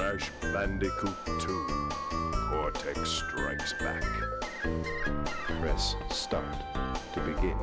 Crash Bandicoot 2. Cortex Strikes Back. Press Start to begin.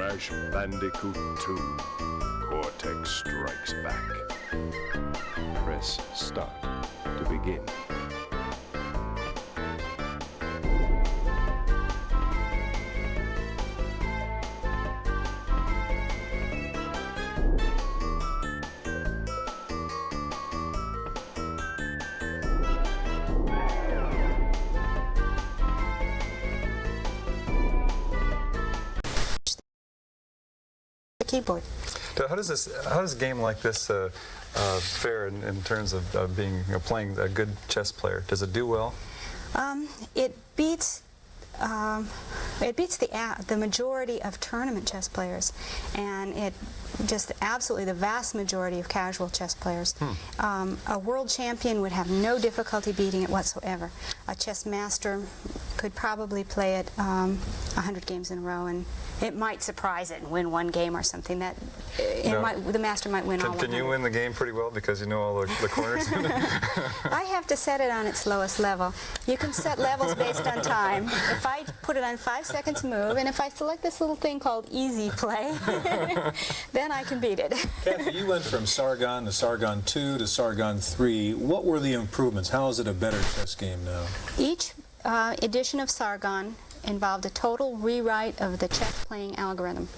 Crash Bandicoot 2. Cortex Strikes Back. Press Start to begin. keyboard. How does a game like this fare in terms of being playing a good chess player? Does it do well? It beats the majority of tournament chess players, and it just absolutely the vast majority of casual chess players. A world champion would have no difficulty beating it whatsoever. A chess master could probably play it 100 games in a row, and it might surprise it and win one game or something. That the master might win all 100. Can you win the game pretty well because you know all the corners? I have to set it on its lowest level. You can set levels based on time. If I put it on 5 seconds move, and if I select this little thing called easy play, then I can beat it. Kathy, you went from Sargon to Sargon 2 to Sargon 3. What were the improvements? How is it a better chess game now? Each edition of Sargon involved a total rewrite of the chess playing algorithm.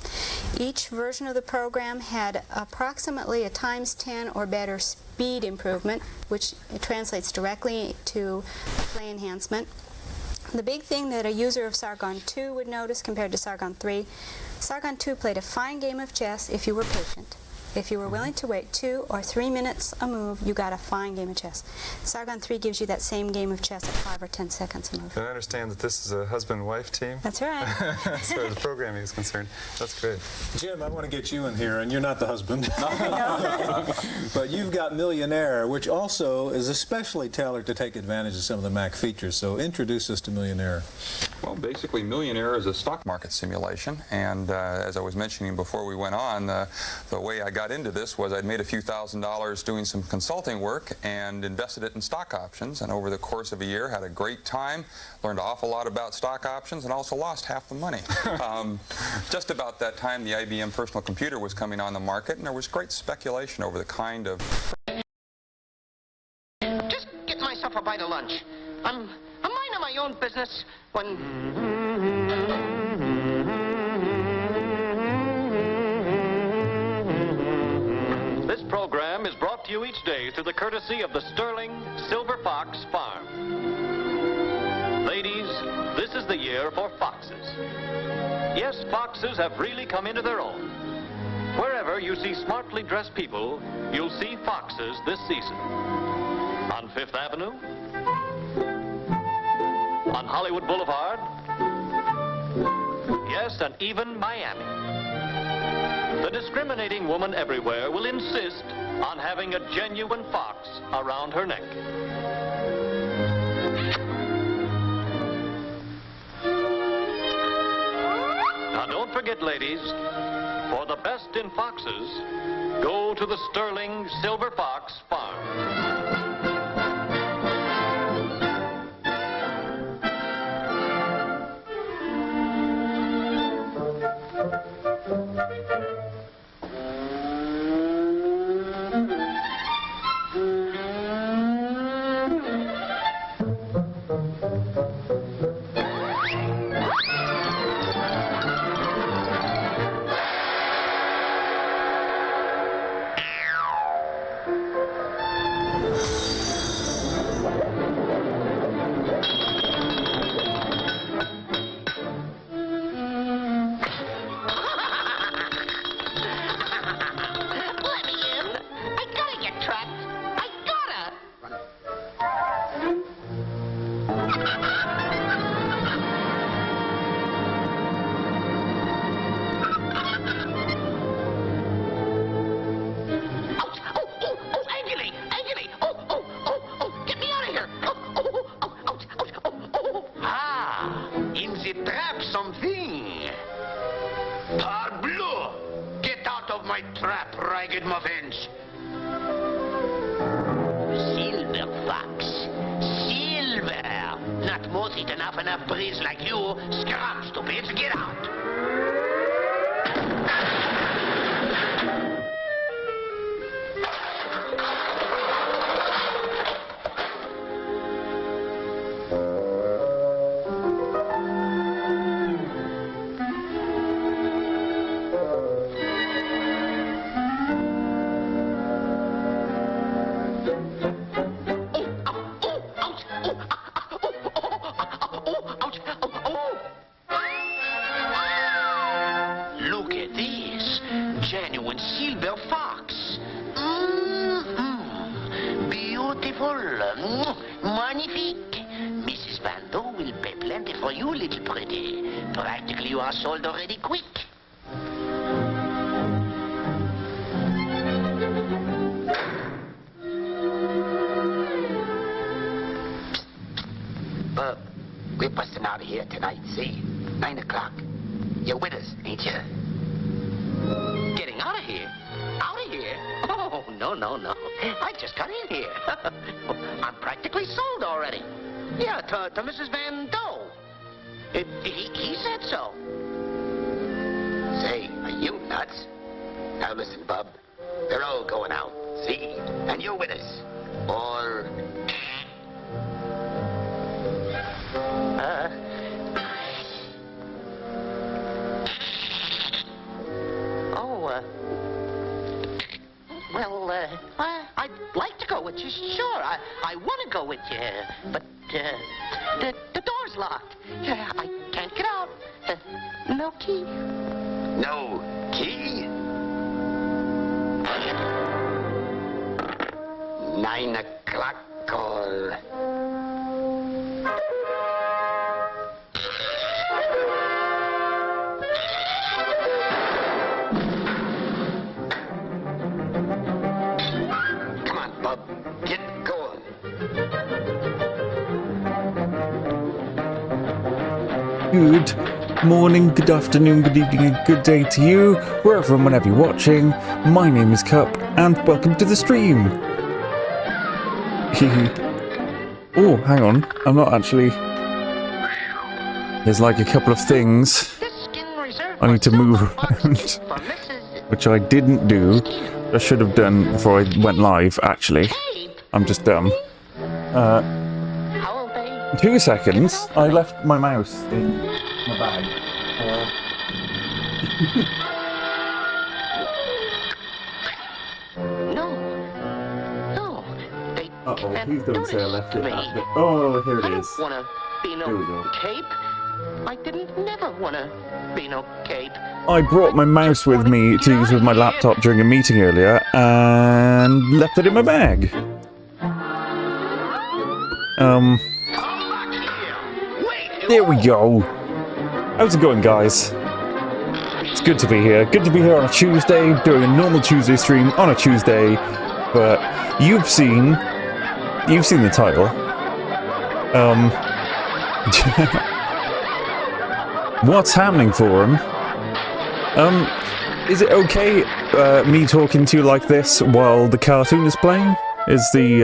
Each version of the program had approximately a ×10 or better speed improvement, which translates directly to a play enhancement. The big thing that a user of Sargon 2 would notice compared to Sargon 3, Sargon 2 played a fine game of chess if you were patient. If you were willing to wait 2 or 3 minutes a move, you got a fine game of chess. Sargon 3 gives you that same game of chess at 5 or 10 seconds a move. And I understand that this is a husband-wife team? That's right. As far as the programming is concerned. That's great. Jim, I want to get you in here, and you're not the husband. But you've got Millionaire, which also is especially tailored to take advantage of some of the Mac features. So introduce us to Millionaire. Well, basically, Millionaire is a stock market simulation, and as I was mentioning before we went on, the way I got into this was I'd made a few $1,000s doing some consulting work and invested it in stock options, and over the course of a year had a great time, learned an awful lot about stock options, and also lost half the money. Just about that time, the IBM personal computer was coming on the market, and there was great speculation over the kind of... Just get myself a bite of lunch. I'm minding my own business when... This program is brought to you each day through the courtesy of the Sterling Silver Fox Farm. Ladies, this is the year for foxes. Yes, foxes have really come into their own. Wherever you see smartly dressed people, you'll see foxes this season. On Fifth Avenue, on Hollywood Boulevard, yes, and even Miami. The discriminating woman everywhere will insist on having a genuine fox around her neck. Now don't forget, ladies, for the best in foxes, go to the Sterling Silver Fox Farm. Something. Parbleu! Get out of my trap, ragged muffins. Silver Fox. Silver. Not most it enough breeze like you. Scram, stupid. Get out. beautiful. Magnifique. Mrs. Van Doe will pay plenty for you, little pretty. Practically you are sold already quick. Bub, we're busting out of here tonight, see? 9 o'clock. You're with us, ain't you? Getting out of here? Out of here? Oh, no. I just got in here. I'm practically sold already. Yeah, to Mrs. Van Doe. He said so. Say, are you nuts? Now listen, Bub. They're all going out, see? And you're with us. Or... I'd like to go with you, sure. I want to go with you, but the door's locked. I can't get out. No key. No key? 9 o'clock or... Good morning, good afternoon, good evening, and good day to you, wherever and whenever you're watching. My name is Cup, and welcome to the stream. Oh, hang on, I'm not actually... There's like a couple of things I need to move around, which I didn't do. I should have done before I went live, actually. I'm just dumb. 2 seconds. I left my mouse in my bag. No. Uh-oh, please don't say I left it at the... Oh, here it is. I don't want to be no Here we go. cape. I didn't never want to be no cape. I brought my mouse with me to use with my laptop during a meeting earlier and left it in my bag. There we go. How's it going, guys? It's good to be here. Good to be here on a Tuesday, doing a normal Tuesday stream on a Tuesday. But you've seen the title. What's happening for him? Is it okay me talking to you like this while the cartoon is playing? Is the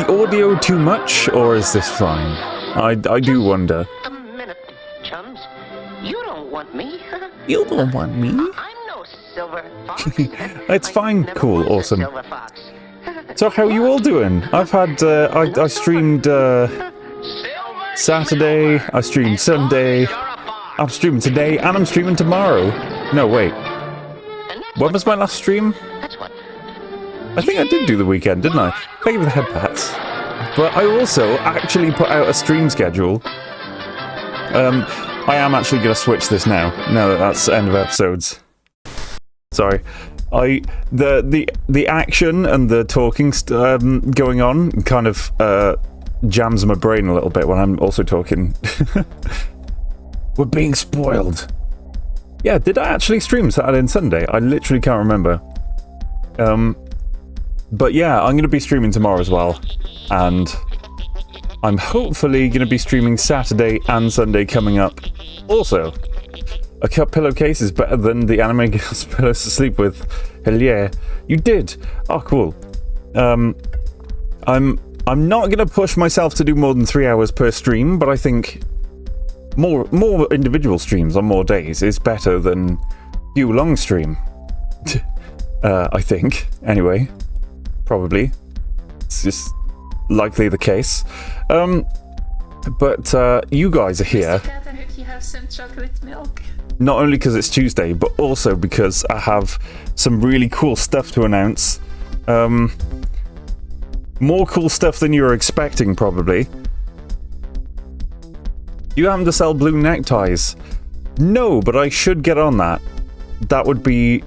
audio too much, or is this fine? I do wonder. A minute, chums. You don't want me. You don't want me? I'm no silver fox. It's fine, Never cool, was a awesome. silver fox. So how are you all doing? I've had, I streamed Saturday, I streamed Sunday, I'm streaming today, and I'm streaming tomorrow. No, wait. When was my last stream? That's what. I think I did do the weekend, didn't I? Thank you for the head pats. But I also actually put out a stream schedule. I am actually going to switch this now that that's the end of episodes. Sorry. The action and the talking going on kind of jams my brain a little bit when I'm also talking. We're being spoiled. Yeah, did I actually stream Saturday and Sunday? I literally can't remember. But yeah, I'm going to be streaming tomorrow as well. And I'm hopefully going to be streaming Saturday and Sunday coming up. Also, a cup pillowcase is better than the anime girl's pillows to sleep with. Hell yeah. You did. Oh, cool. I'm not going to push myself to do more than 3 hours per stream, but I think more individual streams on more days is better than few long stream. I think. Anyway. Probably. It's just likely the case. But you guys are here. I hope you have some chocolate milk. Not only because it's Tuesday, but also because I have some really cool stuff to announce. More cool stuff than you were expecting, probably. You happen to sell blue neckties? No, but I should get on that. That would be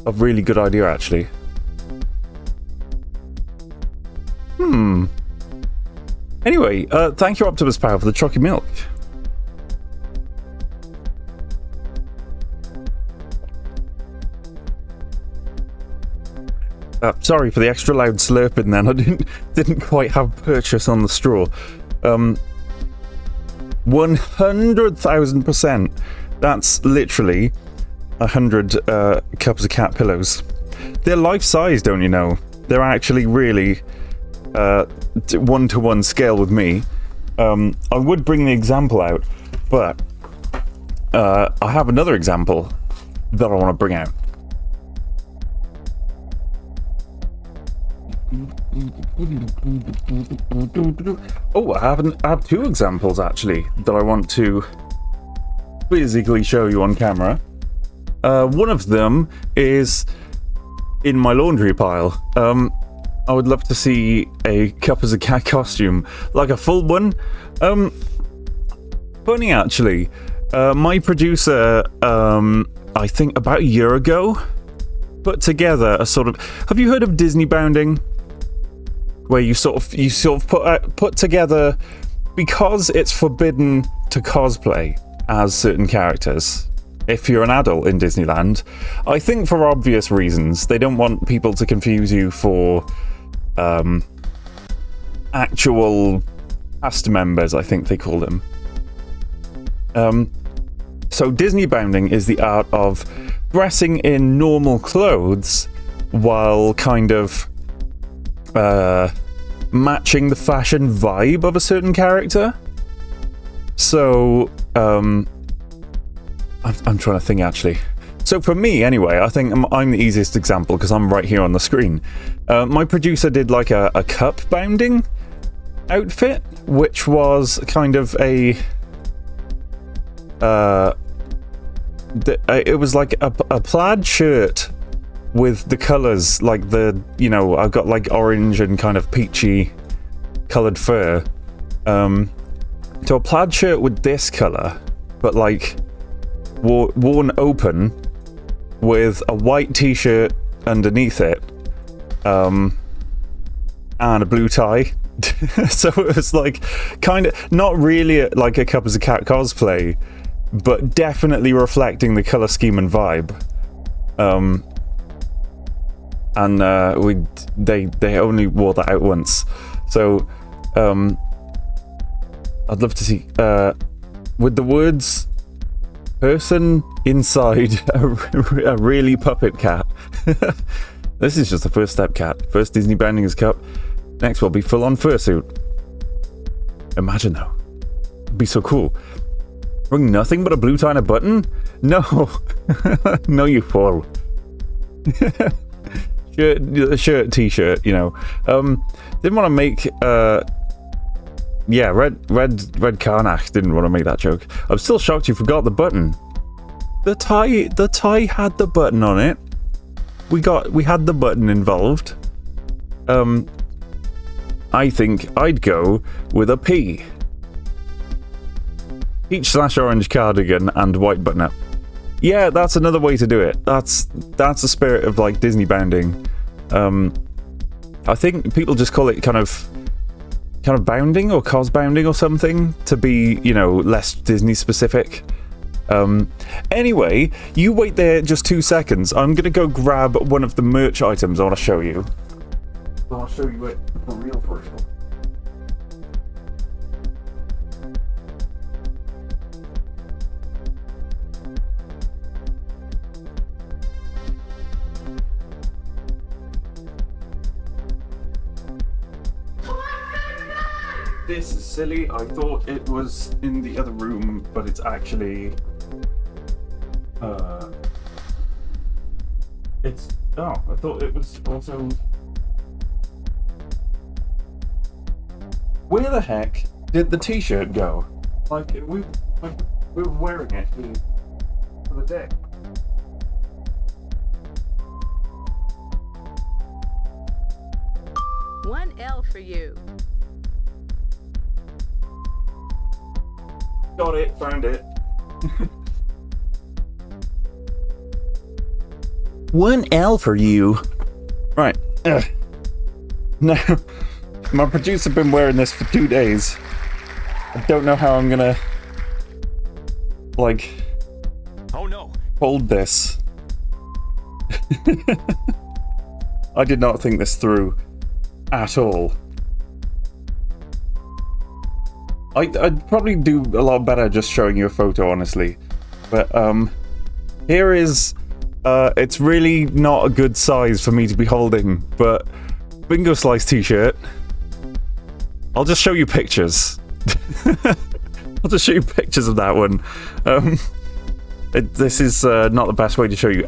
a really good idea, actually. Anyway, thank you, Optimus Power, for the chalky milk. Sorry for the extra loud slurping then. I didn't quite have purchase on the straw. 100,000%. That's literally 100 cups of cat pillows. They're life-size, don't you know? They're actually really one-to-one scale with me. I would bring the example out, but I have another example that I want to bring out. Oh, I have two examples actually that I want to physically show you on camera. One of them is in my laundry pile. I would love to see a cup as a cat costume, like a full one. Funny actually, my producer, I think about a year ago, put together a sort of. Have you heard of Disney bounding? Where you sort of put together, because it's forbidden to cosplay as certain characters if you're an adult in Disneyland. I think for obvious reasons. They don't want people to confuse you for actual cast members, I think they call them. So Disney bounding is the art of dressing in normal clothes while kind of matching the fashion vibe of a certain character. So I'm trying to think actually. So for me anyway, I think I'm the easiest example because I'm right here on the screen. My producer did like a cup bounding outfit, which was kind of a it was like a plaid shirt with the colours, like I've got like orange and kind of peachy coloured fur. So a plaid shirt with this colour, but like worn open with a white t-shirt underneath it, and a blue tie. So it was like kind of not really like a cup as a cat cosplay, but definitely reflecting the colour scheme and vibe. And they only wore that out once, so I'd love to see with the words "person inside a really puppet cat." This is just the first step, cat. First Disney bounding his cup. Next will be full-on fursuit. Imagine though, it'd be so cool. Bring nothing but a blue tie and a button? No, no, you fool. Shirt, t-shirt, you know. Didn't want to make Red Karnak didn't want to make that joke. I'm still shocked you forgot the button. The tie had the button on it. We had the button involved. I think I'd go with a P. Peach/orange cardigan and white button up. Yeah, that's another way to do it. That's the spirit of like Disney bounding. I think people just call it kind of bounding or cos bounding or something to be, less Disney specific. Anyway, you wait there just 2 seconds. I'm gonna go grab one of the merch items I want to show you. I'll show you it for real. This is silly. I thought it was in the other room, but it's actually I thought it was also. Where the heck did the t-shirt go? Like we were wearing it for the day. One L for you. Got it, found it. One L for you. Right. Now, My producer been wearing this for 2 days. I don't know how I'm gonna, like, Oh no. hold this. I did not think this through at all. I'd probably do a lot better just showing you a photo, honestly. But here is it's really not a good size for me to be holding, but Bingo Slice t-shirt. I'll just show you pictures. I'll just show you pictures of that one. This is not the best way to show you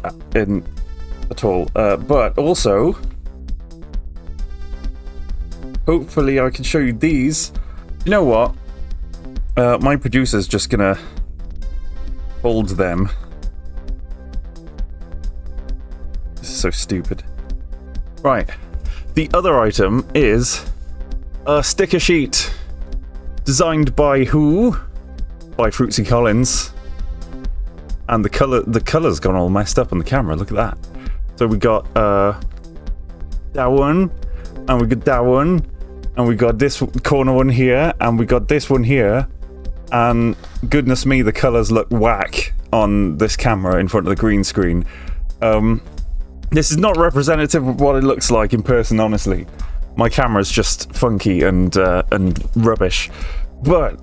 at all, but also hopefully I can show you these. You know what? My producer's just gonna hold them. This is so stupid. Right. The other item is a sticker sheet. Designed by who? By Fruitsy Collins. And the color's gone all messed up on the camera. Look at that. So we got that one, and we got that one, and we got this corner one here, and we got this one here. And goodness me, the colors look whack on this camera in front of the green screen. This is not representative of what it looks like in person, honestly. My camera's just funky and rubbish. But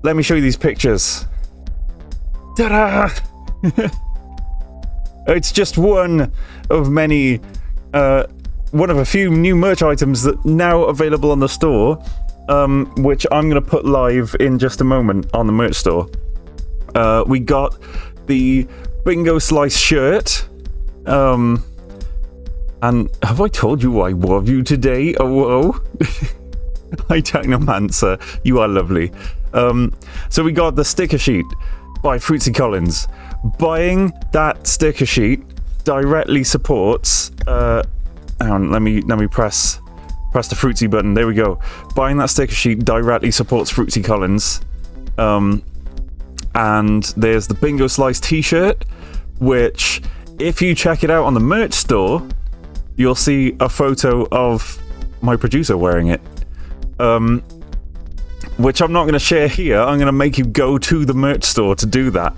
let me show you these pictures. Ta-da! It's just one of many, one of a few new merch items that now available on the store, which I'm going to put live in just a moment on the merch store. We got the Bingo Slice shirt. And have I told you I love you today? Oh, hi, Technomancer. You are lovely. So we got the sticker sheet by Fruitsy Collins. Buying that sticker sheet directly supports. Hang on, let me press the Fruitsy button. There we go. Buying that sticker sheet directly supports Fruitsy Collins. And there's the Bingo Slice t-shirt, which, if you check it out on the merch store, you'll see a photo of my producer wearing it. Which I'm not going to share here. I'm going to make you go to the merch store to do that.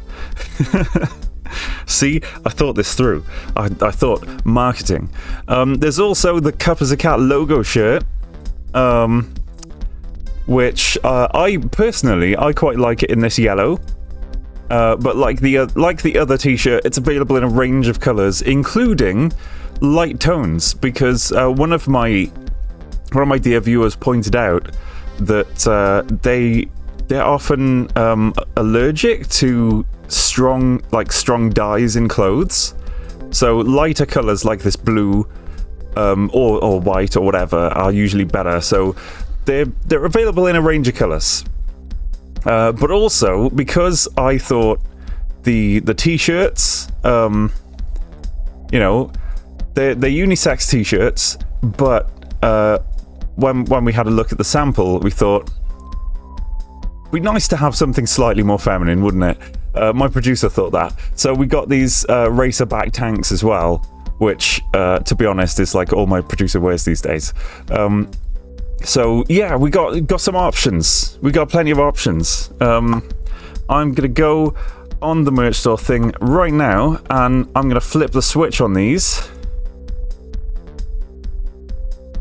See, I thought this through. I thought marketing. There's also the Cup as a Cat logo shirt, which I personally quite like it in this yellow. But like the other t-shirt, it's available in a range of colors, including light tones, because one of my dear viewers pointed out that they're often allergic to strong dyes in clothes. So lighter colors like this blue or white or whatever are usually better. So they're available in a range of colors. But also, because I thought the t-shirts, you know, they're unisex t-shirts, but when we had a look at the sample, we thought it'd be nice to have something slightly more feminine, wouldn't it? My producer thought that. So we got these racer back tanks as well, which, to be honest, is like all my producer wears these days. So yeah, we got some options. We got plenty of options. I'm gonna go on the merch store thing right now, and I'm gonna flip the switch on these.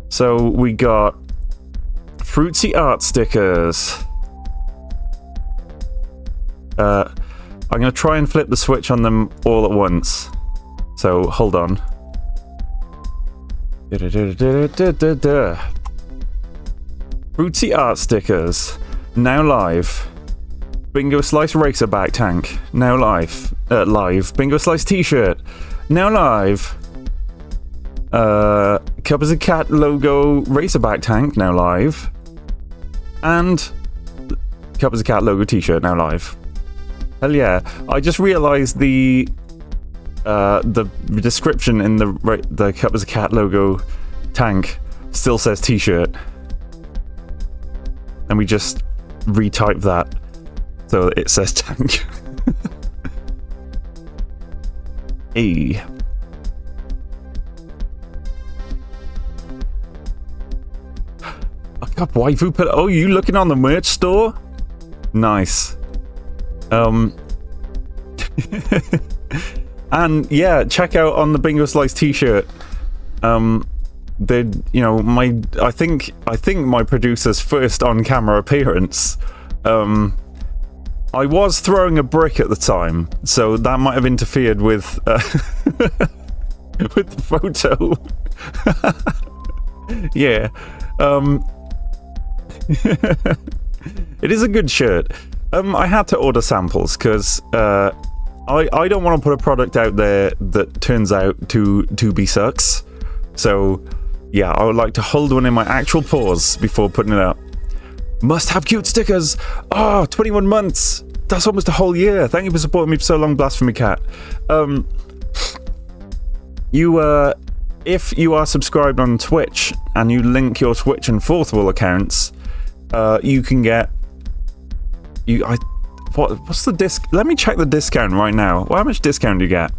So we got Fruitsy art stickers. I'm gonna try and flip the switch on them all at once. So hold on. Fruitsy art stickers, now live. Bingo Slice Racerback tank, now live. Bingo Slice t-shirt, now live. Cup as a Cat logo Racerback tank, now live. And Cup as a Cat logo t-shirt, now live. Hell yeah. I just realised the description in the Cup as a Cat logo tank still says t-shirt. And we just retype that so it says tank. E. I got waifu pillow. Oh, you looking on the merch store? Nice. And yeah, check out on the Bingo Slice t-shirt. I think my producer's first on-camera appearance. I was throwing a brick at the time, so that might have interfered with with the photo. Yeah. It is a good shirt. I had to order samples because I don't want to put a product out there that turns out to be sucks. So yeah, I would like to hold one in my actual paws before putting it out. Must have cute stickers. 21 months. That's almost a whole year. Thank you for supporting me for so long, Blasphemy Cat. If you are subscribed on Twitch and you link your Twitch and Fourth Wall accounts, you can get what's the disc? Let me check the discount right now. How much discount do you get?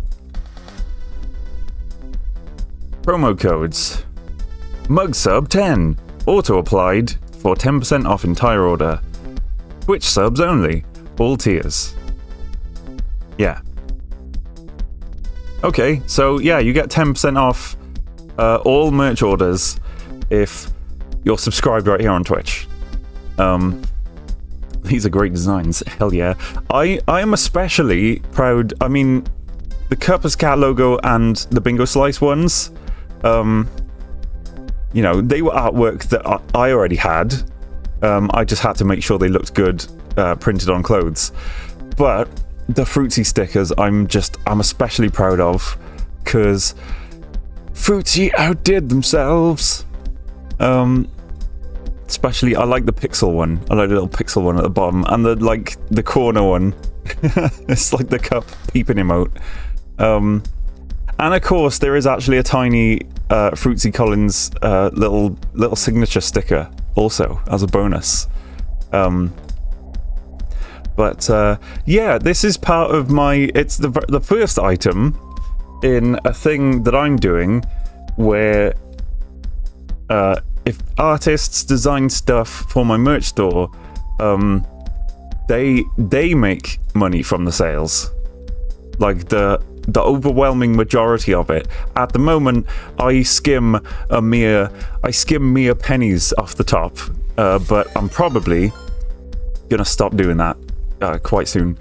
Promo codes. Mugsub 10 auto applied for 10% off entire order. Twitch subs only, all tiers. Yeah. Okay, so yeah, you get 10% off all merch orders if you're subscribed right here on Twitch. These are great designs. Hell yeah. I am especially proud. I mean, the Cuppas Cat logo and the Bingo Slice ones, you know, they were artwork that I already had. I just had to make sure they looked good printed on clothes. But the Fruitsy stickers, I'm especially proud of, because Fruitsy outdid themselves. Especially, I like the pixel one. I like the little pixel one at the bottom, and the corner one. It's like the cup peeping emote. And of course, there is actually a tiny Fruitsy Collins little signature sticker also as a bonus. But yeah, this is part of my. It's the first item in a thing that I'm doing where if artists design stuff for my merch store, they make money from the sales. Like the overwhelming majority of it. At the moment, I skim mere pennies off the top, but I'm probably gonna stop doing that quite soon.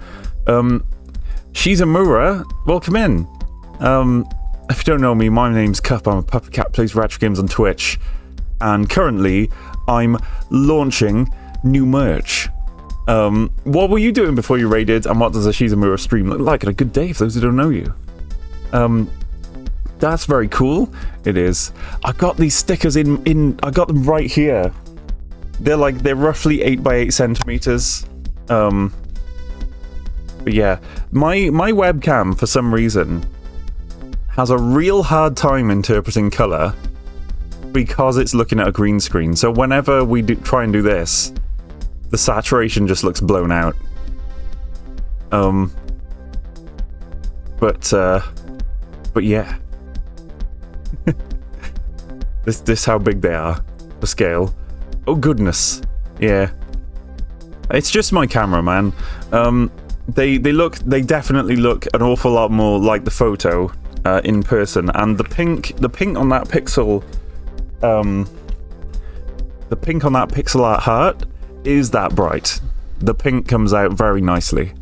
Shizamura, welcome in. If you don't know me, my name's Cup. I'm a puppet cat, plays retro games on Twitch, and currently I'm launching new merch. What were you doing before you raided, and what does a Shizamura stream look like? And a good day for those who don't know you. That's very cool. It is. I got these stickers in I got them right here. They're roughly 8 by 8 centimeters. But yeah, my webcam for some reason has a real hard time interpreting color because it's looking at a green screen. So whenever we try and do this, the saturation just looks blown out. But yeah. This how big they are, the scale. Oh goodness. Yeah. It's just my camera, man. They definitely look an awful lot more like the photo in person, and the pink on that pixel art heart is that bright. The pink comes out very nicely.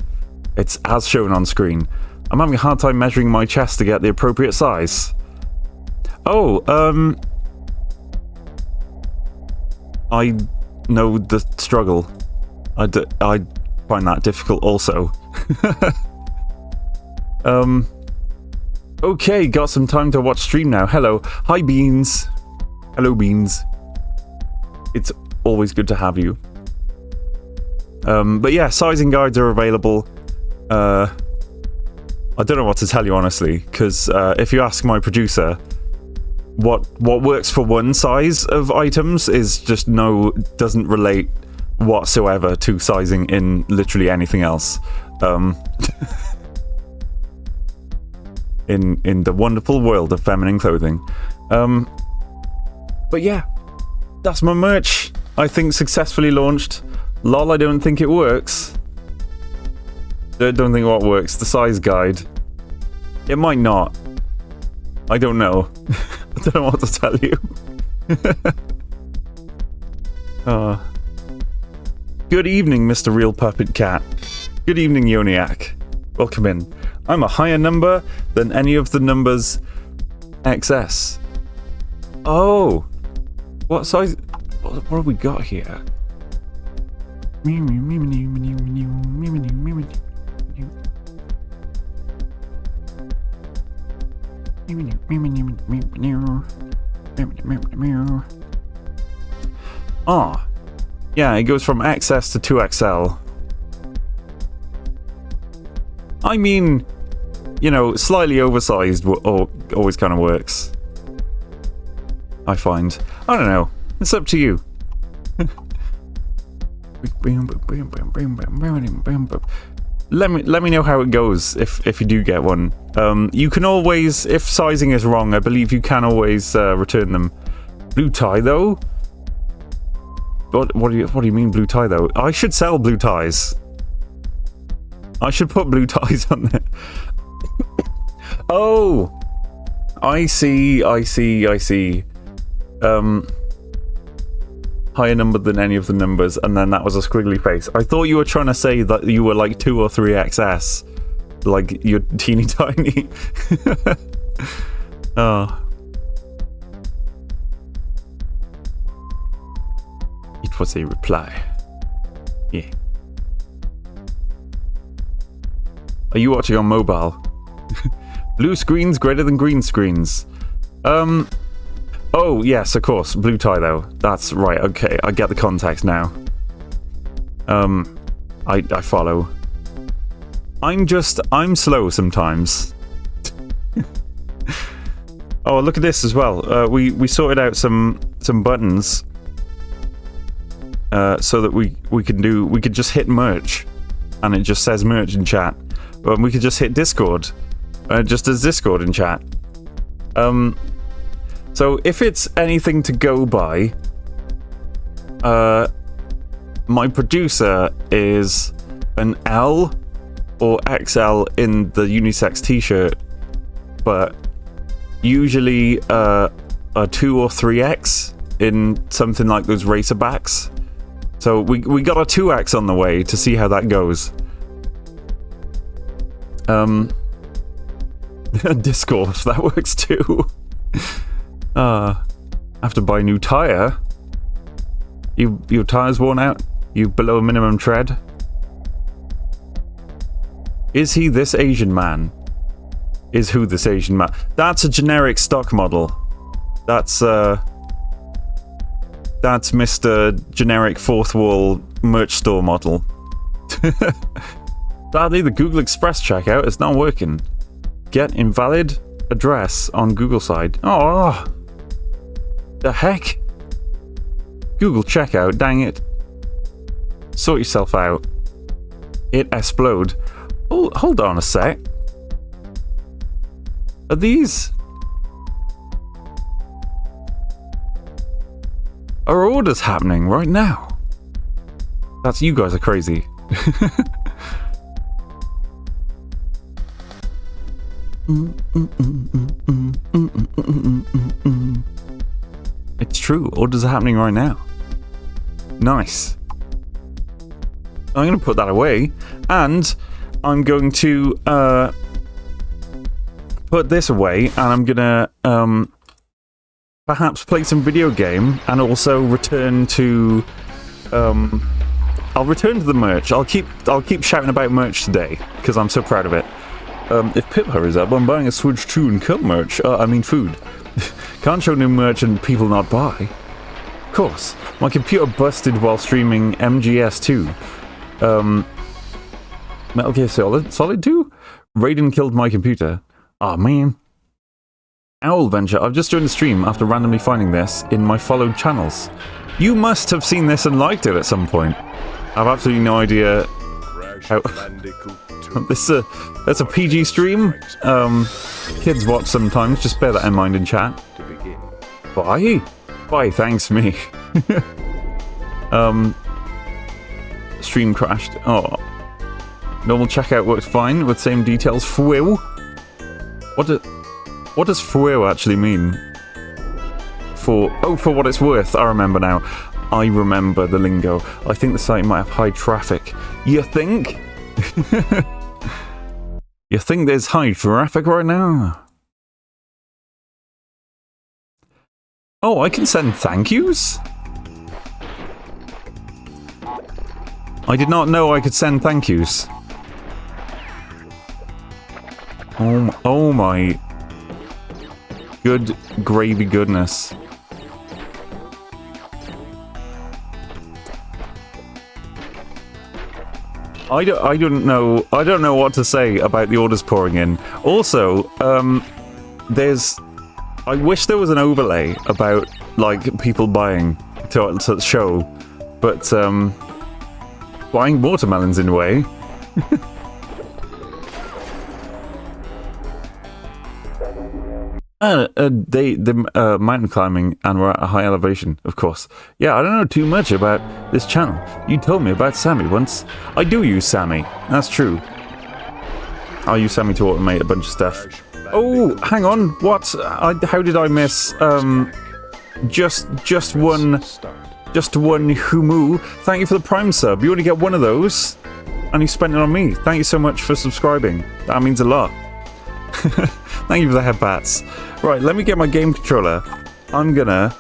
It's as shown on screen. I'm having a hard time measuring my chest to get the appropriate size. Oh, I know the struggle. I find that difficult also. Okay, got some time to watch stream now. Hello. Hi, Beans. Hello, Beans. It's always good to have you. But yeah, sizing guides are available. I don't know what to tell you, honestly, because if you ask my producer, what works for one size of items is just doesn't relate whatsoever to sizing in literally anything else. In the wonderful world of feminine clothing. But yeah, that's my merch. I think successfully launched. Lol, I don't think it works. I don't think what works. The size guide. It might not. I don't know. I don't know what to tell you. Good evening, Mr. Real Puppet Cat. Good evening, Yoniak. Welcome in. I'm a higher number than any of the numbers XS. Oh! What size? What have we got here? Ah, yeah, it goes from XS to 2XL. I mean, you know, slightly oversized always kind of works. I find. I don't know. It's up to you. Let me know how it goes if you do get one. You can always, if sizing is wrong, I believe you can always return them. Blue tie though? What do you mean blue tie though? I should sell blue ties. I should put blue ties on there. Oh, I see. Higher number than any of the numbers, and then that was a squiggly face. I thought you were trying to say that you were like 2 or 3 XS, like you're teeny tiny. Oh. It was a reply. Yeah. Are you watching on mobile? Blue screens greater than green screens. Oh, yes, of course. Blue tie, though. That's right. Okay, I get the context now. I follow. I'm slow sometimes. Oh, look at this as well. We sorted out some buttons so that we could just hit merch, and it just says merch in chat. But we could just hit Discord, and it just does Discord in chat. So if it's anything to go by, my producer is an L or XL in the unisex t-shirt, but usually a 2 or 3X in something like those racerbacks. So we got a 2X on the way to see how that goes. Discord, that works too. Have to buy a new tire. Your tire's worn out? You below minimum tread? Is he this Asian man? Is who this Asian man? That's a generic stock model. That's Mr. Generic fourth wall merch store model. Sadly, the Google Express checkout is not working. Get invalid address on Google side. Oh, the heck? Google checkout, dang it. Sort yourself out. It explode. Oh, hold on a sec. Are these... Are orders happening right now? That's... You guys are crazy. It's true, orders are happening right now. Nice. I'm going to put that away, and I'm going to put this away, and I'm going to perhaps play some video game, and also return to I'll return to the merch. I'll keep shouting about merch today because I'm so proud of it. If Pip hurries up, I'm buying a Switch 2 and Cup merch. I mean food. Can't show new merch and people not buy. Of course. My computer busted while streaming MGS2. Metal Gear Solid 2? Raiden killed my computer. Aw, man. Owl Venture, I've just joined the stream after randomly finding this in my followed channels. You must have seen this and liked it at some point. I've absolutely no idea how... That's a PG stream. Kids watch sometimes, just bear that in mind in chat. Bye? Bye, thanks me. Stream crashed. Oh. Normal checkout works fine with same details. Fwil? What does fwil actually mean? For what it's worth. I remember now. I remember the lingo. I think the site might have high traffic. You think? You think there's high traffic right now? Oh, I can send thank yous? I did not know I could send thank yous. Oh my good gravy goodness. I don't know what to say about the orders pouring in. Also, I wish there was an overlay about like people buying to show, but buying watermelons in a way. The mountain climbing, and we're at a high elevation, of course. Yeah, I don't know too much about this channel. You told me about Sammy once. I do use Sammy, that's true. I'll use Sammy to automate a bunch of stuff. Oh, hang on, what? How did I miss, just one Humu. Thank you for the Prime sub. You only get one of those, and you spent it on me. Thank you so much for subscribing. That means a lot. Thank you for the headbats. Right, let me get my game controller. I'm gonna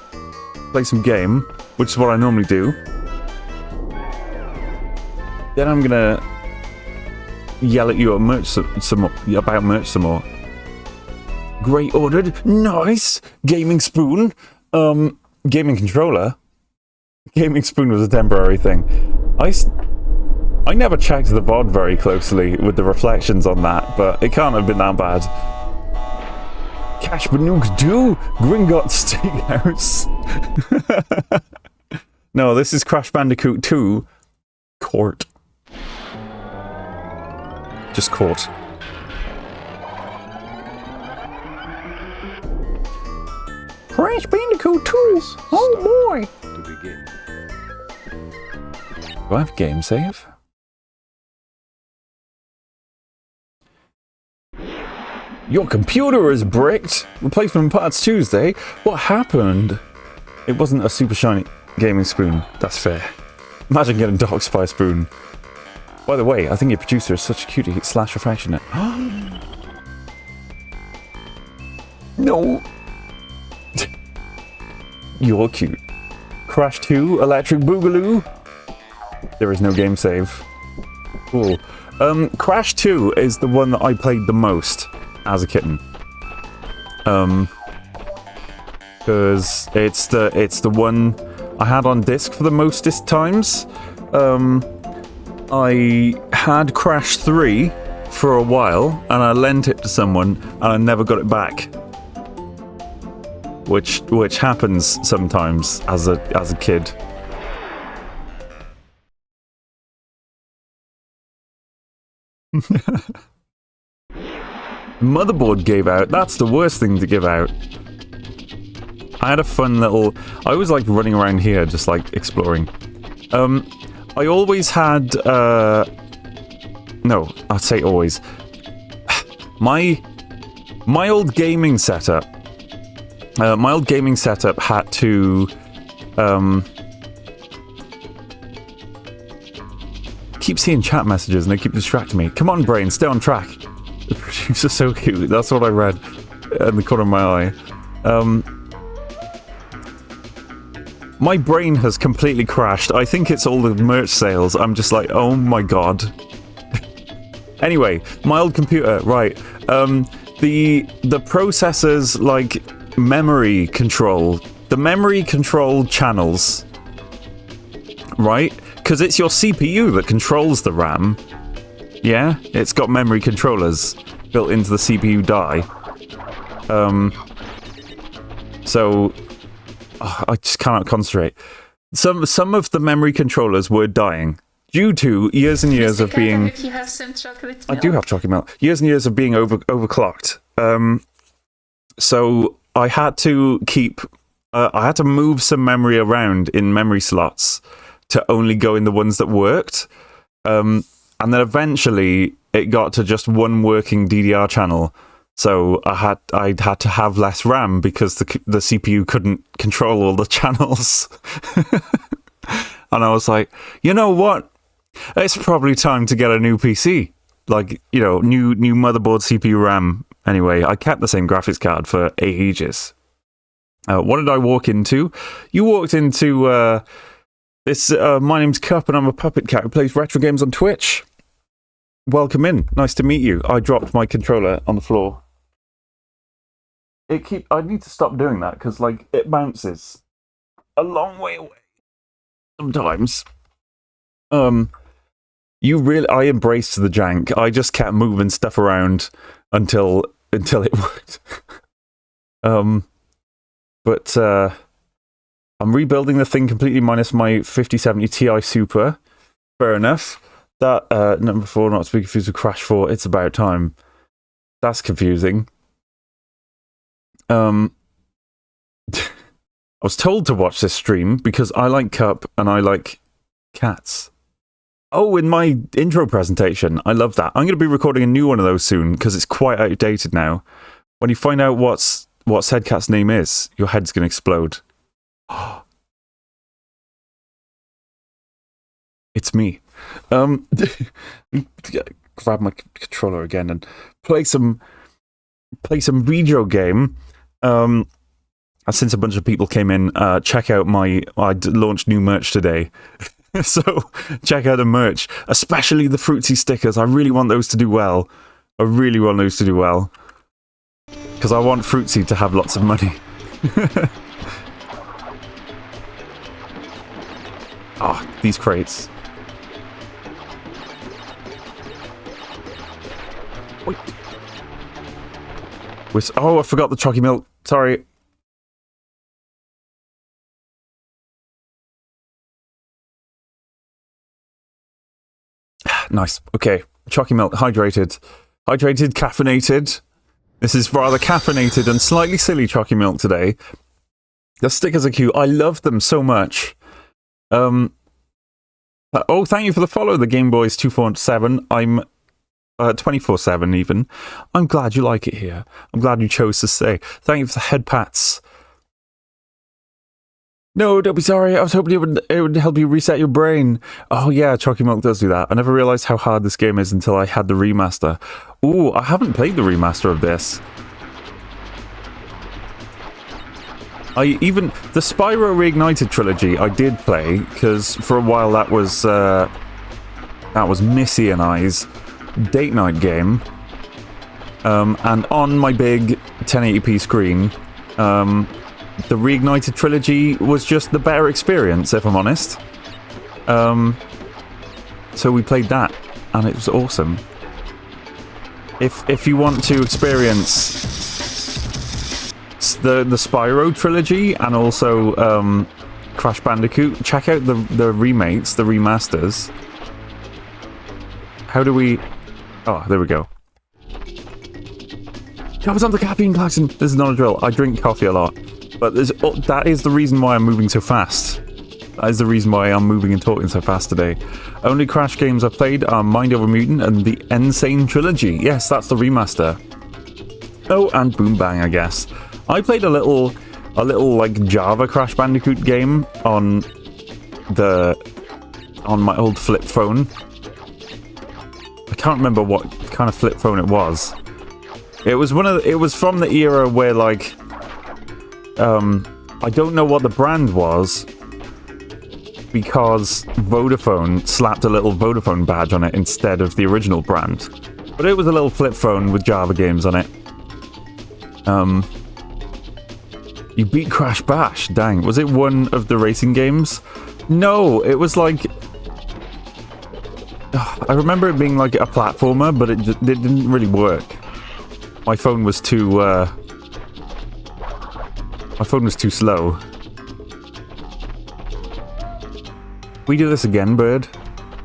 play some game, which is what I normally do. Then I'm gonna yell at you about merch some more. Great ordered. Nice. Gaming spoon. Gaming controller. Gaming spoon was a temporary thing. I never checked the VOD very closely with the reflections on that, but it can't have been that bad. Cash Banook 2, Gringotts Steakhouse. No, this is Crash Bandicoot 2, Court. Just Court. Crash Bandicoot 2, oh boy. To begin. Do I have game save? Your computer is bricked! Replacement parts Tuesday? What happened? It wasn't a super shiny gaming spoon. That's fair. Imagine getting doxed by a spoon. By the way, I think your producer is such a cutie / affectionate. No! You're cute. Crash 2, Electric Boogaloo. There is no game save. Cool. Crash 2 is the one that I played the most as a kitten. Because it's the one I had on disc for the mostest times. I had Crash 3 for a while, and I lent it to someone, and I never got it back. Which happens sometimes as a kid. Motherboard gave out. That's the worst thing to give out. I had a fun little... I was like running around here just like exploring. I always had... No, I'd say always. My old gaming setup... had to... keep seeing chat messages and they keep distracting me. Come on, brain, stay on track. The producer's so cute. That's what I read in the corner of my eye. My brain has completely crashed. I think it's all the merch sales. I'm just like, oh my god. Anyway, my old computer, right. The processors, like, memory control. The memory control channels. Right? Because it's your CPU that controls the RAM. Yeah? It's got memory controllers built into the CPU die. So... Oh, I just cannot concentrate. Some of the memory controllers were dying due to years and years of being... You have some chocolate milk. I do have chocolate milk. Years and years of being overclocked. So I had to keep... I had to move some memory around in memory slots to only go in the ones that worked. And then eventually it got to just one working DDR channel. So I had to have less RAM because the CPU couldn't control all the channels. And I was like, you know what? It's probably time to get a new PC. Like, you know, new motherboard, CPU, RAM. Anyway, I kept the same graphics card for ages. What did I walk into? You walked into this. My name's Cup, and I'm a puppet cat who plays retro games on Twitch. Welcome in. Nice to meet you. I dropped my controller on the floor. I need to stop doing that because, like, it bounces a long way away sometimes. I embraced the jank. I just kept moving stuff around until it worked. But I'm rebuilding the thing completely minus my 5070 Ti Super. Fair enough. That number 4, not to be confused with Crash 4. It's about time. That's confusing. I was told to watch this stream because I like Cup and I like cats. Oh, in my intro presentation. I love that. I'm going to be recording a new one of those soon because it's quite outdated now. When you find out what said cat's name is, your head's going to explode. It's me. Grab my controller again and play some video game. Since a bunch of people came in, check out I launched new merch today. So check out the merch, especially the Fruitsy stickers. I really want those to do well. Because I want Fruitsy to have lots of money. Oh, these crates. Wait. Oh, I forgot the chalky milk. Sorry. Nice. Okay. Chalky milk. Hydrated, caffeinated. This is rather caffeinated and slightly silly chalky milk today. The stickers are cute. I love them so much. Oh, thank you for the follow, the Game Boys 247. I'm 24/7 even. I'm glad you like it here. I'm glad you chose to stay. Thank you for the head pats. No, don't be sorry. I was hoping it would help you reset your brain. Oh yeah, Chalky Milk does do that. I never realized how hard this game is until I had the remaster. Ooh, I haven't played the remaster of this. The Spyro Reignited trilogy I did play because for a while that was Missy and I's date night game. And on my big 1080p screen, the Reignited trilogy was just the better experience, if I'm honest. So we played that, and it was awesome. If you want to experience the Spyro trilogy and also Crash Bandicoot, check out the remakes, the remasters. How do we... Oh, there we go. That was on the caffeine klaxon. This is not a drill. I drink coffee a lot. But that is the reason why I'm moving so fast. That is the reason why I'm moving and talking so fast today. Only Crash games I've played are Mind Over Mutant and the Insane Trilogy. Yes, that's the remaster. Oh, and Boom Bang, I guess. I played a little like Java Crash Bandicoot game on my old flip phone. I can't remember what kind of flip phone it was. It was from the era where like I don't know what the brand was because Vodafone slapped a little Vodafone badge on it instead of the original brand. But it was a little flip phone with Java games on it. You beat Crash Bash. Dang. Was it one of the racing games? No, it was like... I remember it being like a platformer, but it didn't really work. My phone was too... My phone was too slow. We do this again, bird?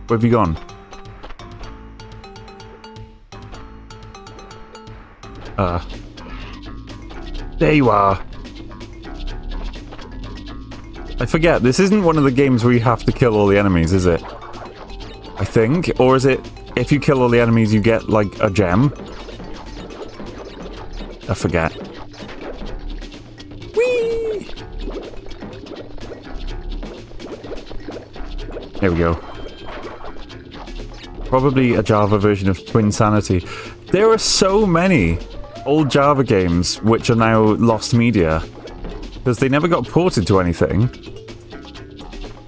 Where have you gone? There you are. I forget, this isn't one of the games where you have to kill all the enemies, is it? I think. Or is it, if you kill all the enemies, you get, like, a gem? I forget. Whee! There we go. Probably a Java version of Twin Sanity. There are so many old Java games which are now lost media because they never got ported to anything,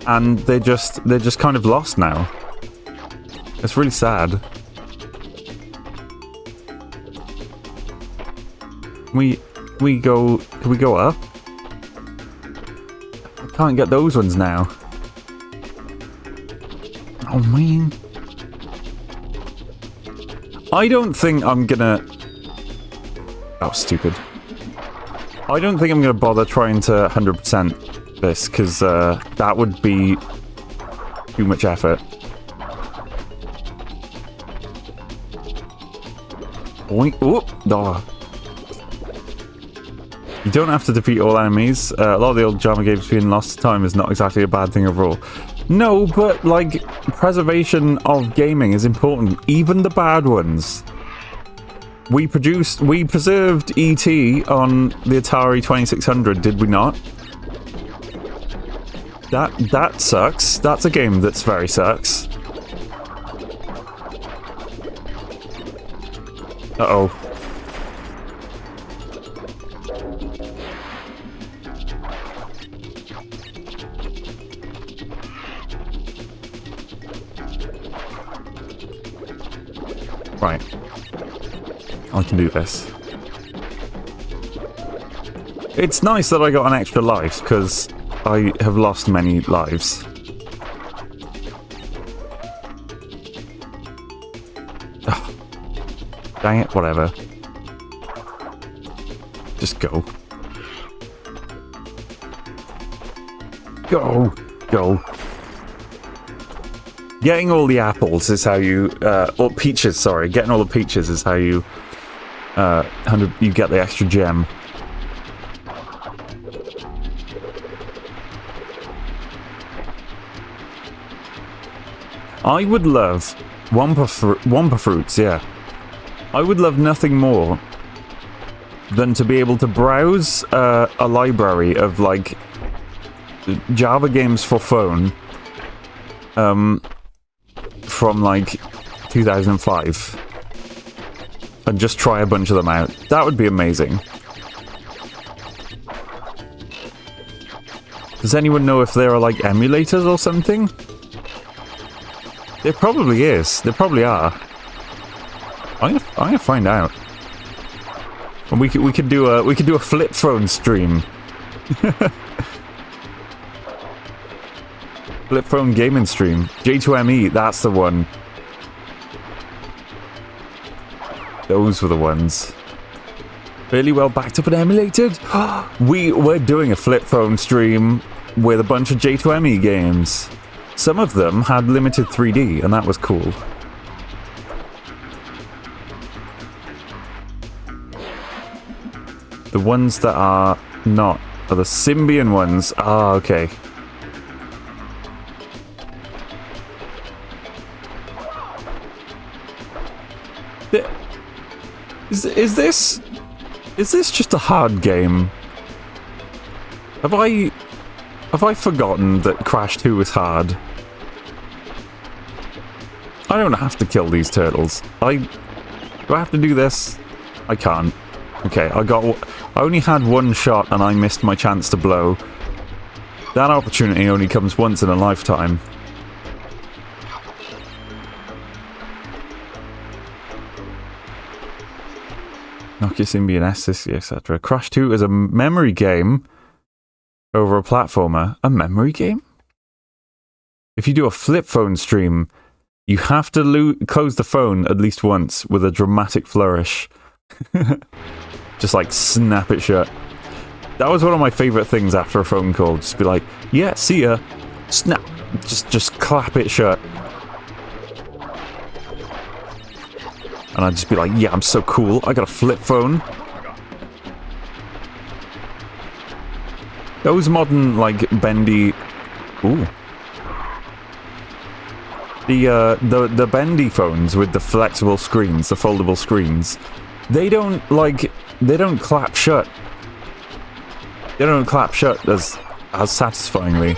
and they're just kind of lost now. It's really sad. Can we go up? I can't get those ones now. Oh man. I don't think I'm gonna... Oh, stupid. I don't think I'm gonna bother trying to 100% this, because that would be too much effort. Oink. Oh, oh. You don't have to defeat all enemies. A lot of the old Java games being lost to time is not exactly a bad thing overall. No, but, like, preservation of gaming is important. Even the bad ones. We preserved E.T. on the Atari 2600, did we not? That sucks. That's a game that's very sucks. Uh-oh. Right. I can do this. It's nice that I got an extra life, because I have lost many lives. Ugh. Dang it, whatever. Just go. Go! Go. Getting all the apples is how you, or peaches, sorry. Getting all the peaches is how you, you get the extra gem. I would love Wumpa fruits, yeah. I would love nothing more than to be able to browse a library of, like, Java games for phone, from like 2005 and just try a bunch of them out. That would be amazing. Does anyone know if there are like emulators or something? There probably is. There probably are. I'm gonna find out. And we could do a flip phone stream. Flip phone gaming stream. J2ME, that's the one. Those were the ones. Really well backed up and emulated. We're doing a flip phone stream with a bunch of J2ME games. Some of them had limited 3D, and that was cool. The ones that are not are the Symbian ones. Ah, okay. Is this just a hard game? Have I forgotten that Crash 2 was hard? I don't have to kill these turtles. Do I have to do this? I can't. Okay, I only had one shot and I missed my chance to blow. That opportunity only comes once in a lifetime. Nokia Symbian S, etc. Crash 2 is a memory game over a platformer. A memory game? If you do a flip phone stream, you have to close the phone at least once with a dramatic flourish. Just like snap it shut. That was one of my favourite things after a phone call. Just be like, yeah, see ya. Snap. Just clap it shut. And I'd just be like, yeah, I'm so cool. I got a flip phone. Those modern, like, bendy... Ooh. The bendy phones with the flexible screens, the foldable screens, they don't clap shut. They don't clap shut as satisfyingly.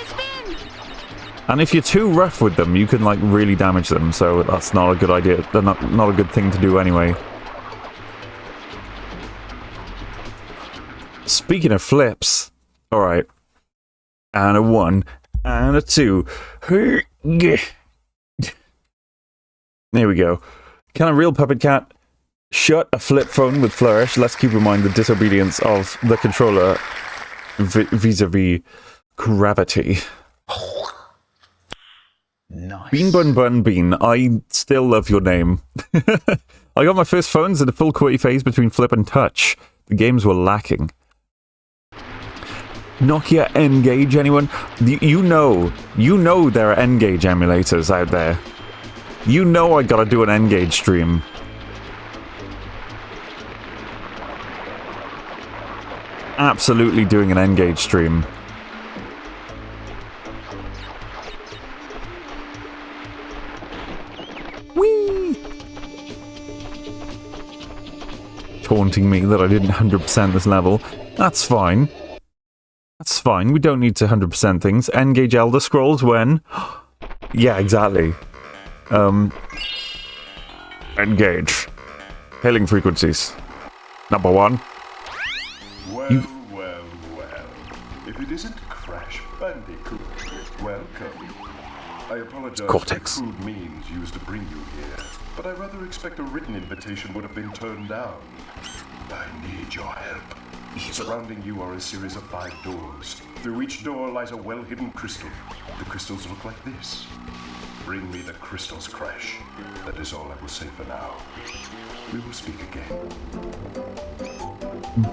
And if you're too rough with them, you can, like, really damage them, so that's not a good idea. They're not a good thing to do anyway. Speaking of flips, alright. And a 1, and a 2. There we go. Can a real puppet cat shut a flip phone with flourish? Let's keep in mind the disobedience of the controller vis-a-vis gravity. Nice. Bean Bun Bun Bean, I still love your name. I got my first phones in a full QWERTY phase between flip and touch. The games were lacking. Nokia N-Gage, anyone? You know there are N-Gage emulators out there. You know I gotta do an N-Gage stream. Absolutely doing an N-Gage stream. Whee! Taunting me that I didn't 100% this level. That's fine. That's fine. We don't need to 100% things. N-Gage Elder Scrolls when? Yeah, exactly. Engage. Hailing frequencies. Number 1. Well, well, well. If it isn't Crash Bandicoot, welcome. I apologize Cortex. for the crude means used to bring you here, but I rather expect a written invitation would have been turned down. I need your help. Surrounding you are a series of 5 doors. Through each door lies a well-hidden crystal. The crystals look like this. Bring me the crystals, Crash. That is all I will say for now. We will speak again.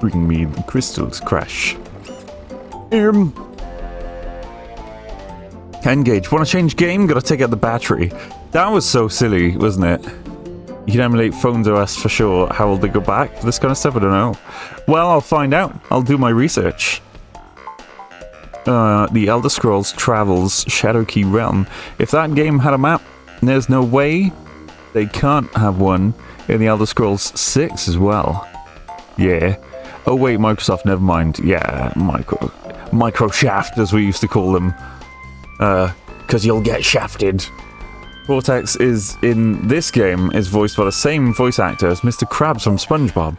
Bring me the crystals, Crash. Engage. Want to change game? Gotta take out the battery. That was so silly, wasn't it? You can emulate Phones OS for sure. How will they go back? This kind of stuff, I don't know. Well, I'll find out. I'll do my research. The Elder Scrolls Travels Shadowkey Realm. If that game had a map, there's no way they can't have one in the Elder Scrolls 6 as well. Yeah. Oh wait, Microsoft, never mind. Yeah, Microshaft, as we used to call them. 'Cause you'll get shafted. Cortex is, in this game, is voiced by the same voice actor as Mr. Krabs from SpongeBob.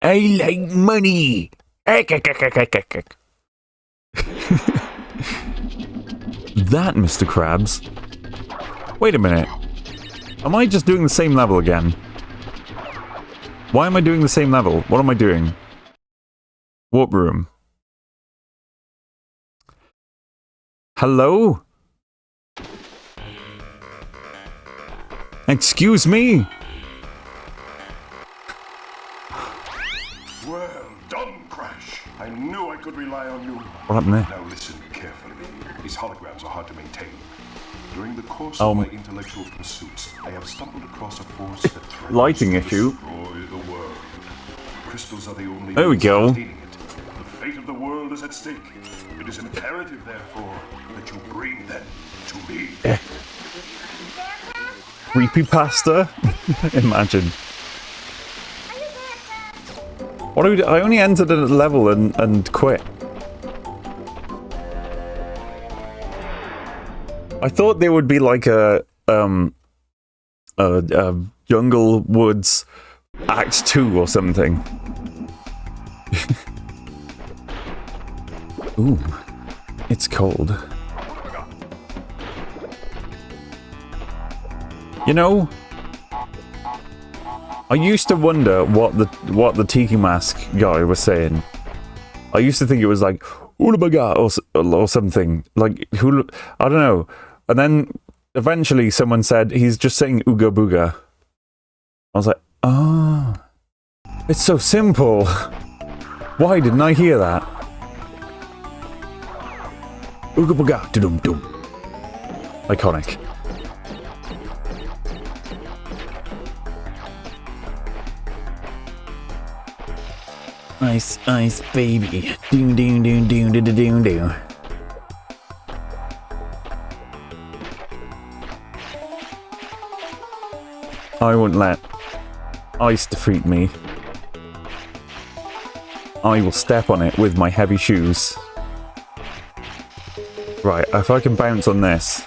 I like money! That, Mr. Krabs. Wait a minute. Am I just doing the same level again? Why am I doing the same level? What am I doing? Warp room. Hello? Excuse me? Well done, Crash. I knew I could rely on you. What happened there? Now listen carefully. These holograms are hard to maintain. During the course of my intellectual pursuits, I have stumbled across a force that threatens Lighting to issue. destroy the world. Crystals are the only There we means go. of obtaining it. The fate of the world is at stake. It is imperative, therefore, that you bring them to me. Creepypasta? Imagine. What do we do? I only entered a level and quit. I thought there would be like a Jungle Woods Act 2 or something. Ooh, it's cold. You know, I used to wonder what the Tiki Mask guy was saying. I used to think it was like "Ulabaga" or something like I don't know. And then eventually someone said he's just saying "Ooga Booga." I was like, oh, it's so simple. Why didn't I hear that? Ooga Booga, dum dum. Iconic. Ice, ice, baby. Doom, doom, doom, doom, doom, doom, doom. I won't let ice defeat me. I will step on it with my heavy shoes. Right, if I can bounce on this.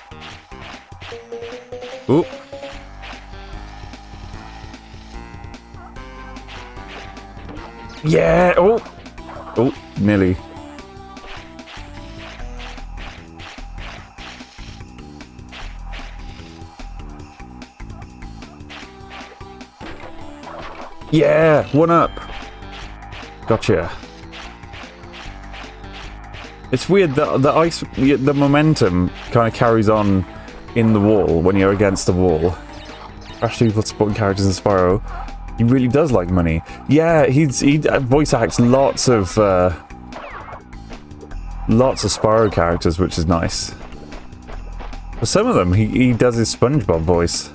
Oop. Yeah! Oh! Oh, nearly. Yeah! 1 up! Gotcha. It's weird that the ice, the momentum kind of carries on in the wall when you're against the wall. Especially with supporting characters in Spyro. He really does like money. Yeah, he voice acts lots of Spyro characters, which is nice. For some of them, he does his SpongeBob voice.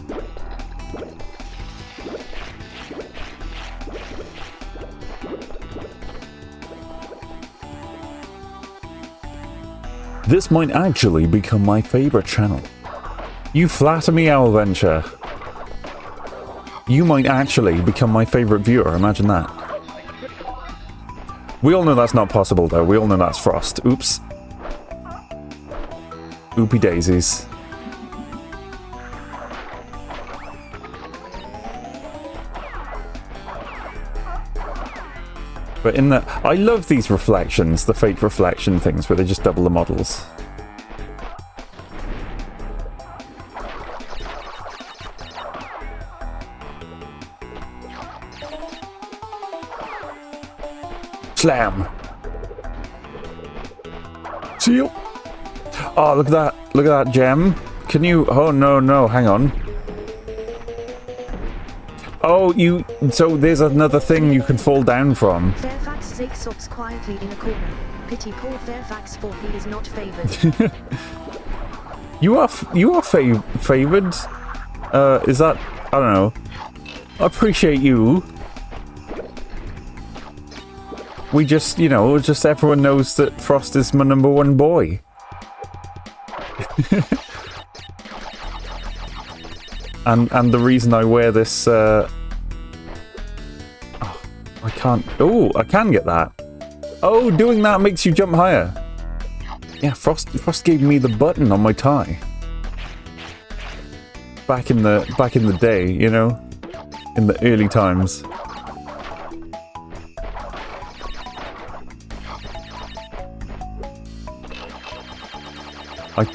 This might actually become my favorite channel. You flatter me, Owlventure. You might actually become my favorite viewer, imagine that. We all know that's not possible, though. We all know that's Frost. Oops. Oopie daisies. But in the... I love these reflections, the fake reflection things, where they just double the models. Slam! Seal! Oh, look at that. Look at that gem. Can you... Oh, no, no. Hang on. Oh, you... So there's another thing you can fall down from. Fairfax Zake sobs quietly in a corner. Pity poor Fairfax, for he is not favoured. You are favoured? Is that... I don't know. I appreciate you. We just, you know, just everyone knows that Frost is my #1 boy. and the reason I wear this, oh, I can't, oh, I can get that. Oh, doing that makes you jump higher. Yeah, Frost gave me the button on my tie. Back in the day, you know, in the early times.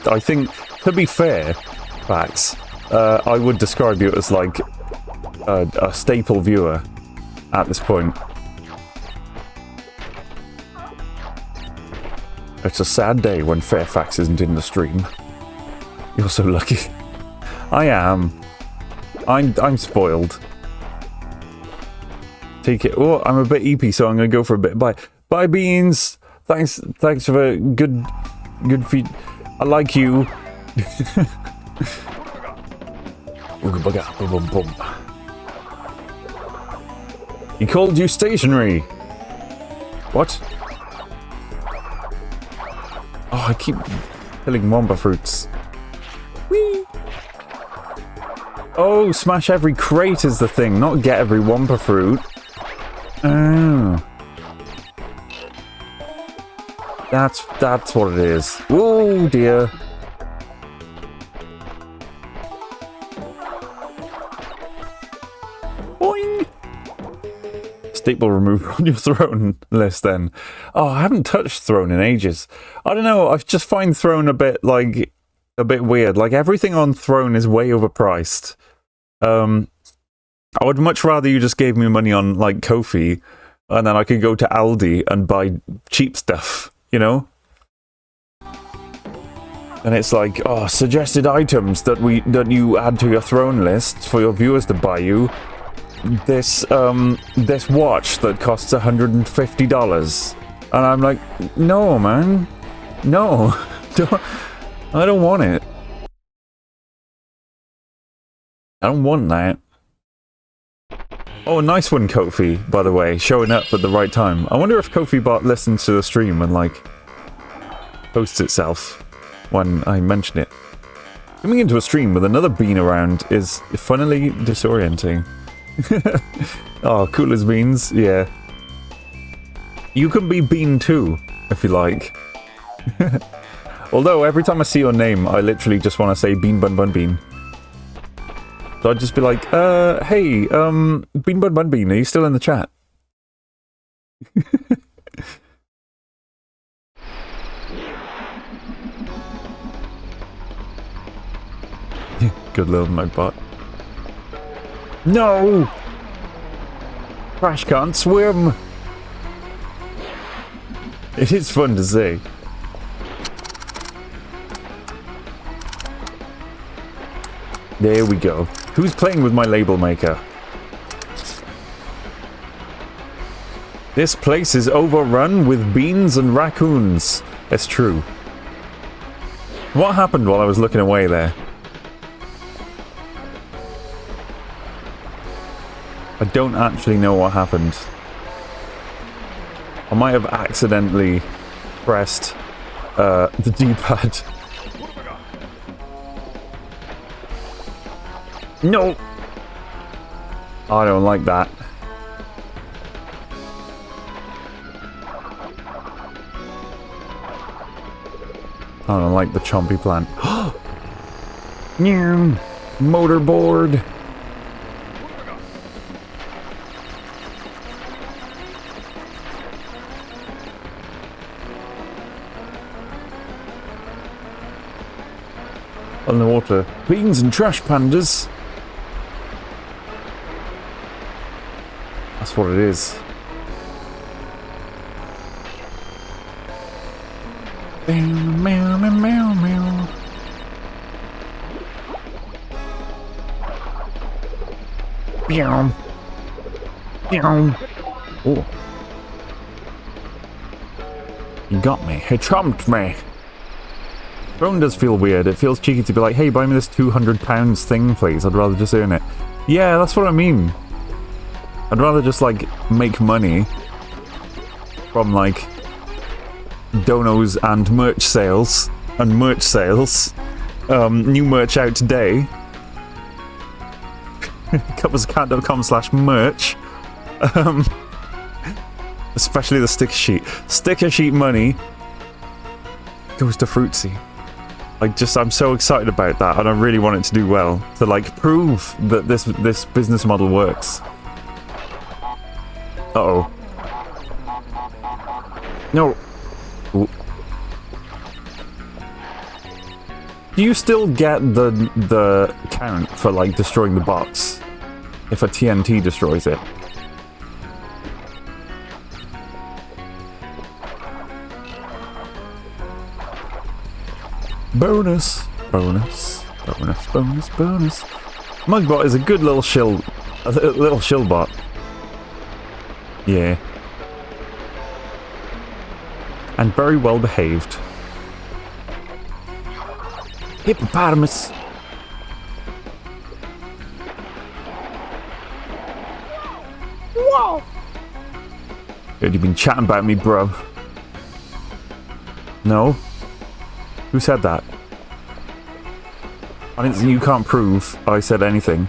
I think, to be fair, Bax, I would describe you as like a staple viewer at this point. It's a sad day when Fairfax isn't in the stream. You're so lucky. I am. I'm spoiled. Take it. Oh, I'm a bit EP, so I'm gonna go for a bit. Bye, bye, Beans. Thanks for a good feed. I like you. He called you stationary. What? Oh, I keep killing Womba fruits. Whee! Oh, smash every crate is the thing, not get every Wompa fruit. Oh. That's what it is. Oh dear. Boing. Staple remover on your throne list then. Oh, I haven't touched throne in ages. I don't know, I just find throne a bit weird. Like everything on throne is way overpriced. I would much rather you just gave me money on like Ko-fi and then I could go to Aldi and buy cheap stuff. You know? And it's like, oh, suggested items that you add to your throne list for your viewers to buy you. This watch that costs $150. And I'm like, no, man. No. I don't want it. I don't want that. Oh, nice one, Kofi, by the way, showing up at the right time. I wonder if Kofi bot listens to the stream and, like, posts itself when I mention it. Coming into a stream with another bean around is funnily disorienting. Oh, cool as beans, yeah. You can be bean too, if you like. Although, every time I see your name, I literally just want to say bean bun bun bean. So I'd just be like, hey, bean bun bun bean, are you still in the chat? Good little Mugbot. No! Crash can't swim! It is fun to see. There we go. Who's playing with my label maker? This place is overrun with beans and raccoons. It's true. What happened while I was looking away there? I don't actually know what happened. I might have accidentally pressed the D-pad. No! I don't like that. I don't like the chompy plant. Motorboard! On the water. Beans and trash pandas. That's what it is. Meow, meow, meow, meow. Meow. Meow. Oh. You got me. He chomped me. Drone does feel weird. It feels cheeky to be like, hey, buy me this £200 thing, please. I'd rather just earn it. Yeah, that's what I mean. I'd rather just, like, make money from, like, donos and merch sales. And merch sales. New merch out today. Cupboardscat.com/merch. Especially the sticker sheet. Sticker sheet money goes to Fruitsy. I'm so excited about that, and I really want it to do well. To, like, prove that this business model works. Uh-oh. No. Ooh. Do you still get the count for, like, destroying the box? If a TNT destroys it? Bonus, bonus, bonus, bonus, bonus. Mugbot is a good little shill bot. Yeah. And very well behaved. Hippopotamus. Whoa! Heard you been chatting about me, bro. No? Who said that? You can't prove I said anything.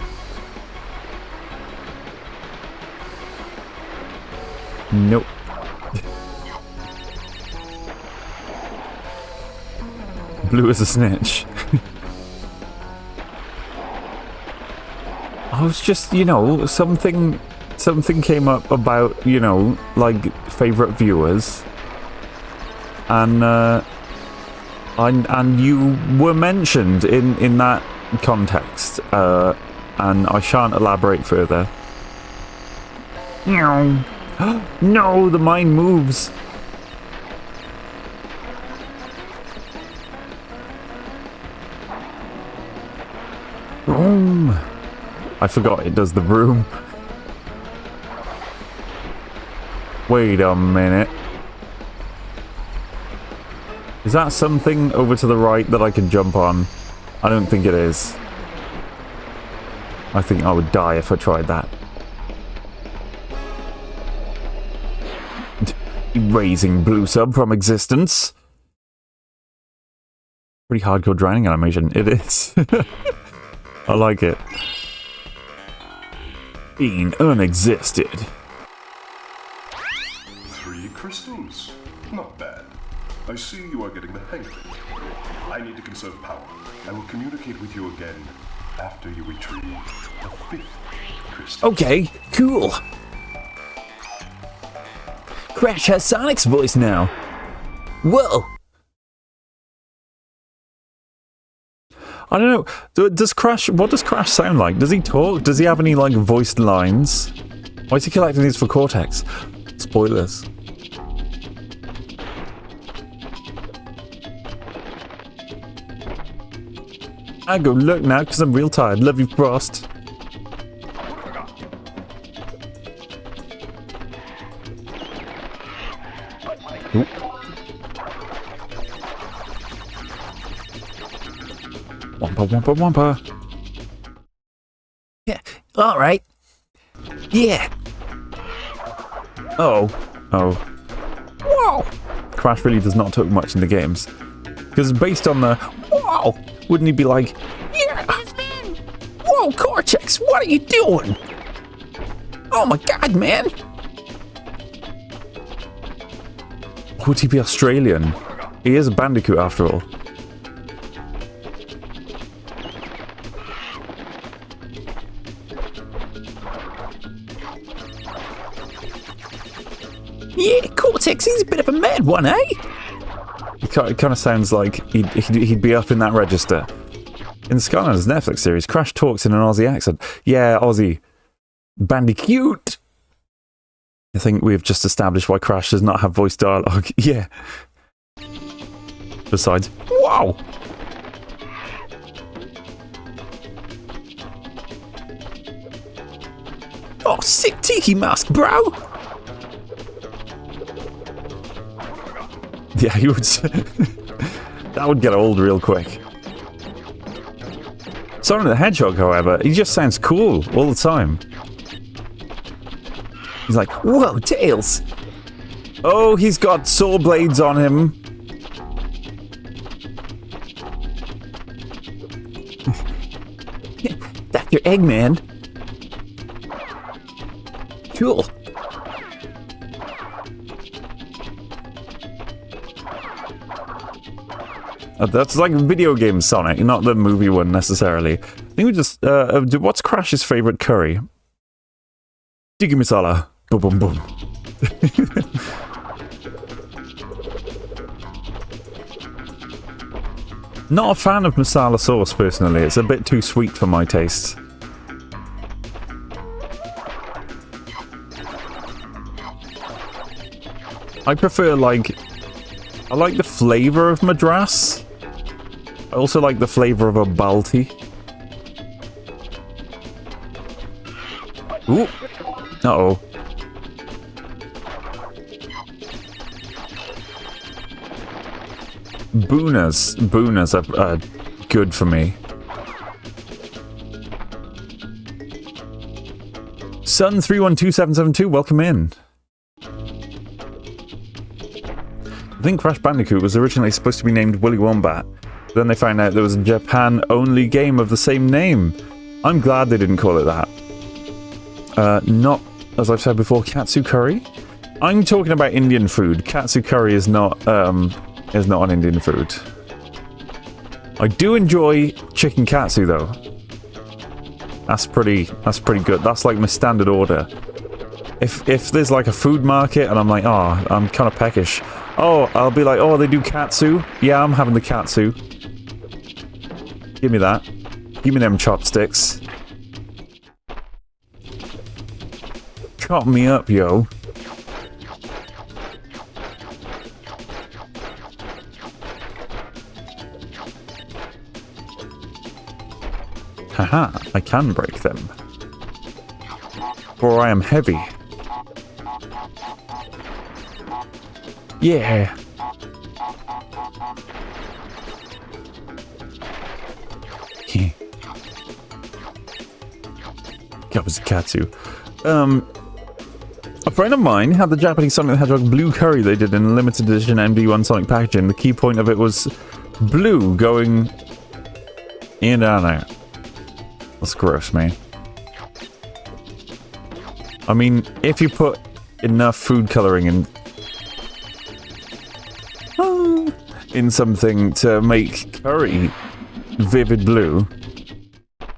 Nope. Blue as a snitch. I was just, you know, something came up about, you know, like, favourite viewers. And you were mentioned in that context, and I shan't elaborate further. No, the mine moves. Boom. I forgot it does the room. Wait a minute. Is that something over to the right that I can jump on? I don't think it is. I think I would die if I tried that. raising blue sub from existence. Pretty hardcore drowning animation. It is. I like it. Being unexisted. 3 crystals. Not bad. I see you are getting the hang of it. I need to conserve power. I will communicate with you again after you retrieve the 5th crystal. Okay, cool. Crash has Sonic's voice now. Whoa. I don't know. Does Crash? What does Crash sound like? Does he talk? Does he have any like voiced lines? Why is he collecting these for Cortex? Spoilers. I go look now because I'm real tired. Love you, Frost. Ooh. Wampa, wampa, wampa. Yeah, alright. Yeah. Oh. Oh. Whoa! Crash really does not talk much in the games. Because based on the wow, wouldn't he be like, yeah! Whoa, Cortex, what are you doing? Oh my god, man! Would he be Australian? He is a bandicoot after all. Yeah, Cortex, he's a bit of a mad one, eh? It kind of sounds like he'd be up in that register. In Skylanders Netflix series, Crash talks in an Aussie accent. Yeah, Aussie. Bandicoot! I think we've just established why Crash does not have voice dialogue. Yeah. Besides, wow! Oh, sick tiki mask, bro! Yeah, you would. That would get old real quick. Sonic the Hedgehog, however, he just sounds cool all the time. He's like, whoa, Tails! Oh, he's got saw blades on him. Dr. Eggman. Cool. That's like video game Sonic, not the movie one necessarily. I think we just. What's Crash's favorite curry? Tikka masala. Boom, boom, boom. Not a fan of masala sauce personally. It's a bit too sweet for my taste. I prefer like. I like the flavor of Madras. I also like the flavor of a Balti. Ooh. Uh-oh. Boonas are good for me. Sun312772, welcome in. I think Crash Bandicoot was originally supposed to be named Willy Wombat. Then they found out there was a Japan-only game of the same name. I'm glad they didn't call it that. Not, as I've said before, katsu curry. I'm talking about Indian food. Katsu curry is not an Indian food. I do enjoy chicken katsu though. That's pretty good. That's like my standard order. If there's like a food market and I'm like, oh, I'm kind of peckish. Oh, I'll be like, oh, they do katsu? Yeah, I'm having the katsu. Give me that. Give me them chopsticks. Chop me up, yo. Haha, I can break them. For I am heavy. Yeah. That was a katsu. friend of mine had the Japanese Sonic the Hedgehog blue curry they did in limited edition MD1 Sonic packaging. The key point of it was blue going in and out. That's gross, man. I mean, if you put enough food coloring in something to make curry vivid blue,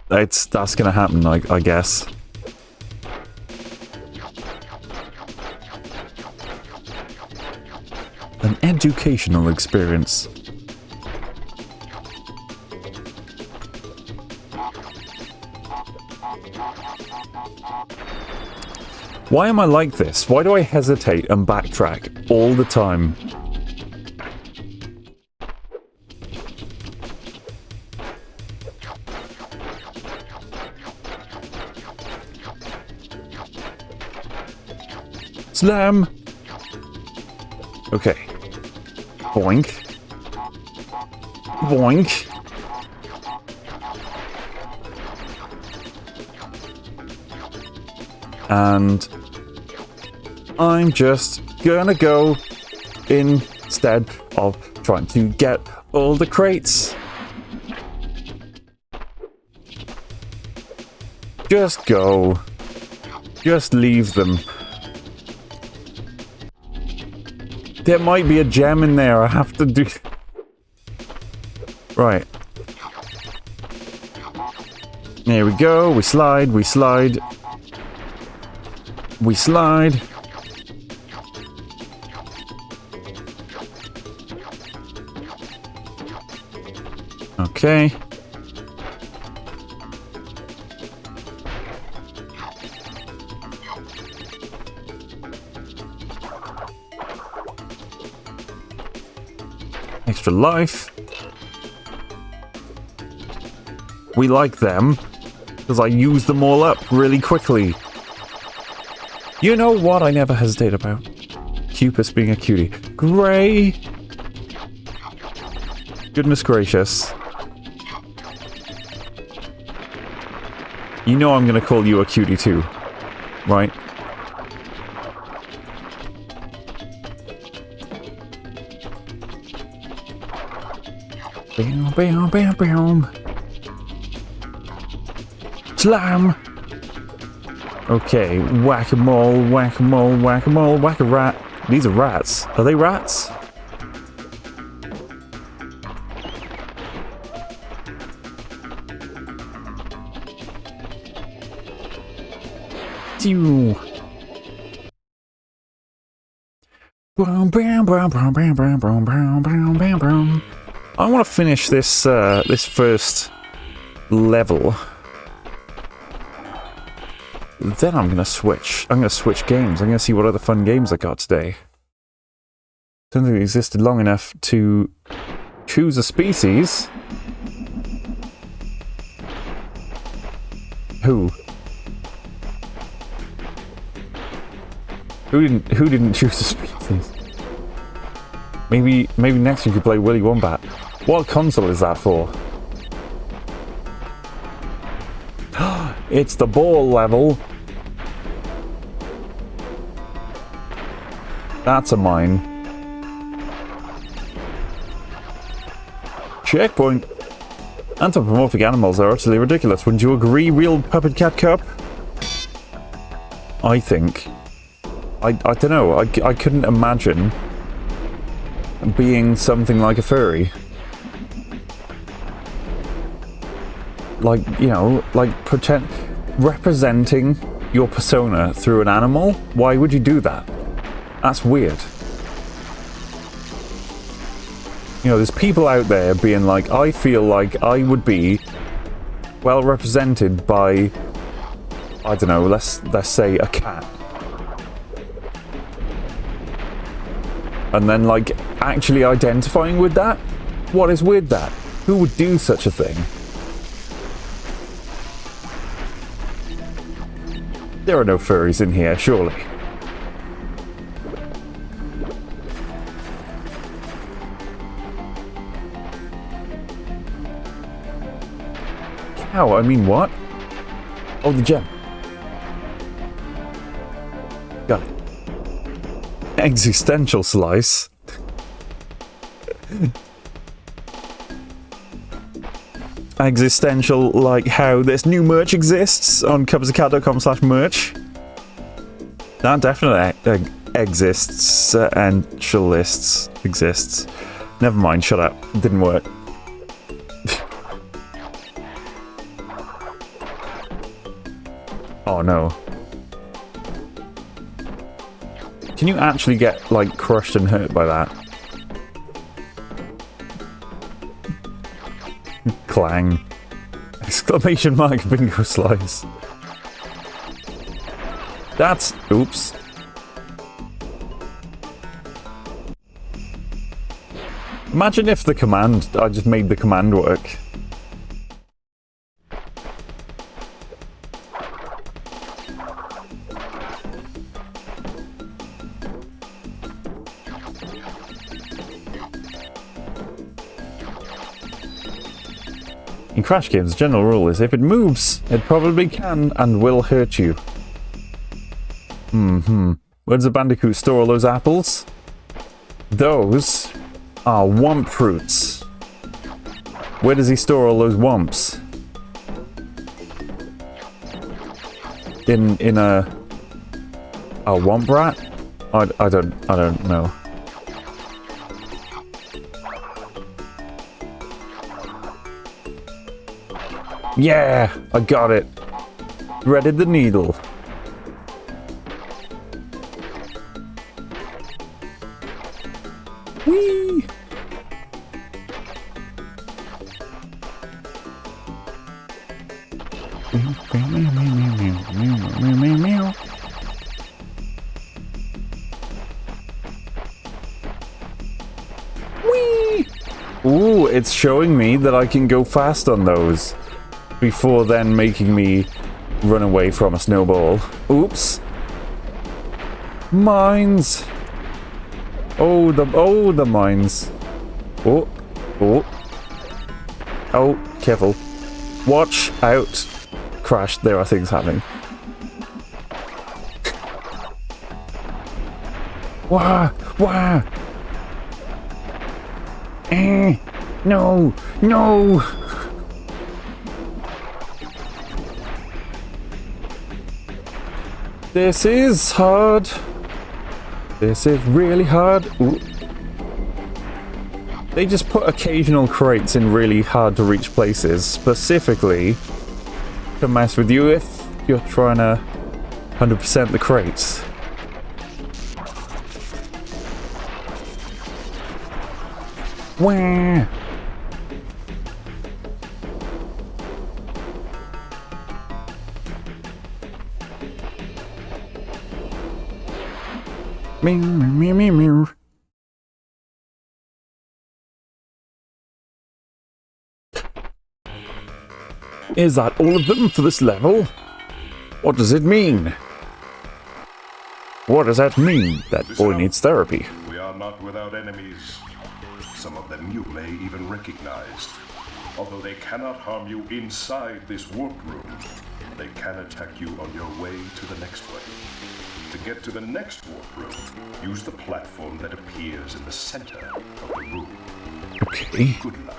that's gonna happen, I guess. An educational experience. Why am I like this? Why do I hesitate and backtrack all the time? Slam! Okay. Boink. Boink. And I'm just gonna go instead of trying to get all the crates. Just go. Just leave them. There might be a gem in there. I have to do... Right. There we go. We slide. We slide. We slide. Okay. Extra life. We like them because I use them all up really quickly. You know what I never hesitate about? Cupus being a cutie. Gray! Goodness gracious. You know I'm gonna call you a cutie too, right? Bam, bam, bam, bam. Slam! Okay, whack-a-mole, whack-a-mole, whack-a-mole, whack-a-rat. These are rats. Are they rats? Pew. I want to finish this this first level. Then I'm gonna switch. I'm gonna switch games. I'm gonna see what other fun games I got today. Don't think it existed long enough to choose a species. Who? Who didn't choose a species? Maybe next you could play Willy Wombat. What console is that for? It's the ball level. That's a mine. Checkpoint. Anthropomorphic animals are utterly ridiculous. Wouldn't you agree, real puppet cat cup? I think. I don't know. I couldn't imagine being something like a furry. Like, you know, like representing your persona through an animal? Why would you do that? That's weird. You know, there's people out there being like, I feel like I would be well represented by, I don't know, let's say a cat. And then, like, actually identifying with that? What is with that? Who would do such a thing? There are no furries in here, surely. Cow, I mean what? Oh, the gem. Got it. Existential slice. Existential, like how this new merch exists on cupsofcat.com/merch. That definitely exists. Exists. Never mind, shut up. Didn't work. Oh no. Can you actually get, like, crushed and hurt by that? Clang. Exclamation mark bingo slice. That's... oops. Imagine if the command... I just made the command work. In Crash games, the general rule is if it moves, it probably can and will hurt you. Where does the Bandicoot store all those apples? Those are womp fruits. Where does he store all those womps? In a womp rat? I don't know. Yeah, I got it. Threaded the needle. Whee! Whee! Ooh, it's showing me that I can go fast on those. Before then making me run away from a snowball. Oops. Mines. Oh, the mines. Oh. Oh, careful. Watch out. Crash, there are things happening. Wah! No! This is hard. This is really hard. Ooh. They just put occasional crates in really hard to reach places, specifically to mess with you if you're trying to 100% the crates. Wah! Meow. Is that all of them for this level? What does it mean? What does that mean? That boy needs therapy. We are not without enemies. Some of them you may even recognize. Although they cannot harm you inside this warp room, they can attack you on your way to the next way. To get to the next warp room, use the platform that appears in the center of the room. Okay. Good luck.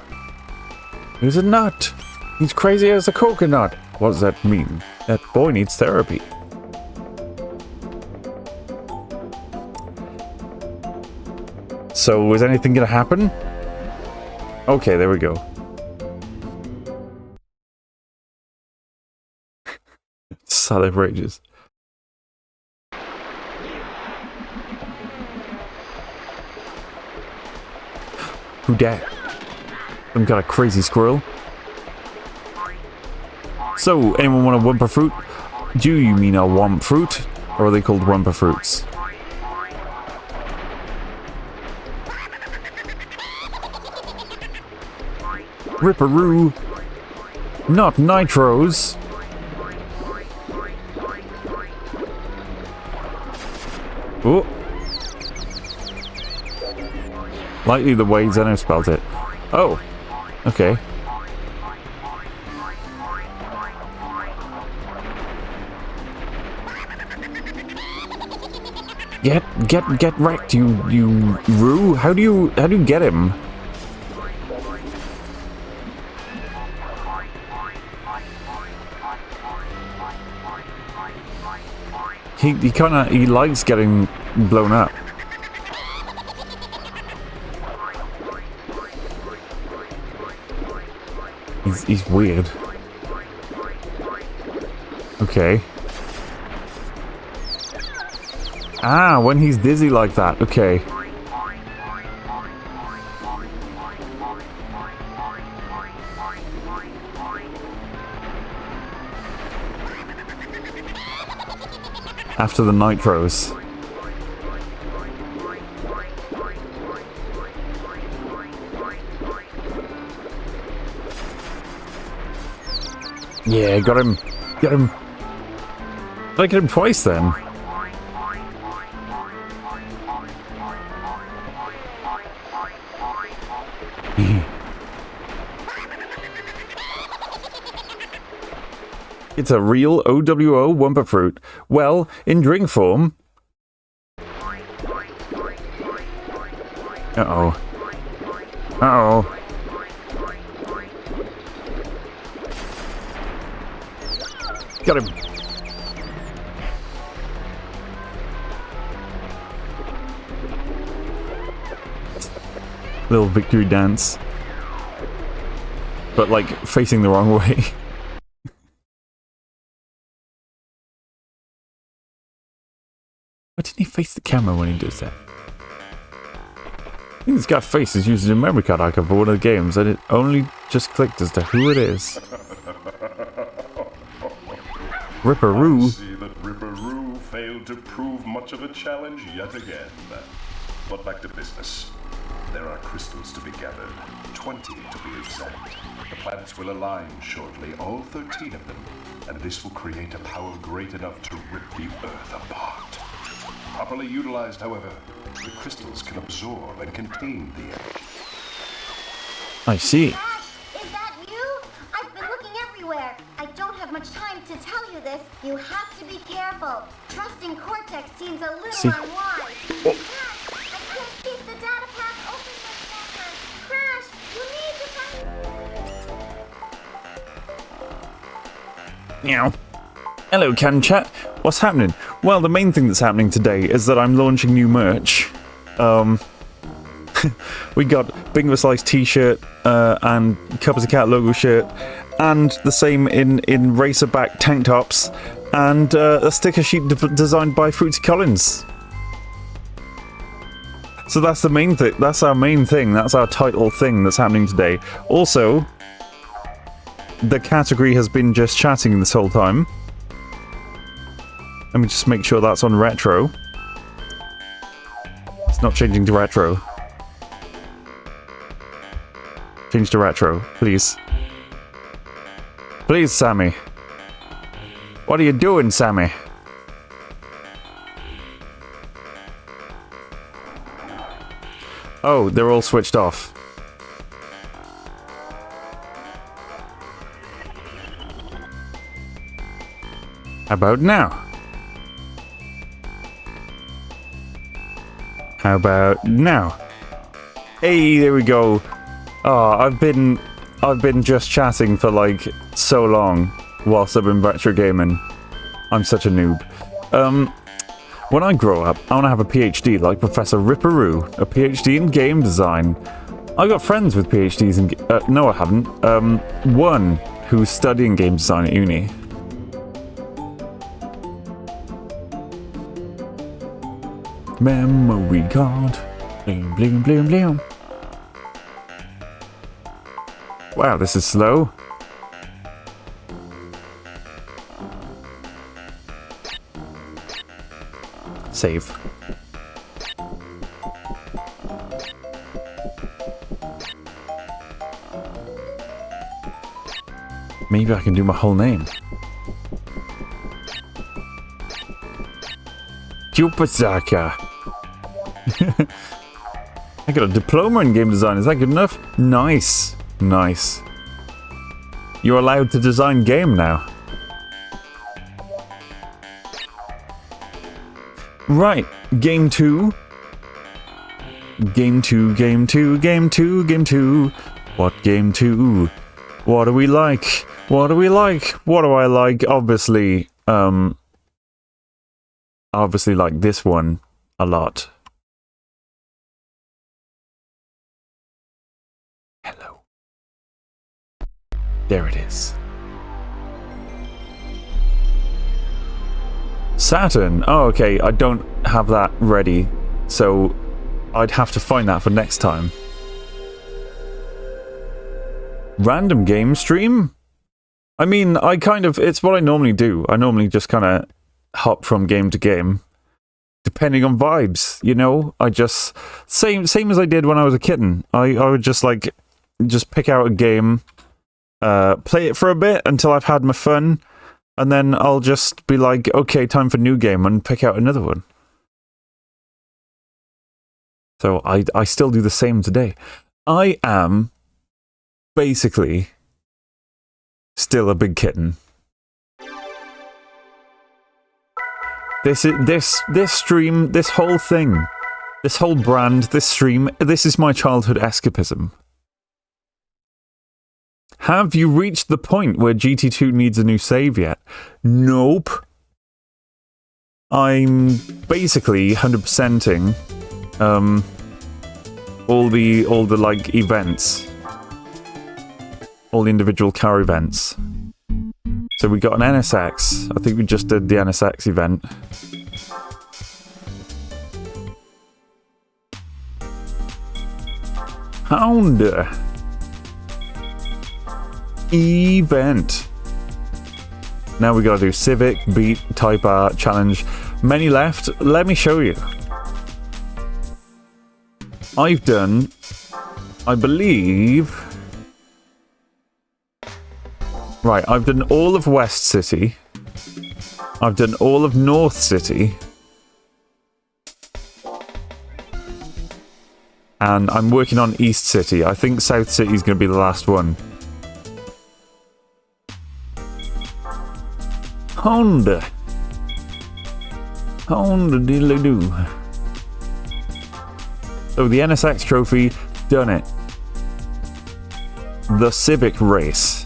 There's a nut. He's crazy as a coconut. What does that mean? That boy needs therapy. So, is anything gonna happen? Okay, there we go. Silent rages. Who dat? Some kind of crazy squirrel. So, anyone want a wumper fruit? Do you mean a womp fruit? Or are they called wumper fruits? Ripperoo. Not nitros. Oh. Likely the way Zeno spelled it. Oh. Okay. Get wrecked, you Roo. How do you get him? He likes getting blown up. He's weird. Okay. Ah, when he's dizzy like that. Okay. After the nitros. Yeah, got him. Got him. Did I get him twice then? It's a real OWO Wumpa Fruit. Well, in drink form. Uh-oh. Uh-oh. Got him. Little victory dance. But, like, facing the wrong way. Why didn't he face the camera when he does that? I think this guy's face is used as a memory card icon for one of the games, and it only just clicked as to who it is. Ripperoo. I see that Ripperoo failed to prove much of a challenge yet again. But back to business. There are crystals to be gathered, 20 to be exact. The planets will align shortly, all 13 of them, and this will create a power great enough to rip the Earth apart. Properly utilized, however, the crystals can absorb and contain the energy. I see. Ash, is that you? I've been looking everywhere. I don't have much time to tell you this. You have to be careful. Trusting Cortex seems a little unwise. Oh. Crash, I can't keep the data path open much longer. Crash, you need to... Meow. Hello, Can Chat. What's happening? Well, the main thing that's happening today is that I'm launching new merch. We got Big Slice t-shirt and Cupboards of Cat logo shirt, and the same in Racerback tank tops, and a sticker sheet designed by Fruity Collins. So that's the main thing. That's our main thing. That's our title thing that's happening today. Also, the category has been just chatting this whole time. Let me just make sure that's on retro. It's not changing to retro. Change to retro, please. Please, Sammy. What are you doing, Sammy? Oh, they're all switched off. How about now? How about now? Hey, there we go. Oh, I've been just chatting for like so long whilst I've been retro gaming. I'm such a noob. When I grow up, I want to have a PhD like Professor Ripperoo, a PhD in game design. I got friends with PhDs in no, I haven't. One who's studying game design at uni. Memory card. Blim, blim, blim, blim. Wow, this is slow. Save. Maybe I can do my whole name. Cupasaka. I got a diploma in game design. Is that good enough? Nice. Nice. You're allowed to design game now. Right. Game 2. Game 2, game 2, game 2, game 2. What game 2? What do we like? What do we like? What do I like? Obviously like this one a lot. Hello. There it is. Saturn. Oh, okay. I don't have that ready, so I'd have to find that for next time. Random game stream? I mean, it's what I normally do. I normally just kind of hop from game to game, depending on vibes, you know? I just, same as I did when I was a kitten. I would just pick out a game, play it for a bit until I've had my fun, and then I'll just be like, okay, time for new game, and pick out another one. So I still do the same today. I am basically still a big kitten. This stream, this whole thing, this whole brand, this stream, this is my childhood escapism. Have you reached the point where GT2 needs a new save yet? Nope. I'm basically 100%ing all the like events, all the individual car events. So we got an NSX. I think we just did the NSX event. Hound event. Now we gotta do Civic, Beat, Type R, Challenge. Many left. Let me show you. I've done, I believe... Right, I've done all of West City. I've done all of North City. And I'm working on East City. I think South City is going to be the last one. Honda diddly-doo. So the NSX trophy, done it. The Civic race.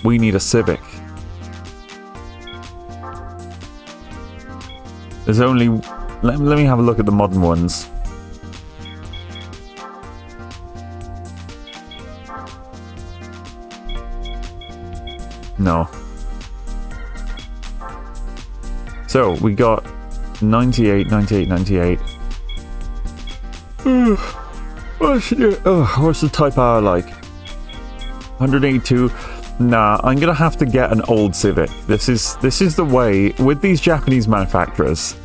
We need a Civic. There's only... Let me have a look at the modern ones. No. So, we got 98, 98, 98. What's the Type R like? 182. Nah, I'm gonna have to get an old Civic. This is the way with these Japanese manufacturers.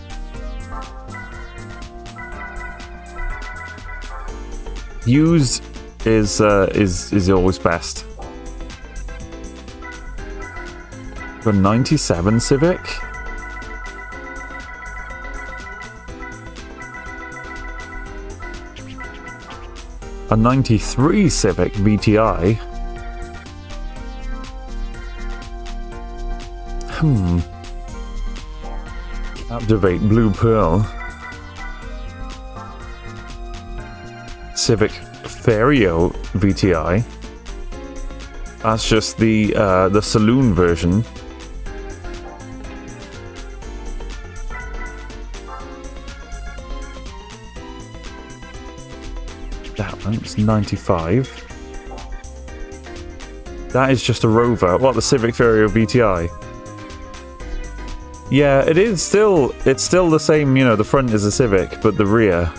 Used is always best. The 97 Civic. A 93 Civic VTI. Captivate Blue Pearl. Civic Ferio VTI. That's just the saloon version. That one's 95. That is just a Rover. What, the Civic Ferio VTI? Yeah, it's still the same, you know, the front is a Civic, but the rear.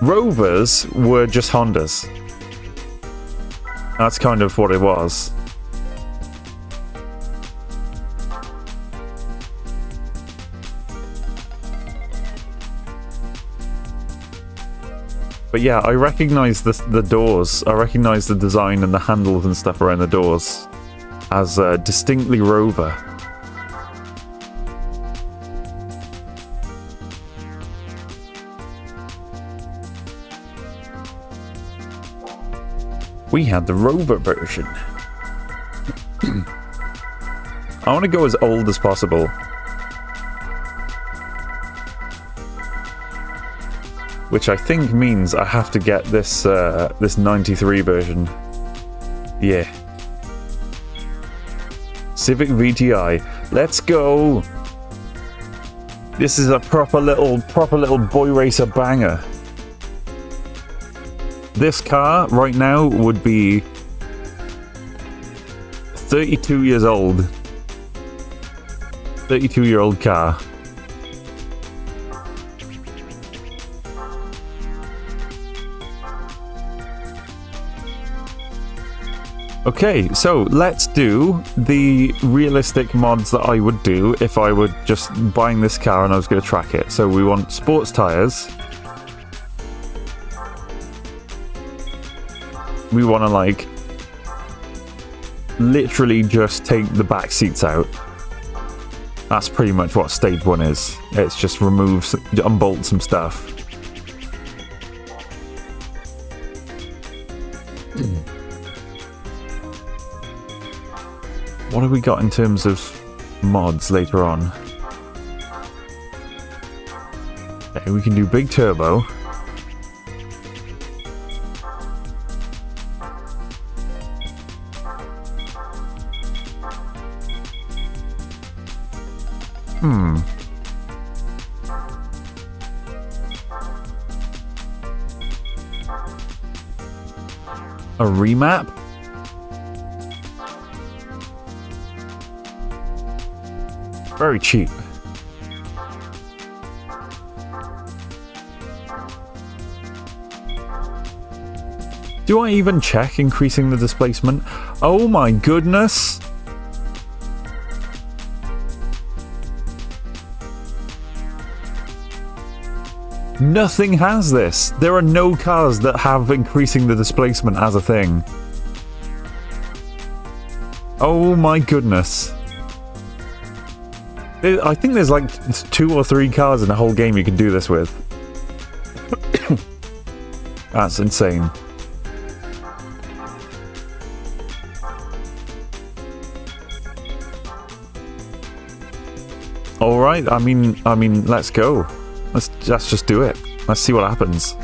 Rovers were just Hondas. That's kind of what it was. But yeah, I recognize the doors. I recognize the design and the handles and stuff around the doors as distinctly Rover. We had the Rover version. I want to go as old as possible. which I think means I have to get this this 93 version. Yeah. Civic VTI. Let's go. This is a proper little boy racer banger. This car right now would be 32 years old. 32-year-old car. Okay, so let's do the realistic mods that I would do if I were just buying this car and I was going to track it. So we want sports tires. We want to, like, literally just take the back seats out. That's pretty much what stage 1 is. It's just unbolt some stuff. What have we got in terms of mods later on? Okay, we can do big turbo. A remap? Very cheap. Do I even check increasing the displacement? Oh my goodness! Nothing has this. There are no cars that have increasing the displacement as a thing. Oh my goodness. I think there's like 2 or 3 cars in the whole game you can do this with. That's insane. All right, I mean, let's go. Let's just do it. Let's see what happens.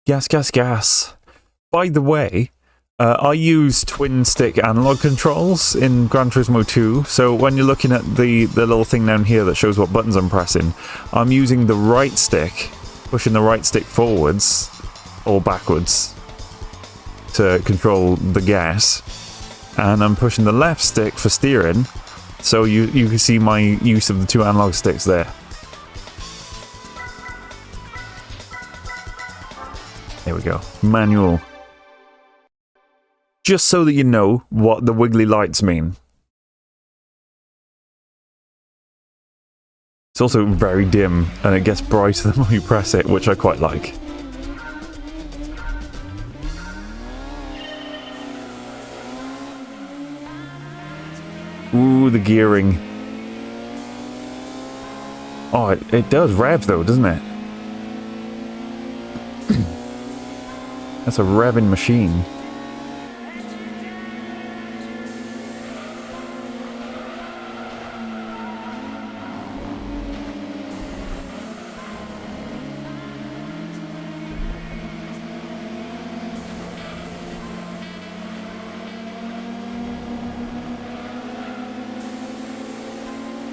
Gas, gas, gas. By the way, I use twin stick analog controls in Gran Turismo 2, so when you're looking at the little thing down here that shows what buttons I'm pressing, I'm using the right stick, pushing the right stick forwards or backwards to control the gas, and I'm pushing the left stick for steering, so you can see my use of the 2 analog sticks there. There we go. Manual. Just so that you know what the wiggly lights mean. It's also very dim, and it gets brighter the more you press it, which I quite like. Ooh, the gearing. Oh, it does rev though, doesn't it? That's a revving machine.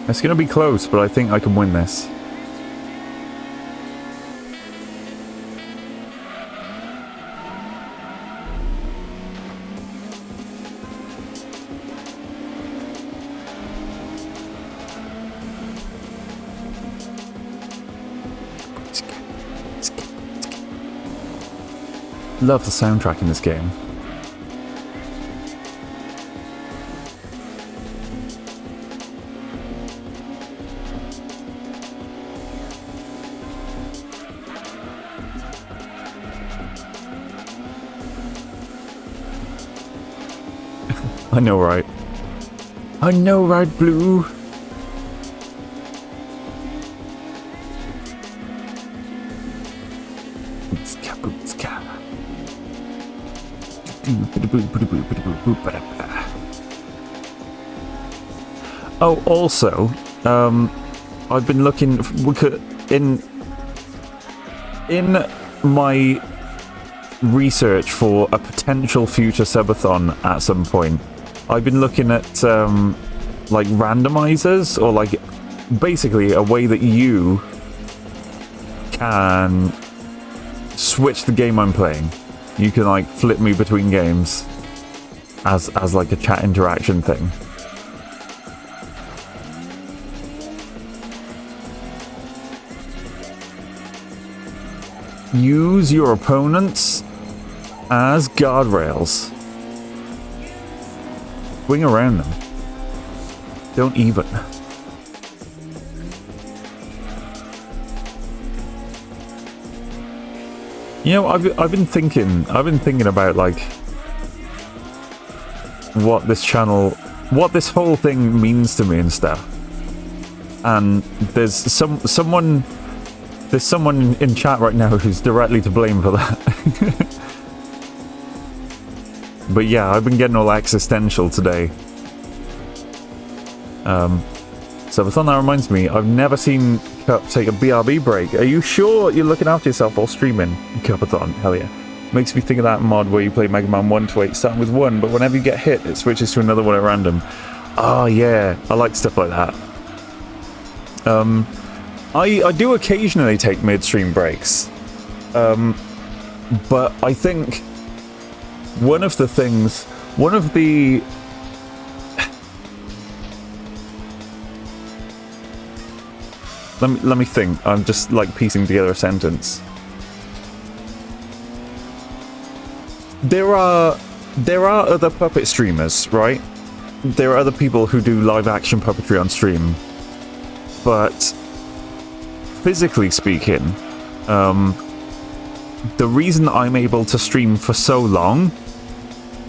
It's going to be close, but I think I can win this. Love the soundtrack in this game. I know, right? I know, right, Blue? Oh, also, I've been looking in my research for a potential future subathon at some point. I've been looking at like randomizers, or like basically a way that you can switch the game I'm playing. You can like flip me between games as like a chat interaction thing. Use your opponents as guardrails. Swing around them. Don't even. You know, I've been thinking about like what this whole thing means to me and stuff. And there's someone in chat right now who's directly to blame for that. But yeah, I've been getting all existential today. Subathon, that reminds me, I've never seen Cup take a BRB break. Are you sure you're looking after yourself while streaming? Cupathon, hell yeah. Makes me think of that mod where you play Mega Man 1 to 8 starting with 1, but whenever you get hit, it switches to another one at random. Oh yeah, I like stuff like that. I do occasionally take midstream breaks. But I think one of the let me think. I'm just like piecing together a sentence. There are other puppet streamers, right? There are other people who do live action puppetry on stream. But physically speaking, the reason I'm able to stream for so long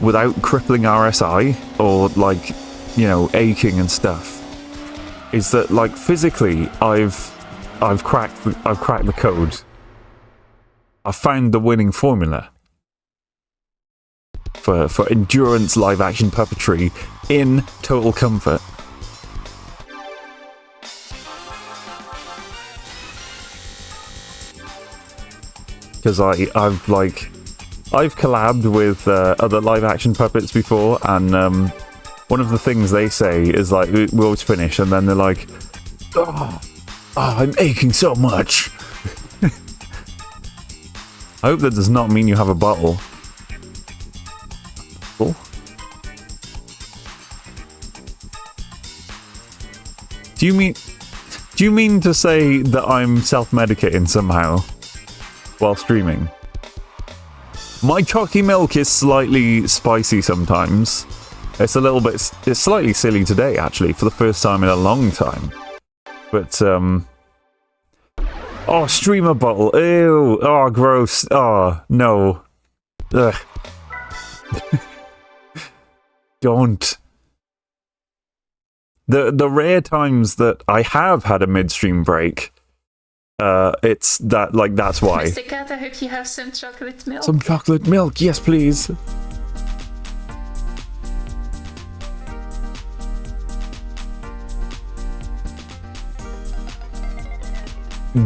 without crippling RSI or like, you know, aching and stuff is that like physically I've cracked the code. I've found the winning formula for endurance live action puppetry in total comfort. Because I've collabed with other live action puppets before, and one of the things they say is like, we always finish, and then they're like, oh I'm aching so much. I hope that does not mean you have a bottle. Cool. Do you mean to say that I'm self-medicating somehow while streaming? My chalky milk is slightly spicy sometimes. It's slightly silly today, actually, for the first time in a long time. But, oh, streamer bottle. Ew. Oh, gross. Oh, no. Ugh. Don't. The rare times that I have had a midstream break, it's that, like, that's why. Mr. Cat, I hope you have some chocolate milk. Some chocolate milk, yes, please.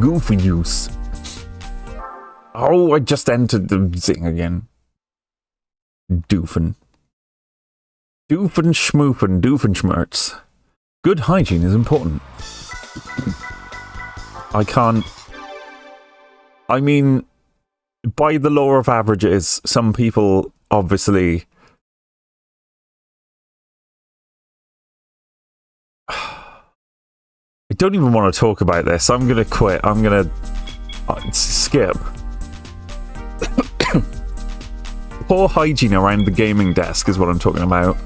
Goofy juice. Oh, I just entered the thing again. Doofen. Doofen schmoofen, doofenschmerz. Good hygiene is important. I mean, by the law of averages, some people obviously... I don't even want to talk about this. I'm going to quit. I'm going to skip. Poor hygiene around the gaming desk is what I'm talking about.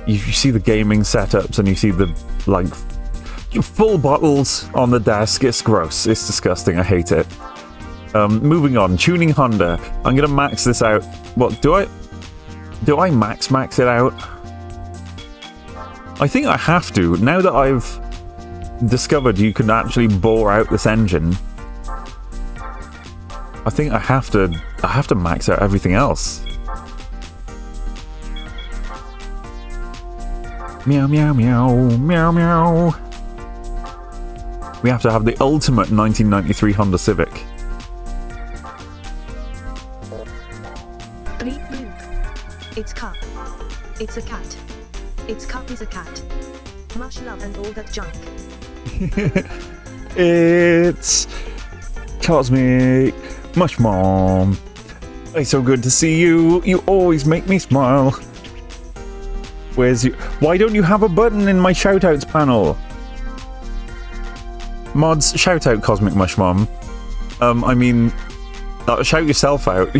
You see the gaming setups and you see the, like, full bottles on the desk. It's gross. It's disgusting. I hate it. Moving on. Tuning Honda. I'm going to max this out. What, do I max it out? I think I have to. Now that I've discovered you can actually bore out this engine. I think I have to max out everything else. Meow, meow, meow, meow, meow. We have to have the ultimate 1993 Honda Civic. Bleep bloop. It's cup. It's a cat. Its cup is a cat. Much love and all that junk. It's Cosmic Mush Mom. It's so good to see you. You always make me smile. Where's you? Why don't you have a button in my shoutouts panel? Mods, shout out Cosmic Mush Mom. I mean, shout yourself out.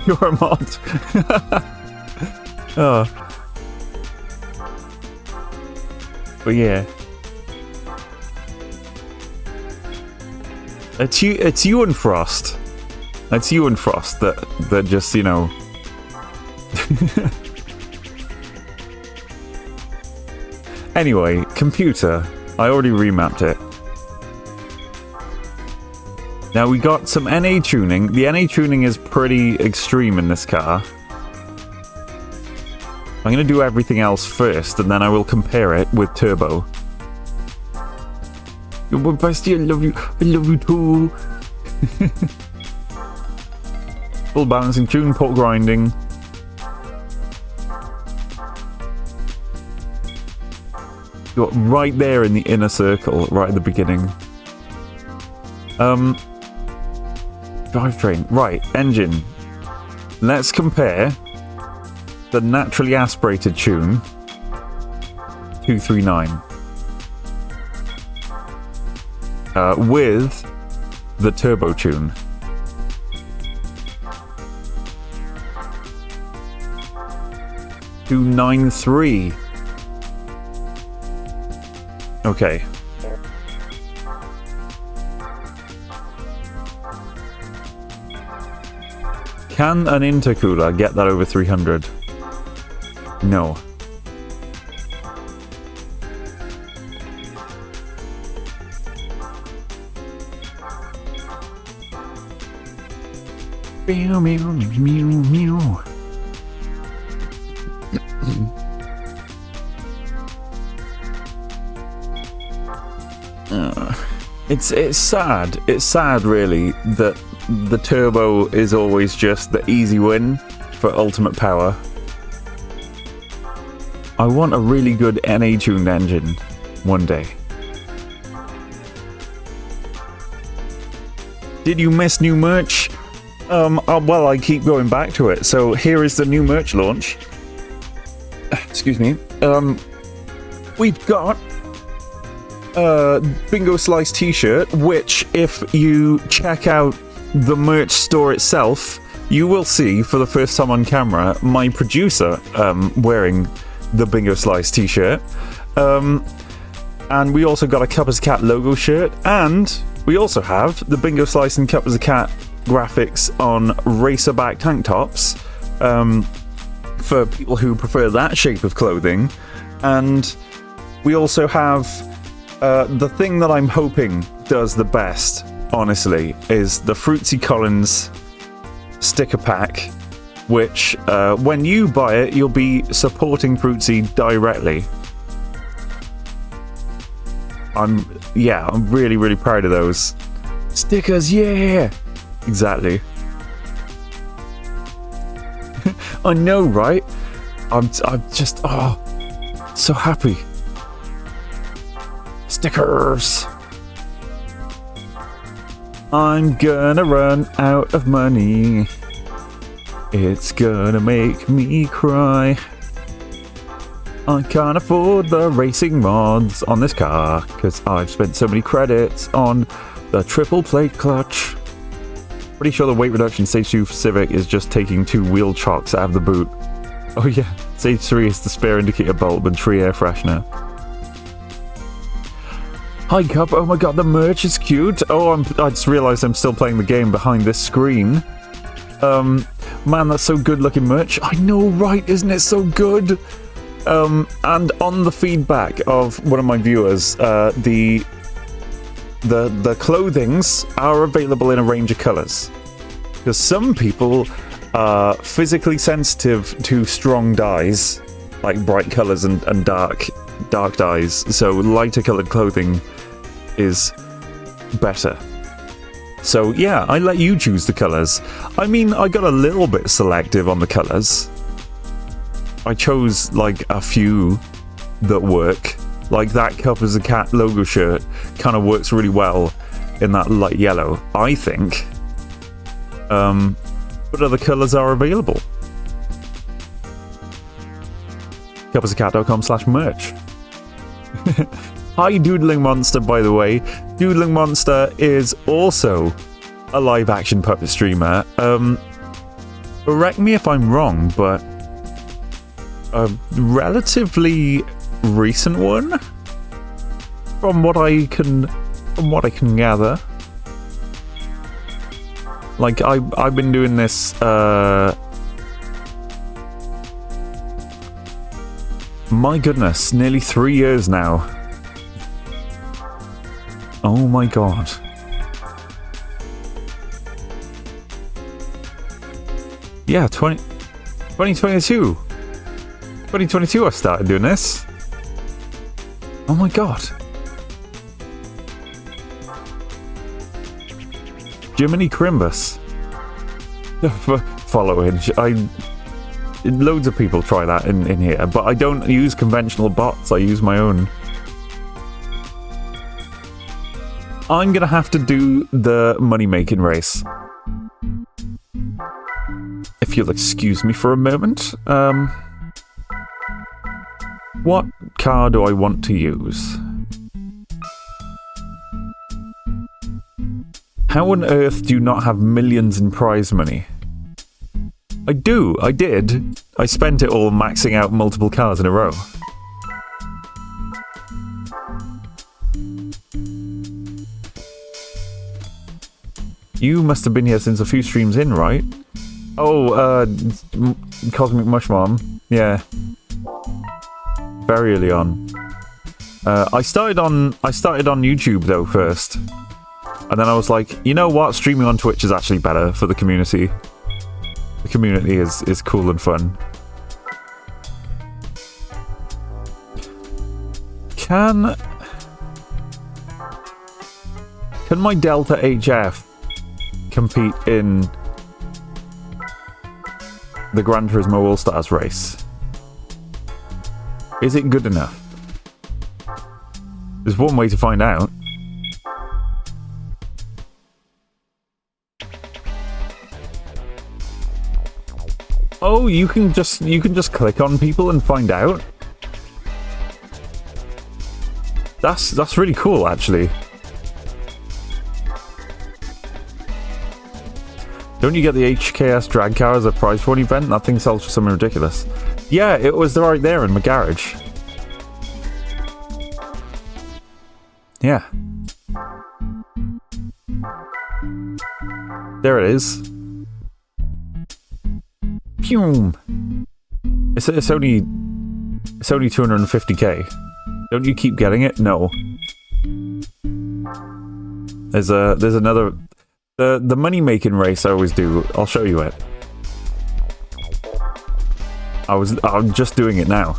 You're a mod. Oh. But yeah. It's you and Frost. It's you and Frost that just, you know. Anyway, computer. I already remapped it. Now we got some NA tuning. The NA tuning is pretty extreme in this car. I'm going to do everything else first, and then I will compare it with turbo. You're my bestie, I love you. I love you too. Full balancing tune, port grinding. You're right there in the inner circle, right at the beginning. Drivetrain. Right, engine. Let's compare the naturally aspirated tune 239 with the turbo tune. .293. Okay. Can an intercooler get that over 300? No. Meow, meow, meow, meow. It's sad. It's sad, really, that the turbo is always just the easy win for ultimate power. I want a really good NA-tuned engine one day. Did you miss new merch? Well, I keep going back to it. So here is the new merch launch. Excuse me. We've got Bingo Slice t-shirt, which if you check out the merch store itself, you will see for the first time on camera my producer wearing the Bingo Slice t-shirt. And we also got a Cup as a Cat logo shirt, and we also have the Bingo Slice and Cup as a Cat graphics on racerback tank tops for people who prefer that shape of clothing. And we also have the thing that I'm hoping does the best, honestly, is the Fruitsy Collins sticker pack, which when you buy it, you'll be supporting Fruitsy directly. I'm really, really proud of those stickers. Yeah, exactly. I know, right? I'm just so happy. Stickers. I'm gonna run out of money. It's gonna make me cry. I can't afford the racing mods on this car because I've spent so many credits on the triple plate clutch. Pretty sure the weight reduction stage 2 Civic is just taking 2 wheel chocks out of the boot. Oh yeah, stage 3 is the spare indicator bulb and tree air freshener. Hi Cup, oh my god, the merch is cute. Oh, I just realised I'm still playing the game behind this screen. Man, that's so good looking merch. I know, right? Isn't it so good? And on the feedback of one of my viewers, the the clothings are available in a range of colours. Because some people are physically sensitive to strong dyes, like bright colours and dark dyes. So lighter coloured clothing is better. So yeah, I let you choose the colours. I mean, I got a little bit selective on the colours. I chose like a few that work. Like that Cup as a Cat logo shirt kind of works really well in that light yellow, I think. But other colours are available. cupasAcat.com/merch. Hi, Doodling Monster, by the way. Doodling Monster is also a live-action puppet streamer. Correct me if I'm wrong, but a relatively recent one, from what I can gather. Like I've been doing this. My goodness, nearly 3 years now. Oh my god. Yeah, 2022. 2022 I started doing this. Oh my god. Jiminy Crimbus. Follow it. Loads of people try that in here, but I don't use conventional bots, I use my own. I'm gonna have to do the money-making race. If you'll excuse me for a moment. What car do I want to use? How on earth do you not have millions in prize money? I did. I spent it all maxing out multiple cars in a row. You must have been here since a few streams in, right? Oh, Cosmic Mushmom. Yeah. Very early on. I started on YouTube though first. And then I was like, you know what? Streaming on Twitch is actually better for the community. The community is cool and fun. Can my Delta HF compete in the Gran Turismo All-Stars race? Is it good enough? There's one way to find out. Oh, you can just click on people and find out. That's really cool, actually. Don't you get the HKS drag car as a prize for an event? That thing sells for something ridiculous. Yeah, it was right there in my garage. Yeah. There it is. Pew! It's only 250k. Don't you keep getting it? No. There's another. The money making race I always do. I'll show you it. I'm just doing it now.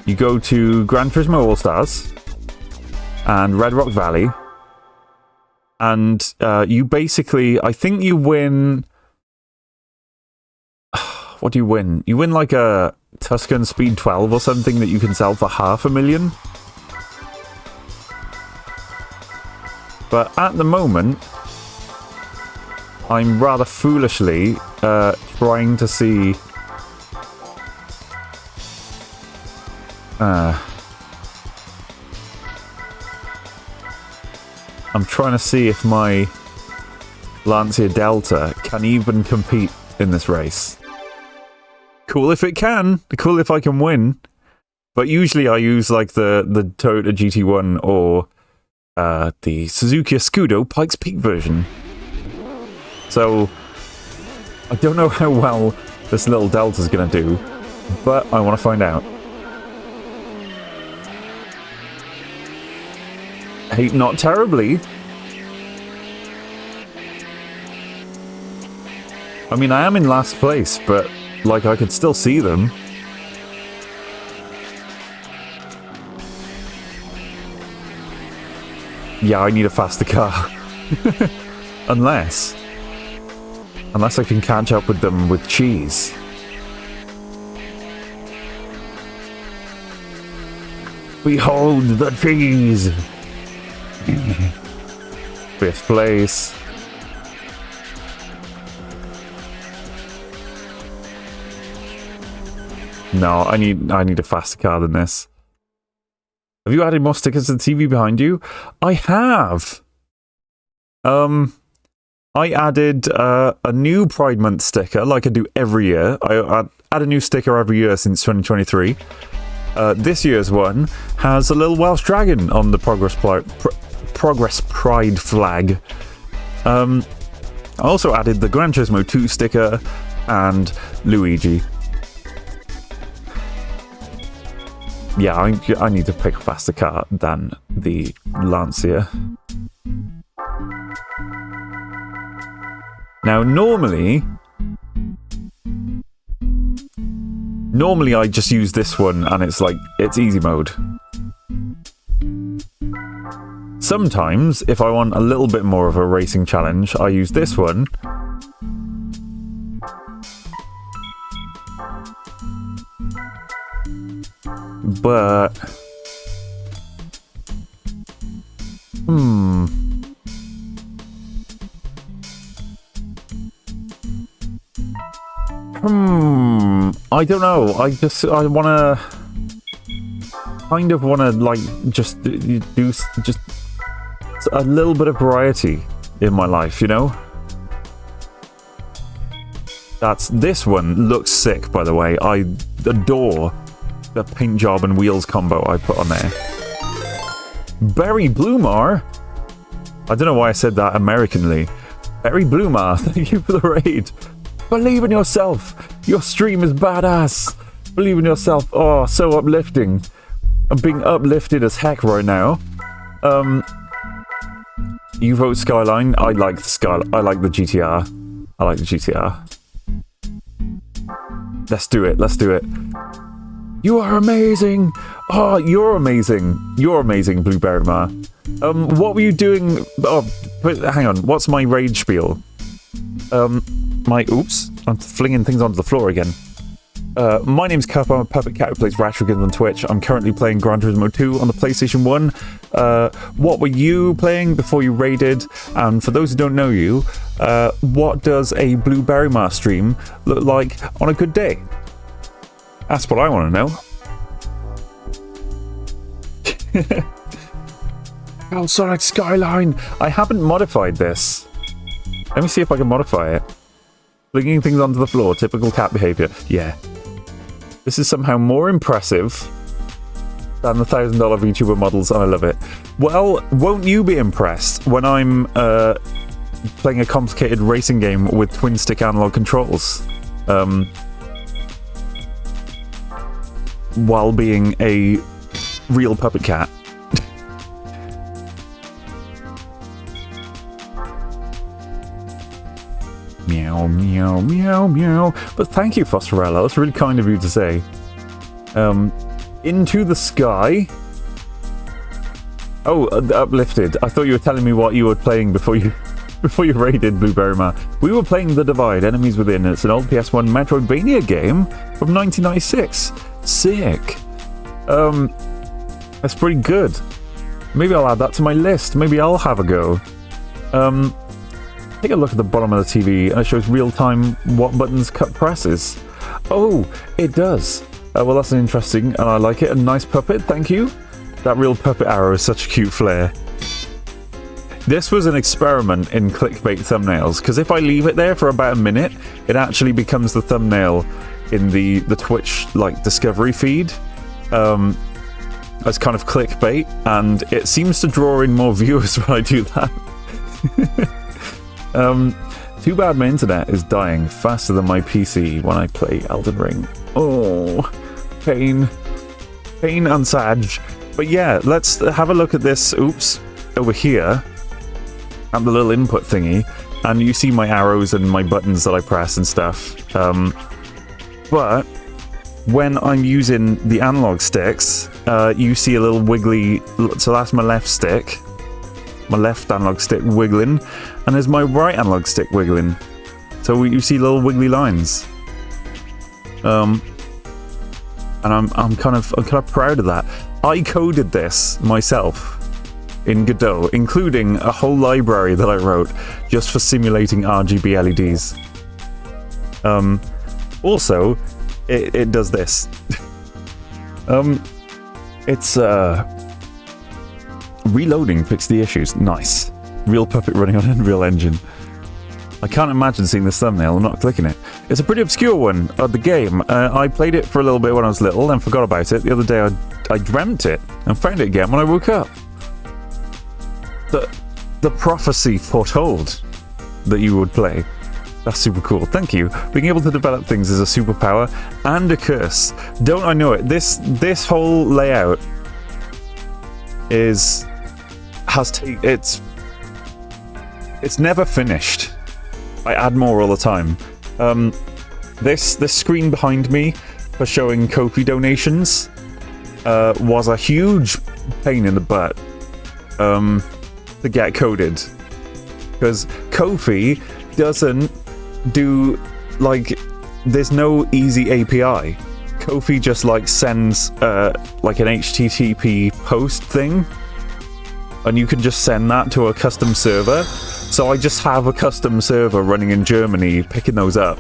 You go to Gran Turismo All Stars and Red Rock Valley, and you basically, I think you win. What do you win? You win like a Tuscan Speed 12 or something that you can sell for $500,000. But at the moment, I'm rather foolishly trying to see. I'm trying to see if my Lancia Delta can even compete in this race. Cool if it can. Cool if I can win. But usually I use like the Toyota GT1 or the Suzuki Scudo Pikes Peak version. So I don't know how well this little Delta's gonna do, but I want to find out. Hey, not terribly. I mean, I am in last place, but, like, I could still see them. Yeah, I need a faster car. Unless I can catch up with them with cheese. Behold the cheese! 5th place. No, I need a faster car than this. Have you added more stickers to the TV behind you? I have. I added a new Pride Month sticker, like I do every year. I add a new sticker every year since 2023. This year's one has a little Welsh dragon on the Progress Pride flag. I also added the Gran Turismo 2 sticker and Luigi. Yeah, I need to pick a faster car than the Lancia. Now, normally I just use this one and it's easy mode. Sometimes, if I want a little bit more of a racing challenge, I use this one. But... I don't know. I wanna... kind of wanna, like, just do just a little bit of variety in my life, you know? This one looks sick, by the way. I adore the paint job and wheels combo I put on there. Barry Blumar? I don't know why I said that Americanly. Barry Blumar, thank you for the raid. Believe in yourself. Your stream is badass. Believe in yourself. Oh, so uplifting. I'm being uplifted as heck right now. You vote Skyline. I like the Skyline. I like the GTR. I like the GTR. Let's do it. Let's do it. You are amazing. Oh, you're amazing. You're amazing, Blueberry Ma. What were you doing? Oh, hang on. What's my rage spiel? Oops. I'm flinging things onto the floor again. My name's Cup. I'm a puppet cat who plays Ratchet on Twitch. I'm currently playing Gran Turismo 2 on the PlayStation 1. What were you playing before you raided? And for those who don't know you, what does a Blueberry Ma stream look like on a good day? That's what I want to know. Outside Skyline! I haven't modified this. Let me see if I can modify it. Flinging things onto the floor, typical cat behavior. Yeah. This is somehow more impressive than the $1,000 VTuber models, and I love it. Well, won't you be impressed when I'm playing a complicated racing game with twin-stick analog controls? While being a real puppet cat. Meow, meow, meow, meow. But thank you, Fosforella. That's really kind of you to say. Into the Sky. Oh, Uplifted. I thought you were telling me what you were playing before you raided Blueberry Ma. We were playing The Divide, Enemies Within. It's an old PS1 Metroidvania game from 1996. Sick. That's pretty good. Maybe I'll add that to my list. Maybe I'll have a go. Take a look at the bottom of the TV and it shows real-time what buttons cut presses. Oh, it does. Well, that's interesting and I like it. A nice puppet, thank you. That real puppet arrow is such a cute flair. This was an experiment in clickbait thumbnails, because if I leave it there for about a minute, it actually becomes the thumbnail in the Twitch discovery feed as kind of clickbait, and it seems to draw in more viewers when I do that. Too bad my internet is dying faster than my PC when I play Elden Ring. Oh, pain and sad. But yeah, let's have a look at this. Oops. over here at the little input thingy, and you see my arrows and my buttons that I press and stuff. But when I'm using the analog sticks, you see a little wiggly, so that's my left stick, my left analog stick wiggling, and there's my right analog stick wiggling. So you see little wiggly lines. And I'm kind of proud of that. I coded this myself in Godot, including a whole library that I wrote just for simulating RGB LEDs. Also, it does this. It's reloading fixed the issues. Nice. Real Puppet running on Unreal Engine. I can't imagine seeing this thumbnail and not clicking it. It's a pretty obscure one of the game. I played it for a little bit when I was little and forgot about it. The other day I dreamt it and found it again when I woke up. The prophecy foretold that you would play. That's super cool. Thank you. Being able to develop things is a superpower and a curse. Don't I know it? This whole layout it's never finished. I add more all the time. This screen behind me for showing Ko-fi donations was a huge pain in the butt to get coded, because Ko-fi doesn't do, like, there's no easy API. Ko-fi just like sends like an HTTP post thing, and you can just send that to a custom server. So I just have a custom server running in Germany picking those up.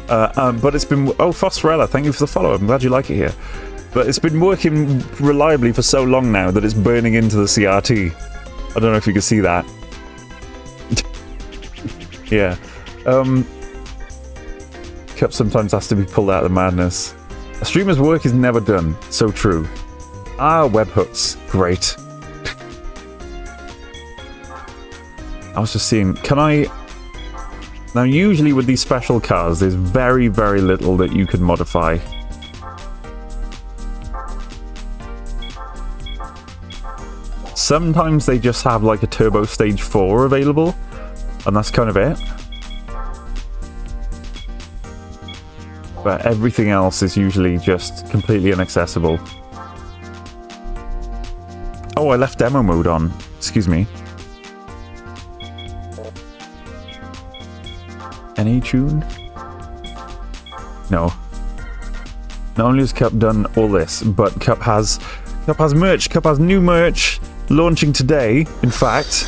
But it's been... Oh, Phosphorella, thank you for the follow. I'm glad you like it here. But it's been working reliably for so long now that it's burning into the CRT. I don't know if you can see that. Yeah. Cup sometimes has to be pulled out of the madness. A streamer's work is never done. So true. Ah, webhooks. Great. I was just seeing, can I... Now, usually with these special cars, there's very, very little that you can modify. Sometimes they just have like a Turbo Stage 4 available, and that's kind of it. But everything else is usually just completely inaccessible. Oh, I left demo mode on. Excuse me. Any tune? No. Not only has Cup done all this, but Cup has merch. Cup has new merch launching today. In fact,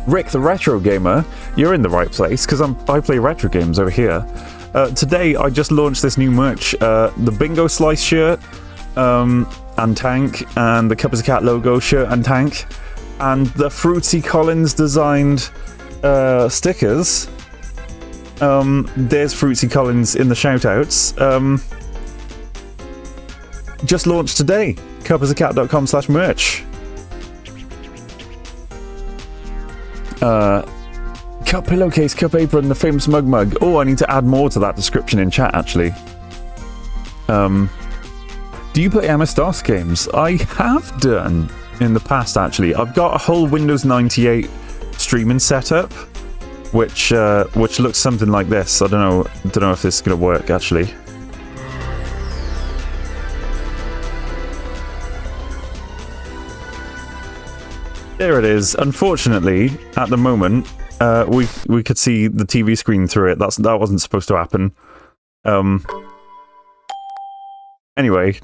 Rick, the retro gamer, you're in the right place because I play retro games over here. Today I just launched this new merch: the Bingo Slice shirt and tank, and the Cup as a Cat logo shirt and tank, and the Fruitsy Collins designed stickers. There's Fruitsy Collins in the shoutouts. Just launched today. cupasacat.com/merch. Cup pillowcase, cup apron, the famous mug. Oh, I need to add more to that description in chat, actually. Do you play MS-DOS games? I have done in the past, actually. I've got a whole Windows 98 streaming setup, which looks something like this. I don't know if this is gonna work, actually. There it is. Unfortunately, at the moment, we could see the TV screen through it. That wasn't supposed to happen. Anyway,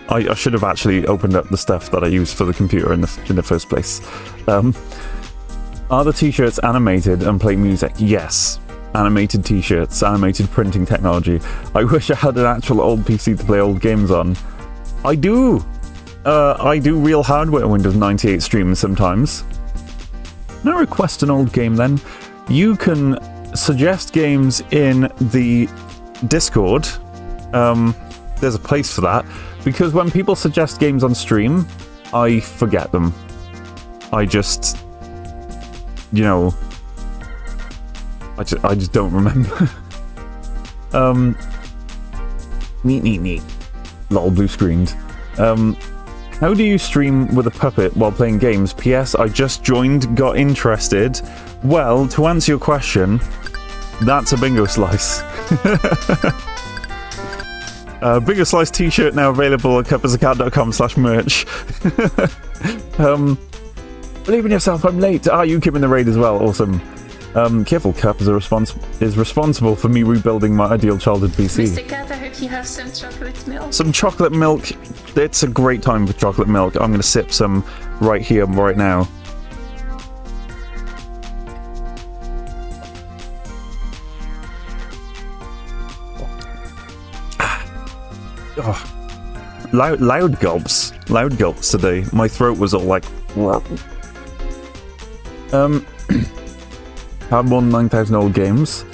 I should have actually opened up the stuff that I use for the computer in the first place. Are the t-shirts animated and play music? Yes. Animated t-shirts, animated printing technology. I wish I had an actual old PC to play old games on. I do. I do real hardware Windows 98 streaming sometimes. Can I request an old game then? You can suggest games in the Discord. There's a place for that, because when people suggest games on stream, I forget them. I just, you know, I just don't remember. Neat. Lol, blue screened. How do you stream with a puppet while playing games? P.S. I just joined, got interested. Well, to answer your question, that's a bingo slice. Bingo slice t-shirt now available at cupisacat.com/merch. Believe in yourself, I'm late. You came in the raid as well. Awesome. Careful, Cup is responsible for me rebuilding my ideal childhood PC. Mr. Cat, I hope you have some chocolate milk. Some chocolate milk. It's a great time for chocolate milk. I'm going to sip some right here, right now. Oh. Loud gulps. Loud gulps today. My throat was all like... have more than 9,000 old games.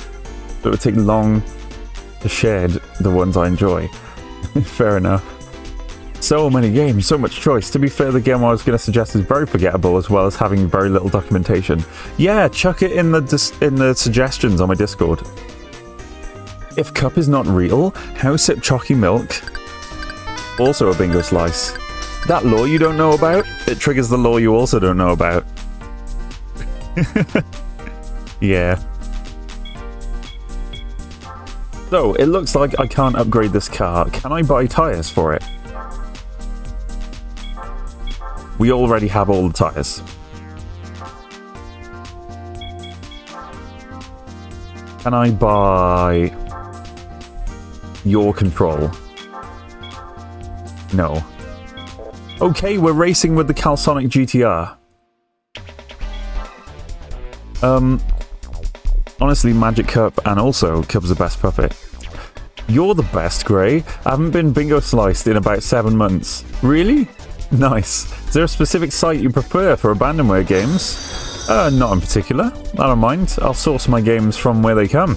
It would take long to shed the ones I enjoy. Fair enough. So many games, so much choice. To be fair, the game I was going to suggest is very forgettable, as well as having very little documentation. Yeah, chuck it in the suggestions on my Discord. If Cup is not real, how sip chalky milk? Also a bingo slice. That law you don't know about? It triggers the law you also don't know about. Yeah. So, it looks like I can't upgrade this car. Can I buy tyres for it? We already have all the tyres. Can I buy your control? No. Okay, we're racing with the Calsonic GTR. Honestly, Magic Cup and also Cup's the best puppet. You're the best, Grey. I haven't been bingo sliced in about 7 months. Really? Nice. Is there a specific site you prefer for abandonware games? Not in particular. I don't mind. I'll source my games from where they come.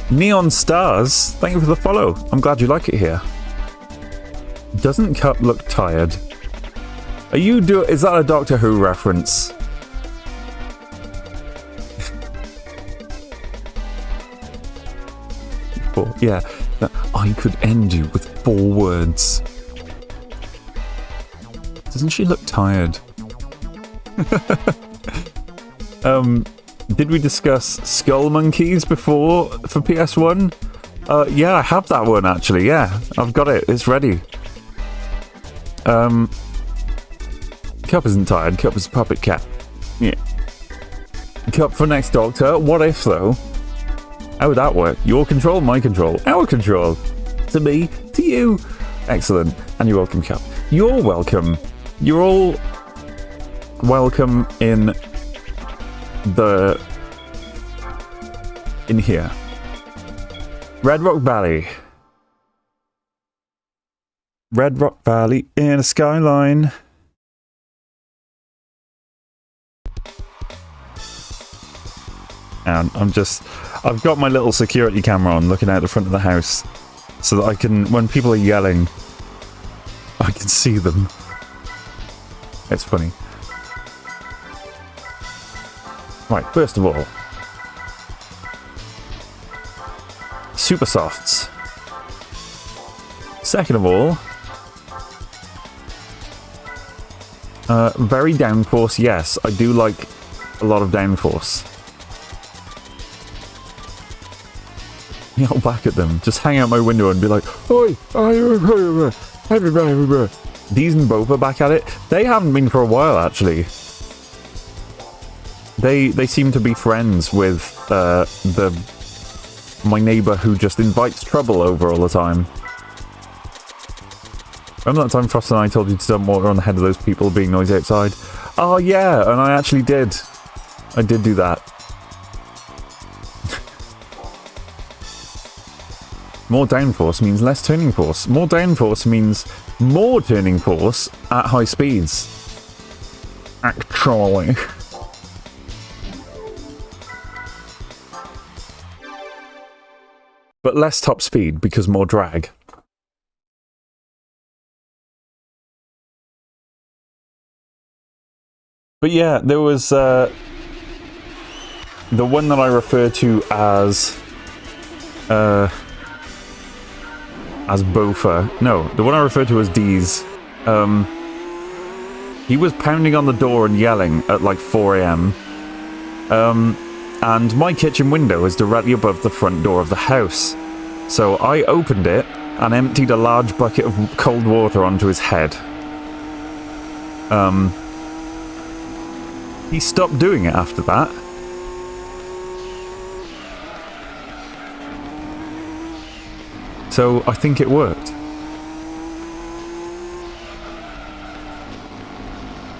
Neon Stars, thank you for the follow. I'm glad you like it here. Doesn't Cup look tired? Is that a Doctor Who reference? Yeah, I could end you with 4 words. Doesn't she look tired? Did we discuss Skull Monkeys before for PS1? Yeah, I have that one actually, yeah. I've got it, it's ready. Cup isn't tired, Cup is a puppet cat. Yeah. Cup for next Doctor. What if though? How would that work? Your control, my control, our control. To me, to you. Excellent. And you're welcome, Cup. You're welcome. You're all welcome in here. Red Rock Valley. Red Rock Valley in a skyline. And I've got my little security camera on looking out the front of the house so that I can, when people are yelling, I can see them. It's funny. Right, first of all, super softs. Second of all, very downforce, yes. I do like a lot of downforce. Yell back at them. Just hang out my window and be like, oi! These and both are back at it. They haven't been for a while, actually. They seem to be friends with my neighbour who just invites trouble over all the time. Remember that time Frost and I told you to dump water on the head of those people being noisy outside? Oh yeah, and I actually did. I did do that. More downforce means less turning force. More downforce means more turning force at high speeds. Actually. But less top speed because more drag. But yeah, there was the one that I refer to as as Bofa. No, the one I refer to as Deez. He was pounding on the door and yelling at like 4 a.m. And my kitchen window is directly above the front door of the house. So I opened it and emptied a large bucket of cold water onto his head. He stopped doing it after that. So I think it worked.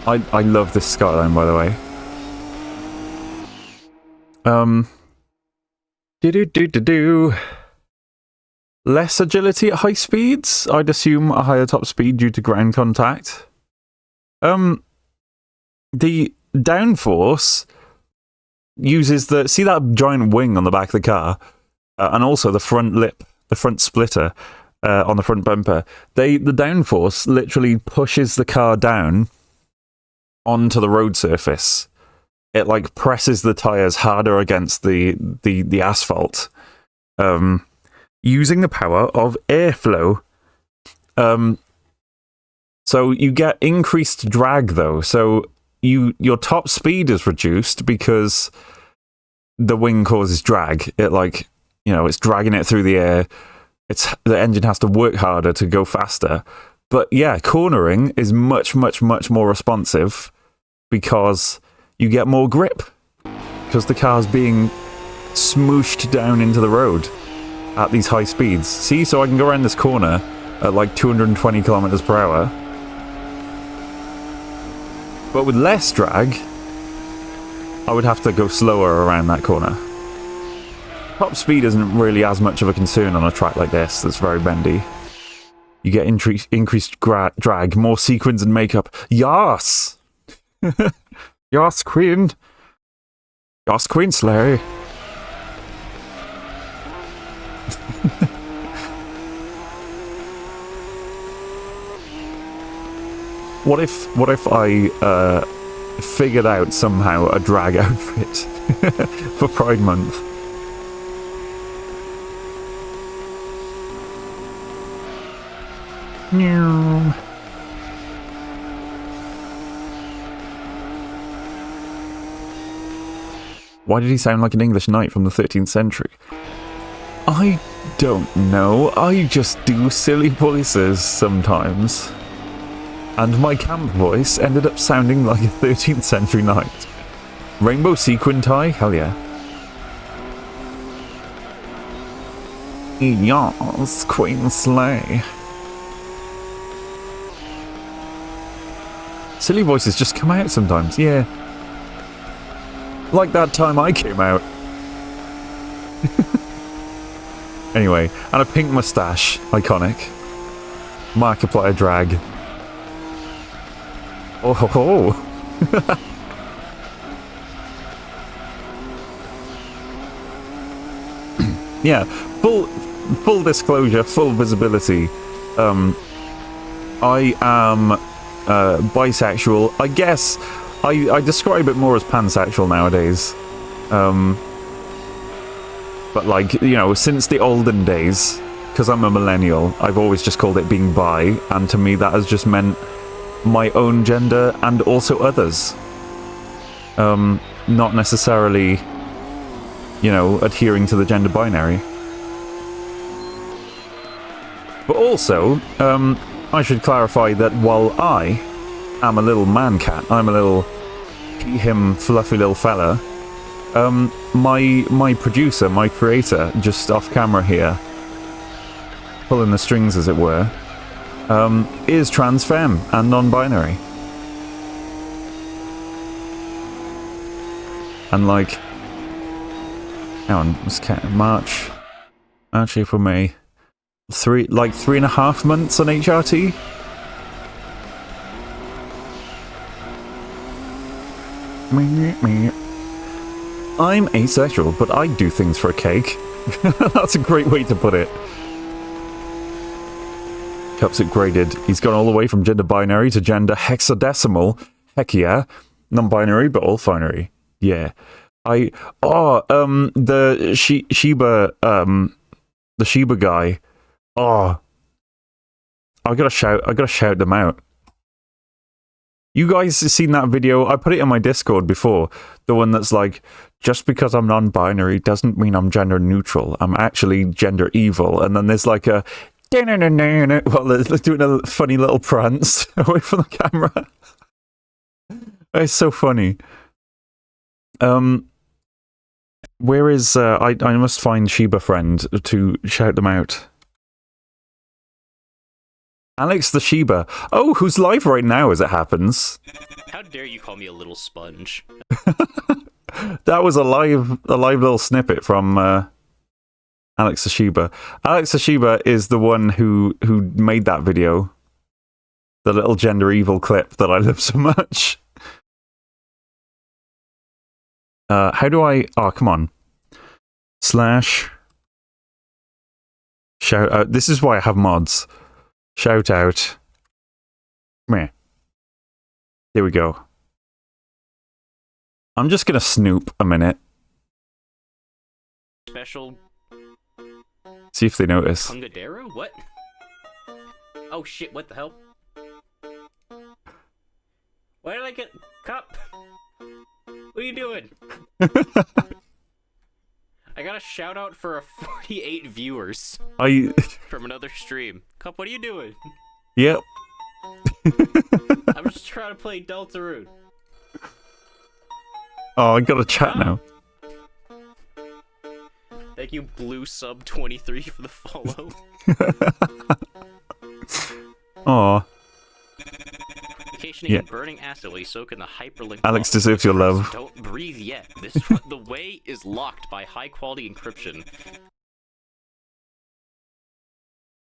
I love this skyline, by the way. Less agility at high speeds? I'd assume a higher top speed due to ground contact. The downforce uses the... See that giant wing on the back of the car? And also the front lip, the front splitter on the front bumper. The downforce literally pushes the car down onto the road surface. It like presses the tires harder against the asphalt, using the power of airflow. So you get increased drag though. So your top speed is reduced because the wing causes drag. It like, you know, it's dragging it through the air. The engine has to work harder to go faster. But yeah, cornering is much, much, much more responsive because you get more grip because the car's being smooshed down into the road at these high speeds. See, so I can go around this corner at like 220 kilometers per hour. But with less drag, I would have to go slower around that corner. Top speed isn't really as much of a concern on a track like this that's very bendy. You get increased drag, more sequins and makeup. Yas! Yas, Queen! Yas, Queen Slay! What if I figured out somehow a drag outfit for Pride Month? Why did he sound like an English knight from the 13th century? I don't know. I just do silly voices sometimes. And my camp voice ended up sounding like a 13th century knight. Rainbow sequin tie? Hell yeah. Yes, Queen Slay. Silly voices just come out sometimes, yeah. Like that time I came out. Anyway, and a pink moustache. Iconic. Markiplier drag. Oh ho ho! Yeah, full disclosure, full visibility. I am bisexual. I guess I describe it more as pansexual nowadays. But like, you know, since the olden days, because I'm a millennial, I've always just called it being bi, and to me that has just meant my own gender and also others. Not necessarily, you know, adhering to the gender binary. But also, I should clarify that while I am a little man cat, I'm a little he, him, fluffy little fella, my producer, my creator, just off camera here, pulling the strings as it were, is trans femme and non-binary. And like, hang on, let's count. March, April, May, 3.5 months on HRT. I'm asexual, but I do things for a cake. That's a great way to put it. Cups upgraded. He's gone all the way from gender binary to gender hexadecimal. Heck yeah. Non-binary, but all binary. Yeah. The Shiba guy. Oh, I gotta shout them out. You guys have seen that video? I put it in my Discord before. The one that's like, just because I'm non-binary doesn't mean I'm gender neutral. I'm actually gender evil. And then there's like a well, they're doing a funny little prance away from the camera. It's so funny. Where is I must find Sheba Friend to shout them out. Alex the Sheba. Oh, who's live right now as it happens. How dare you call me a little sponge? That was a live little snippet from Alex the Sheba. Alex the Sheba is the one who made that video. The little gender evil clip that I love so much. How do I... Oh, come on. / shout out. This is why I have mods. Shout out. Come here. Here we go. I'm just gonna snoop a minute. Special... See if they notice. Kungadero? What? Oh shit, what the hell? Why did I get... Cop? What are you doing? I got a shout out for a 48 viewers. From another stream. Cup, what are you doing? Yep. I'm just trying to play Deltarune. Oh, I got a chat now. Thank you, Blue Sub 23 for the follow. Aw. Vacationing and burning acid while you soak in the hyperlink. Alex deserves your love. Don't breathe yet. The way is locked by high quality encryption.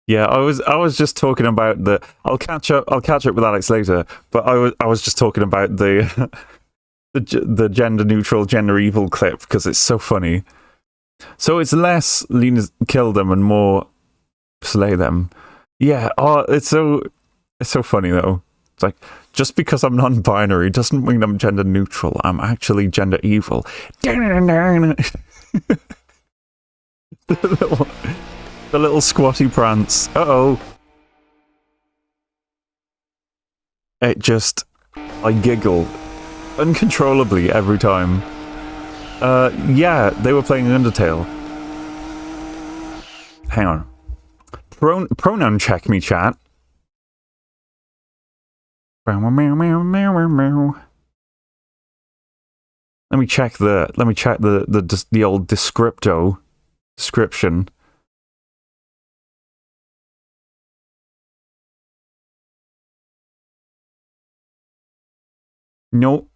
Yeah, I was just talking about the. I'll catch up with Alex later. But I was just talking about the the gender neutral, gender evil clip because it's so funny. So it's less Lena kill them and more slay them. Yeah. Oh, it's so funny though. It's like, just because I'm non-binary doesn't mean I'm gender neutral. I'm actually gender evil. The little squatty prance. Uh-oh. I giggle uncontrollably every time. Yeah, they were playing Undertale. Hang on. Pronoun check me, chat. Let me check the old description. Nope.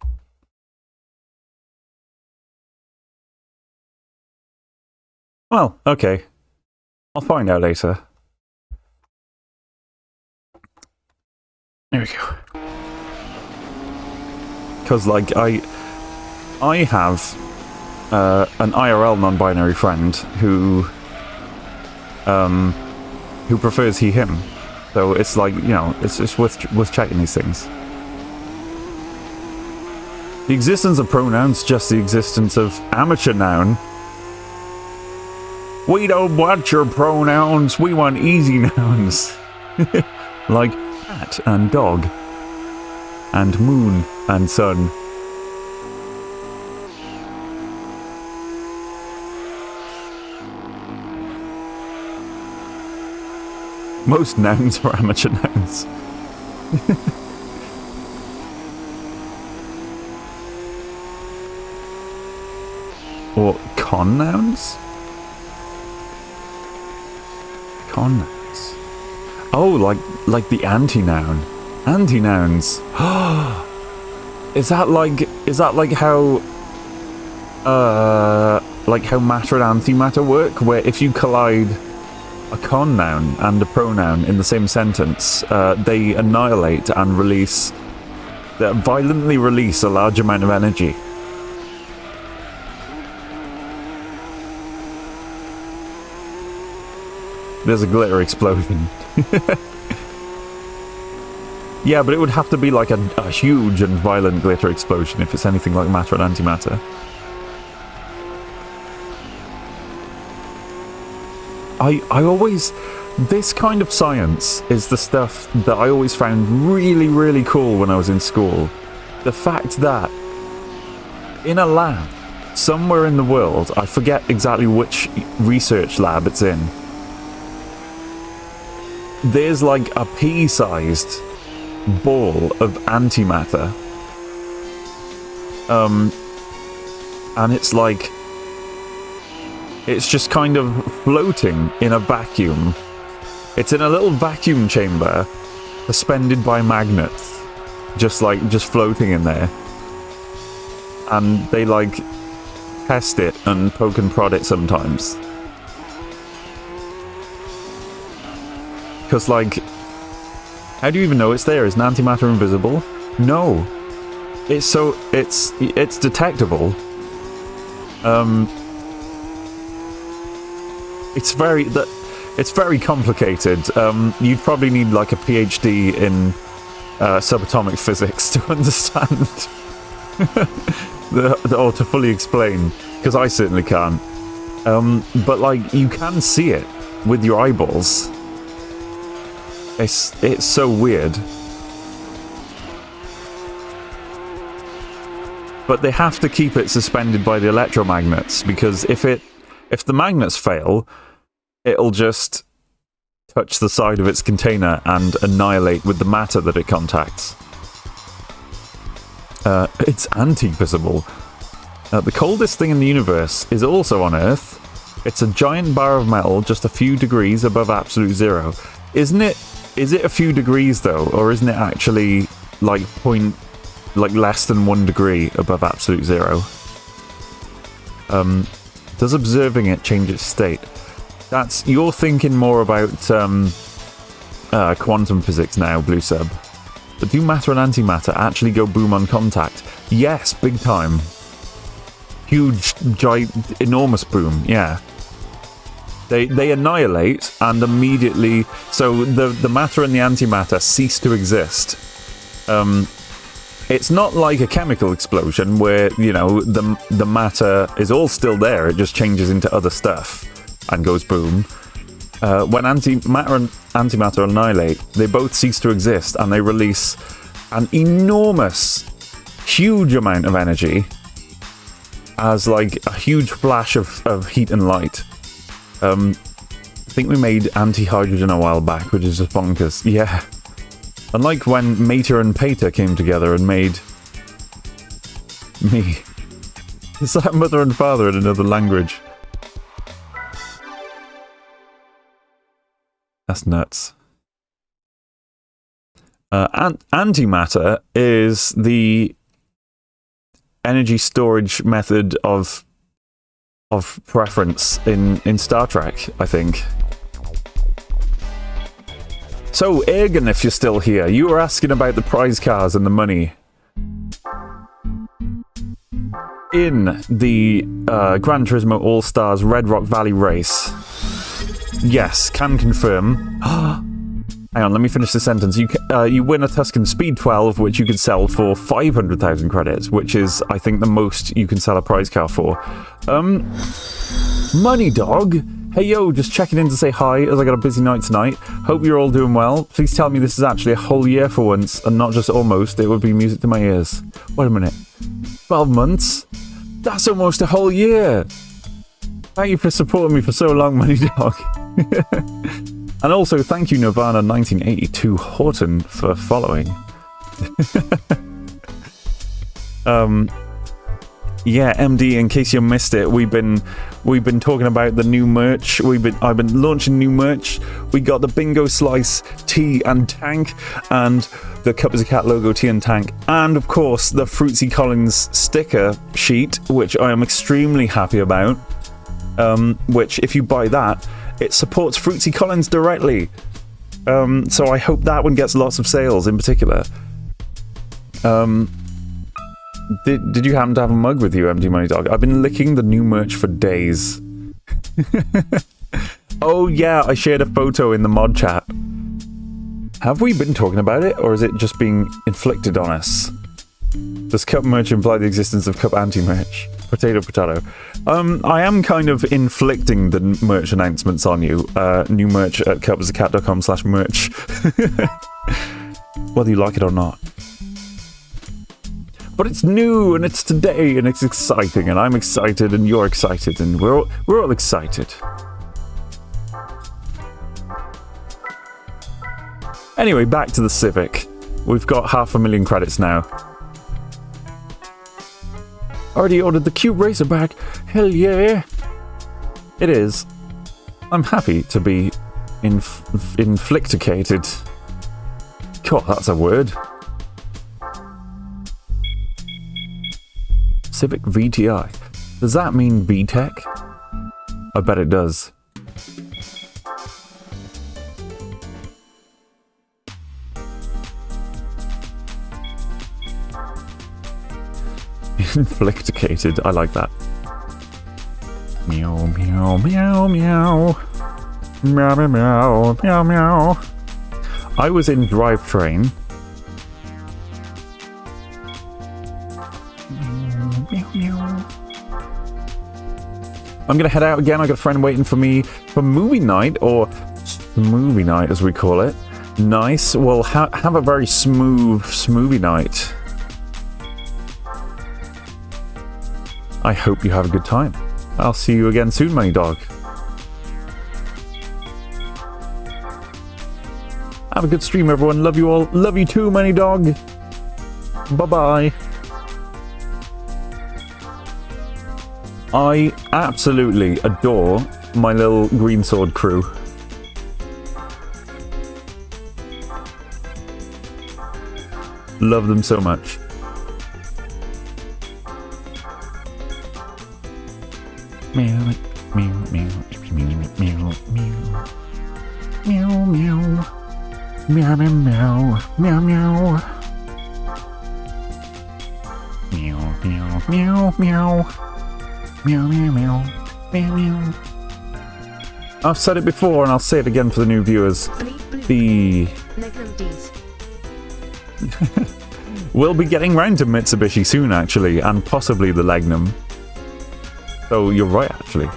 Well, okay. I'll find out later. There we go. Because, like, I have an IRL non-binary friend who prefers he, him. So it's like, you know, it's worth checking these things. The existence of pronouns, just the existence of amateur noun. We don't want your pronouns, we want easy nouns. Like cat and dog. And moon and sun. Most nouns are amateur nouns. Or con nouns? Con nouns. Oh, like the anti-noun. Anti-nouns. Is that like how matter and antimatter work, where if you collide a con noun and a pronoun in the same sentence, they annihilate and violently release a large amount of energy? There's a glitter explosion. Yeah, but it would have to be like a huge and violent glitter explosion if it's anything like matter and antimatter. I always... this kind of science is the stuff that I always found really, really cool when I was in school. The fact that in a lab, somewhere in the world, I forget exactly which research lab it's in, there's like a pea-sized ball of antimatter. And it's like, it's just kind of floating in a vacuum. It's in a little vacuum chamber, suspended by magnets, just floating in there. And they like test it and poke and prod it sometimes. Because like, how do you even know it's there? Is an antimatter invisible? No. It's detectable. It's very complicated. You'd probably need like a PhD in subatomic physics to understand or to fully explain, because I certainly can't. But like, you can see it with your eyeballs. It's so weird. But they have to keep it suspended by the electromagnets, because if the magnets fail, it'll just touch the side of its container and annihilate with the matter that it contacts. It's anti-visible. The coldest thing in the universe is also on Earth. It's a giant bar of metal just a few degrees above absolute zero. Isn't it? Is it a few degrees though, or isn't it actually like less than 1 degree above absolute zero? Does observing it change its state? You're thinking more about quantum physics now, Blue Sub. But do matter and antimatter actually go boom on contact? Yes, big time. Huge, enormous boom, yeah. They annihilate and immediately... So the matter and the antimatter cease to exist. It's not like a chemical explosion where, you know, the matter is all still there, it just changes into other stuff and goes boom. When matter and antimatter annihilate, they both cease to exist and they release an enormous, huge amount of energy as like a huge flash of heat and light. I think we made anti-hydrogen a while back, which is just bonkers. Yeah. Unlike when Mater and Pater came together and made me. It's like mother and father in another language. That's nuts. Antimatter is the energy storage method of preference in Star Trek, I think. So, Ergen, if you're still here, you were asking about the prize cars and the money. In the Gran Turismo All-Stars Red Rock Valley race, yes, can confirm. Hang on, let me finish the sentence. You win a Tuscan Speed 12, which you could sell for 500,000 credits, which is, I think, the most you can sell a prize car for. Money Dog. Hey yo, just checking in to say hi as I got a busy night tonight. Hope you're all doing well. Please tell me this is actually a whole year for once and not just almost. It would be music to my ears. Wait a minute. 12 months? That's almost a whole year. Thank you for supporting me for so long, Money Dog. And also, thank you, Nirvana 1982 Horton, for following. Yeah, MD, in case you missed it, we've been talking about the new merch. I've been launching new merch. We got the Bingo Slice tee and tank, and the Cup is a Cat logo tee and tank, and of course the Fruitsy Collins sticker sheet, which I am extremely happy about. Which, if you buy that, it supports Fruitsy Collins directly. So I hope that one gets lots of sales in particular. Did you happen to have a mug with you, MD Money Dog? I've been licking the new merch for days. Oh yeah, I shared a photo in the mod chat. Have we been talking about it, or is it just being inflicted on us? Does Cup merch imply the existence of Cup anti-merch? Potato, potato. I am kind of inflicting the merch announcements on you. New merch at cupasacat.com/merch. Whether you like it or not. But it's new, and it's today, and it's exciting, and I'm excited, and you're excited, and we're all excited. Anyway, back to the Civic. We've got 500,000 credits now. Already ordered the cute racer back. Hell yeah! It is. I'm happy to be inflicticated. God, that's a word. Civic VTI. Does that mean VTech? I bet it does. Inflicticated. I like that. Meow, meow, meow, meow. Meow, meow, meow, meow, meow. I was in drivetrain. Meow, meow. I'm gonna head out again. I got a friend waiting for me for movie night, or movie night as we call it. Nice. Well, have a very smoothie night. I hope you have a good time. I'll see you again soon, Money Dog. Have a good stream, everyone. Love you all. Love you too, Money Dog. Bye-bye. I absolutely adore my little green sword crew. Love them so much. Meow, meow, meow, meow, meow, meow. Meow, meow. Meow, meow, meow, meow, meow. Meow, meow, meow, meow. Meow, meow, meow, meow, meow. I've said it before and I'll say it again for the new viewers. We'll be getting round to Mitsubishi soon, actually, and possibly the Legnum. So you're right, actually.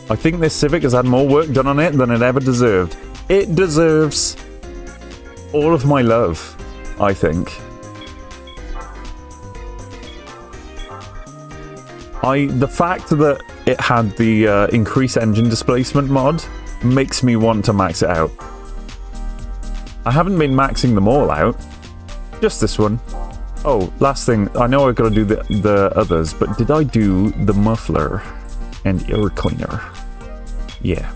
I think this Civic has had more work done on it than it ever deserved. It deserves all of my love, I think. The fact that it had the increased engine displacement mod makes me want to max it out. I haven't been maxing them all out. Just this one. Oh, last thing. I know I've got to do the others, but did I do the muffler and air cleaner? Yeah.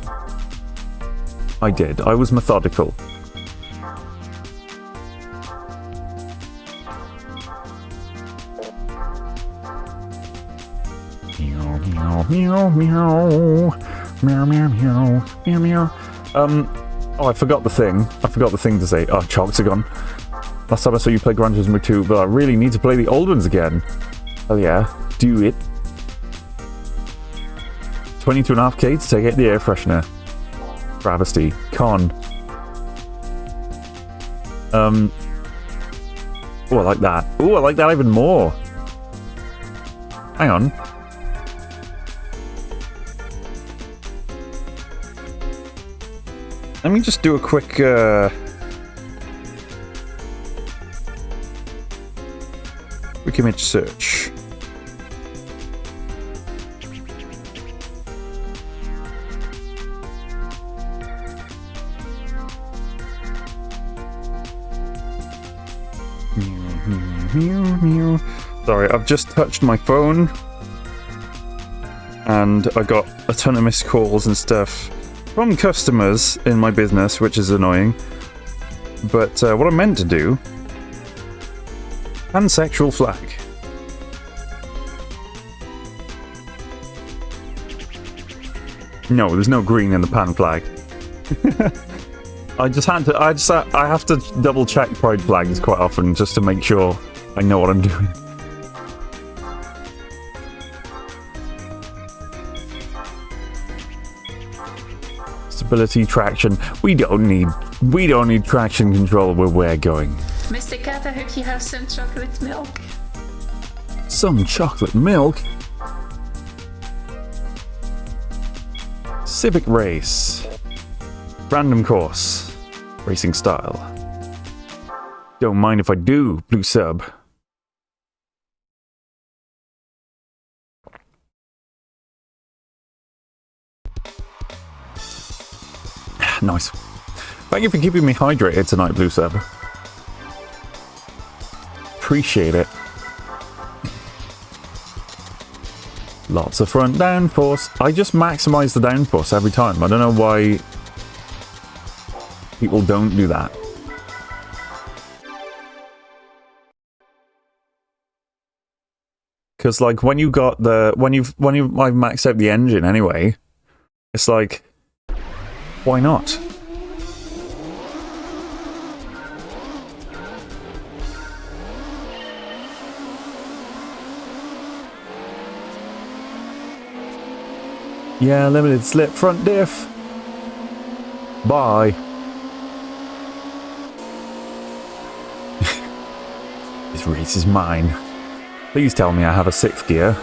I did. I was methodical. Meow, meow, meow, meow. Meow, meow, meow, meow, meow. Oh, I forgot the thing. I forgot the thing to say. Oh, chocks are gone. Last time I saw you play Gran Turismo 2, but I really need to play the old ones again. Oh yeah, do it. 22.5k to take out the air freshener. Travesty. Con. Oh, I like that. Oh, I like that even more. Hang on. Let me just do a quick quick image search. Sorry, I've just touched my phone and I got a ton of missed calls and stuff from customers in my business, which is annoying. But what I meant to do... Pansexual flag. No, there's no green in the pan flag. I have to double check pride flags quite often just to make sure I know what I'm doing. Stability, traction. We don't need traction control where we're going. Mr. Cat, I hope you have some chocolate milk. some chocolate milk. Civic race. Random course. Racing style. Don't mind if I do, blue sub. Nice. Thank you for keeping me hydrated tonight, blue sub. Appreciate it. Lots of front downforce. I just maximize the downforce every time. I don't know why people don't do that. Because like when you got the when I've maxed out the engine anyway, it's like, why not? Yeah, limited slip front diff. Bye. This race is mine. Please tell me I have a 6th gear.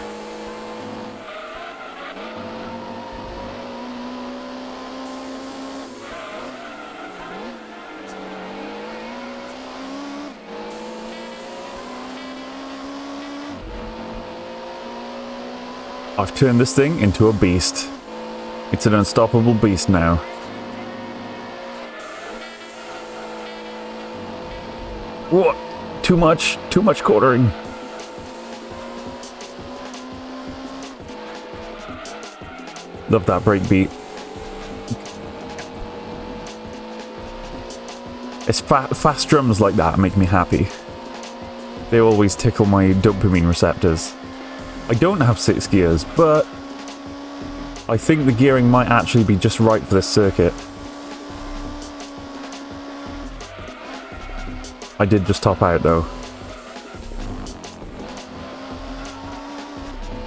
I've turned this thing into a beast. It's an unstoppable beast now. What? Too much quartering. Love that break beat. It's fast drums like that make me happy. They always tickle my dopamine receptors. I don't have 6 gears, but I think the gearing might actually be just right for this circuit. I did just top out though.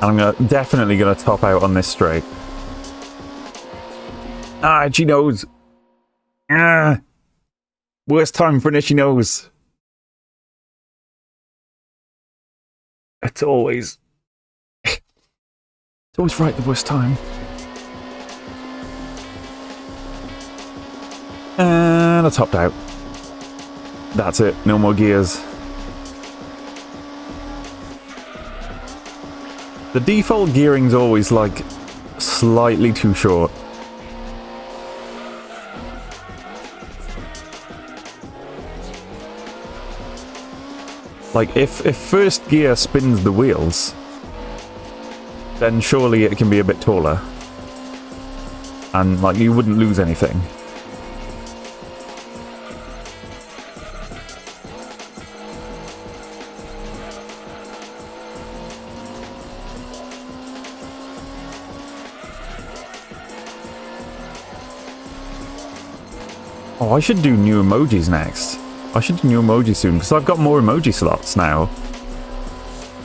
And I'm definitely gonna top out on this straight. Ah, itchy nose. Ah, worst time for an itchy nose. It's always right the worst time. And I topped out. That's it, no more gears. The default gearing's always like slightly too short. Like if first gear spins the wheels, then surely it can be a bit taller. And like you wouldn't lose anything. Oh, I should do new emojis next. I should do new emojis soon, because I've got more emoji slots now.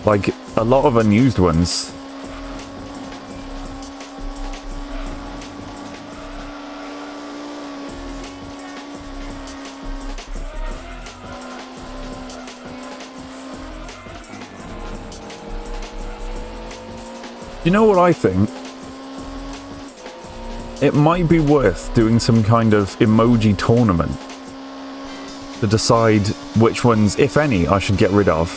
Like, a lot of unused ones. You know what I think? It might be worth doing some kind of emoji tournament to decide which ones, if any, I should get rid of.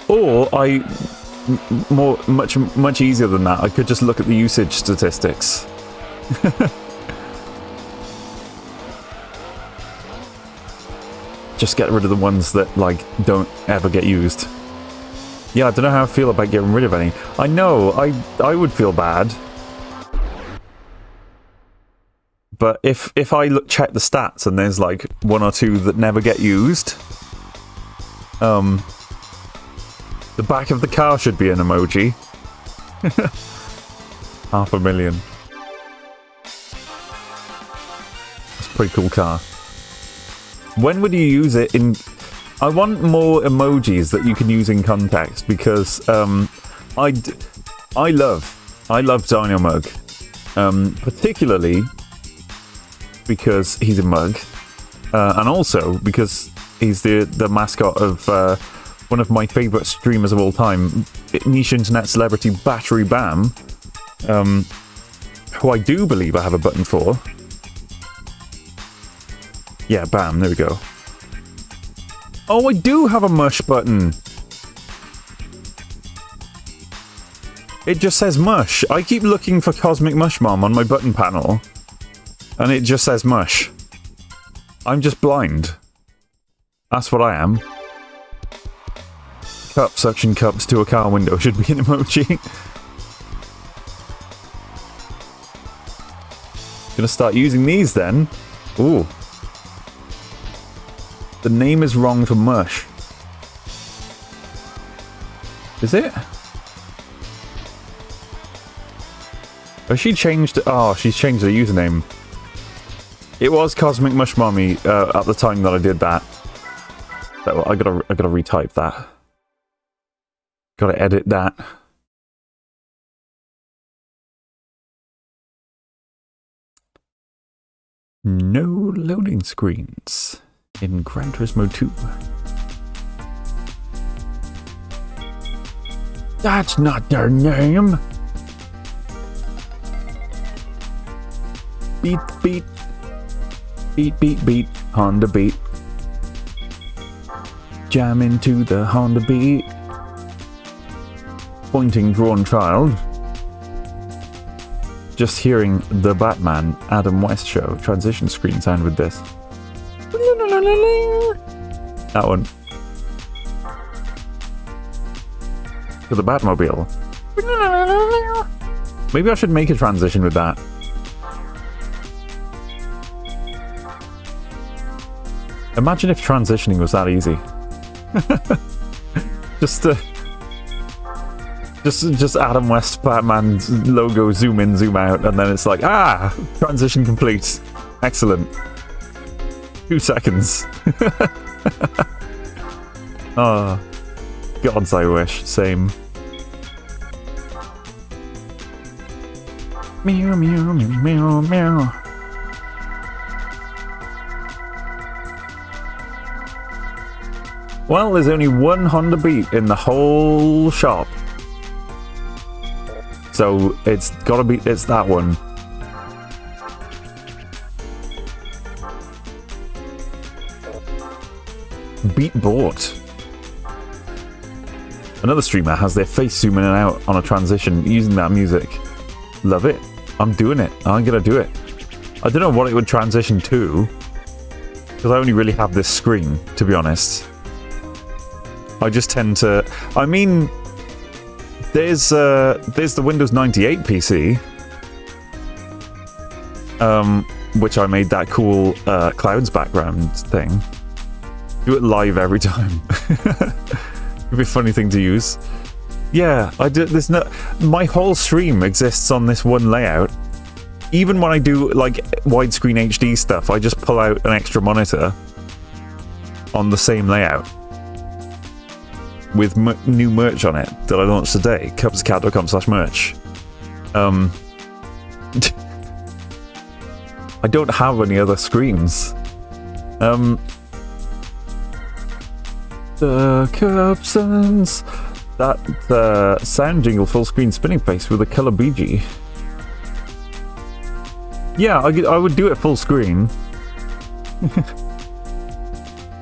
Or much easier than that, I could just look at the usage statistics. Just get rid of the ones that, like, don't ever get used. Yeah, I don't know how I feel about getting rid of any. I know, I would feel bad. But if I check the stats and there's like 1 or 2 that never get used, the back of the car should be an emoji. 500,000. It's a pretty cool car. When would you use it in... I want more emojis that you can use in context, because I love Dino Mug, particularly because he's a mug, and also because He's the mascot of one of my favourite streamers of all time, niche internet celebrity Battery Bam, who I do believe I have a button for. Yeah, Bam, there we go. Oh, I do have a mush button! It just says mush. I keep looking for Cosmic Mush Mom on my button panel, and it just says mush. I'm just blind. That's what I am. Cup suction cups to a car window should be an emoji. Gonna start using these then. Ooh. The name is wrong for mush. Is it? Has she changed? Oh, she's changed the username. It was Cosmic Mush Mommy at the time that I did that. So I gotta retype that. Gotta edit that. No loading screens in Gran Turismo 2. That's not their name. Beat, beat. Beat, beat, beat. Honda beat. Jam into the Honda beat. Pointing drawn child. Just hearing the Batman Adam West show transition screen sound with this. That one. To the Batmobile. Maybe I should make a transition with that. Imagine if transitioning was that easy. Just Adam West Batman's logo, zoom in, zoom out, and then it's like, ah, transition complete. Excellent. 2 seconds. Oh, gods I wish. Same. Meow, meow, meow, meow, meow. Well, there's only one Honda Beat in the whole shop. So it's gotta be, it's that one. Beat bought. Another streamer has their face zooming in and out on a transition using that music. Love it. I'm doing it. I'm gonna do it. I don't know what it would transition to, because I only really have this screen, to be honest. I just tend to... I mean, there's the Windows 98 PC, which I made that cool clouds background thing. Do it live every time. It'd be a funny thing to use. Yeah, I do. There's no... My whole stream exists on this one layout. Even when I do like widescreen HD stuff, I just pull out an extra monitor on the same layout with new merch on it that I launched today. cupscat.com/merch. I don't have any other screens. The Cupsons. That sound jingle full screen spinning face with a colour BG. Yeah, I would do it full screen.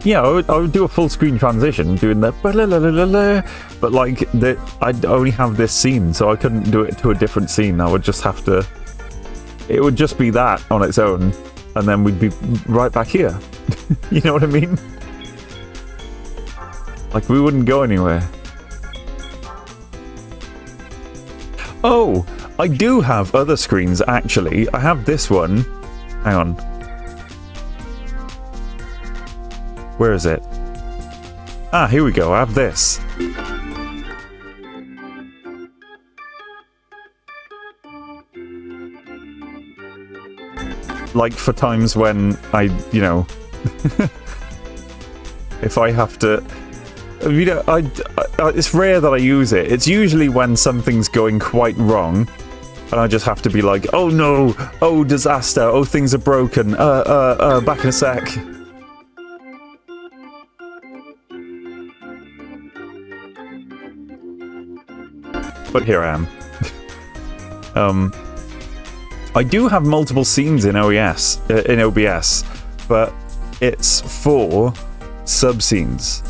Yeah, I would do a full screen transition, doing that, but like I'd only have this scene, so I couldn't do it to a different scene. I would just have to. It would just be that on its own, and then we'd be right back here. You know what I mean? Like we wouldn't go anywhere. Oh, I do have other screens actually. I have this one. Hang on. Where is it? Ah, here we go. I have this. Like for times when I, you know, if I have to, you know, it's rare that I use it. It's usually when something's going quite wrong, and I just have to be like, oh no, oh disaster, oh things are broken, back in a sec. but here I am. I do have multiple scenes in OBS, but it's for sub-scenes.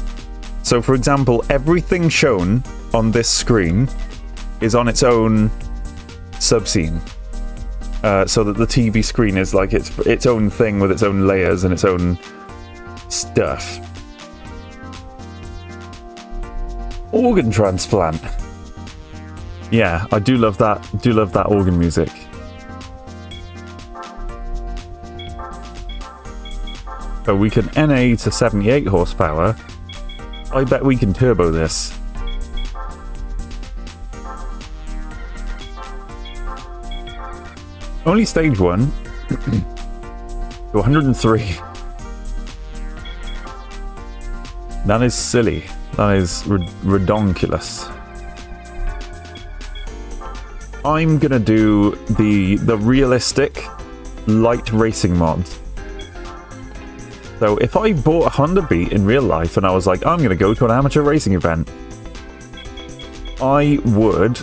So, for example, everything shown on this screen is on its own sub-scene. So that the TV screen is like its own thing with its own layers and its own stuff. Organ transplant. Yeah, I do love that. Do love that organ music. So we can NA to 78 horsepower. I bet we can turbo this. Only stage 1 to 103. That is silly. That is redonkulous. I'm gonna do the realistic light racing mod. So if I bought a Honda Beat in real life and I was like, I'm gonna go to an amateur racing event, I would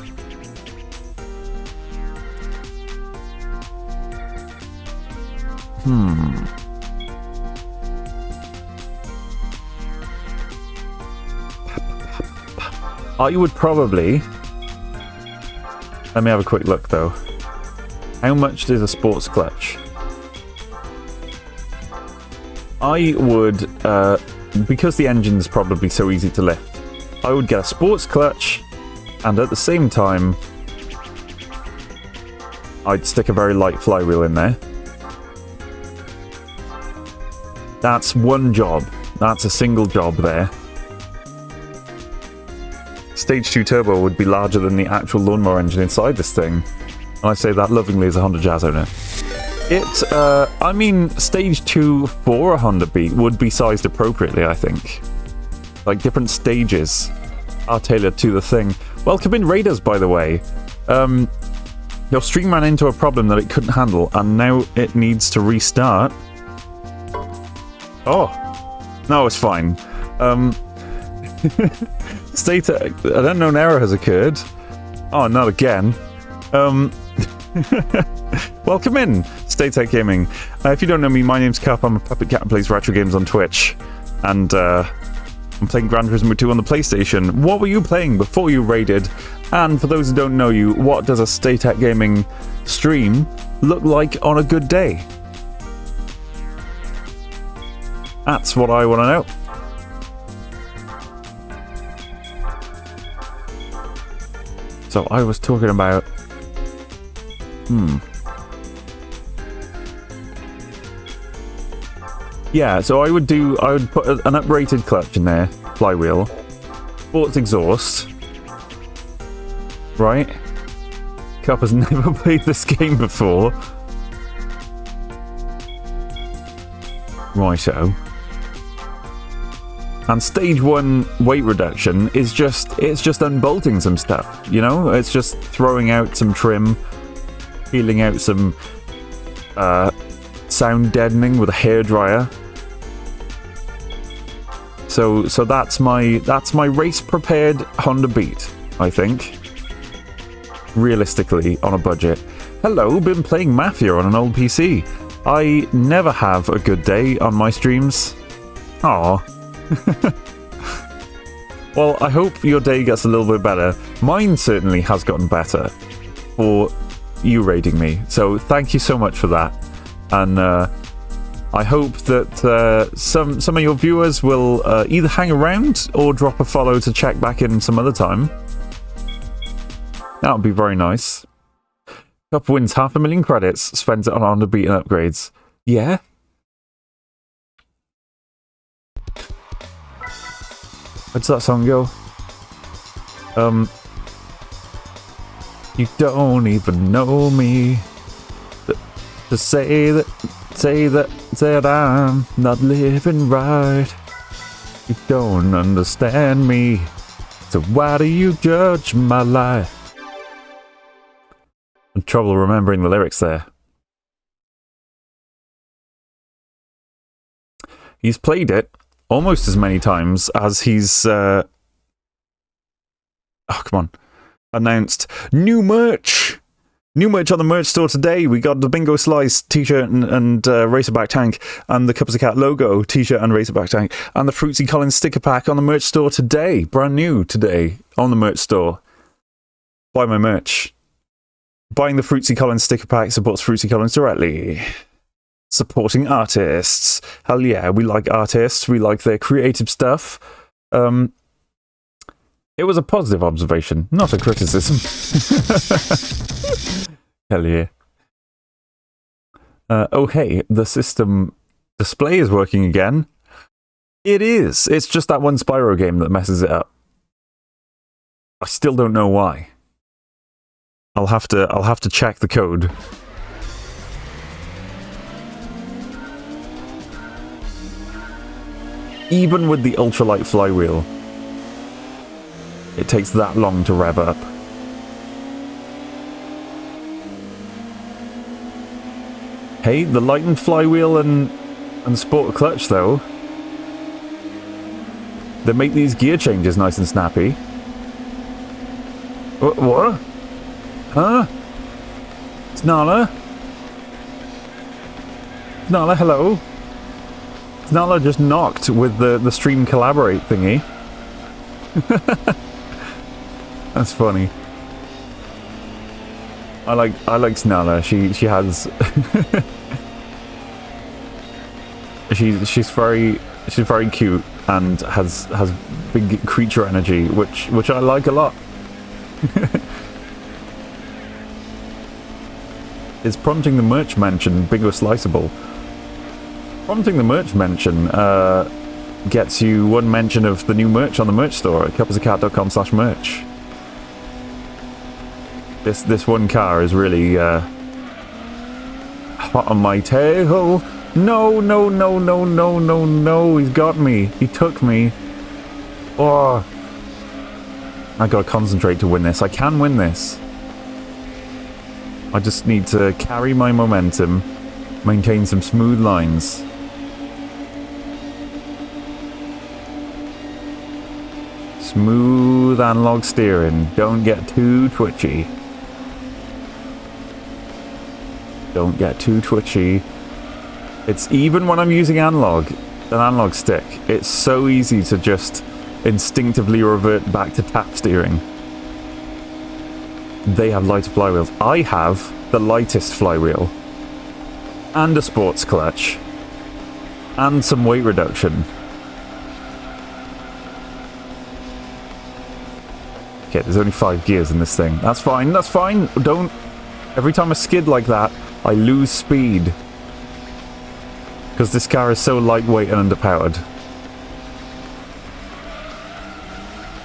I would probably... Let me have a quick look, though. How much is a sports clutch? I would, because the engine's probably so easy to lift, I would get a sports clutch, and at the same time, I'd stick a very light flywheel in there. That's one job. That's a single job there. Stage 2 turbo would be larger than the actual lawnmower engine inside this thing. And I say that lovingly as a Honda Jazz owner. I mean, Stage 2 for a Honda Beat would be sized appropriately, I think. Like, different stages are tailored to the thing. Welcome in, Raiders, by the way. Your stream ran into a problem that it couldn't handle, and now it needs to restart. Oh. No, it's fine. State an unknown error has occurred. Oh, not again. Welcome in, StayTech Gaming. If you don't know me, my name's Cup. I'm a puppet cat and plays retro games on Twitch. And I'm playing Gran Turismo 2 on the PlayStation. What were you playing before you raided? And for those who don't know you, what does a StayTech Gaming stream look like on a good day? That's what I want to know. So I was talking about... Yeah, so I would put an uprated clutch in there, flywheel, sports exhaust, right? Cup has never played this game before. Righto. And stage 1 weight reduction is it's just unbolting some stuff, you know? It's just throwing out some trim, peeling out some sound deadening with a hairdryer. So that's my race prepared Honda Beat, I think. Realistically, on a budget. Hello, been playing Mafia on an old PC. I never have a good day on my streams. Aww. Well, I hope your day gets a little bit better. Mine certainly has gotten better for you raiding me. So thank you so much for that. And I hope that some of your viewers will either hang around or drop a follow to check back in some other time. That would be very nice. Cup wins 500,000 credits, spends it on Honda Beat and upgrades. Yeah? Where does that song go? You don't even know me. To say that I'm not living right. You don't understand me. So why do you judge my life? I'm trouble remembering the lyrics there. He's played it almost as many times as he's... Oh, come on. announced new merch. New merch on the merch store today. We got the Bingo Slice t-shirt and Racerback Tank, and the Cup as a Cat logo t-shirt and Racerback Tank, and the Fruitsy Collins sticker pack on the merch store today. Brand new today on the merch store. Buy my merch. Buying the Fruitsy Collins sticker pack supports Fruitsy Collins directly. Supporting artists. Hell yeah, we like artists. We like their creative stuff. It was a positive observation, not a criticism. Hell yeah. Oh hey, the system display is working again. It is. It's just that one Spyro game that messes it up. I still don't know why. I'll have to check the code. Even with the ultralight flywheel, it takes that long to rev up. Hey, the lightened flywheel and sport clutch though, they make these gear changes nice and snappy. What? Huh? Snarler? Snarler, hello? Snarler just knocked with the stream collaborate thingy. That's funny. I like Snarler. She has she's very cute and has big creature energy, which I like a lot. Is prompting the merch mention Bingo Sliceable? Prompting the merch mention gets you one mention of the new merch on the merch store at cupasacat.com/merch. This one car is really hot on my tail. No, no, no, no, no, no, no. He's got me. He took me. Oh. I gotta concentrate to win this. I can win this. I just need to carry my momentum, maintain some smooth lines. Smooth analog steering. Don't get too twitchy. Don't get too twitchy. It's even when I'm using an analog stick, it's so easy to just instinctively revert back to tap steering. They have lighter flywheels. I have the lightest flywheel. And a sports clutch. And some weight reduction. Okay, there's only 5 gears in this thing. That's fine, that's fine. Don't... Every time I skid like that, I lose speed. Because this car is so lightweight and underpowered.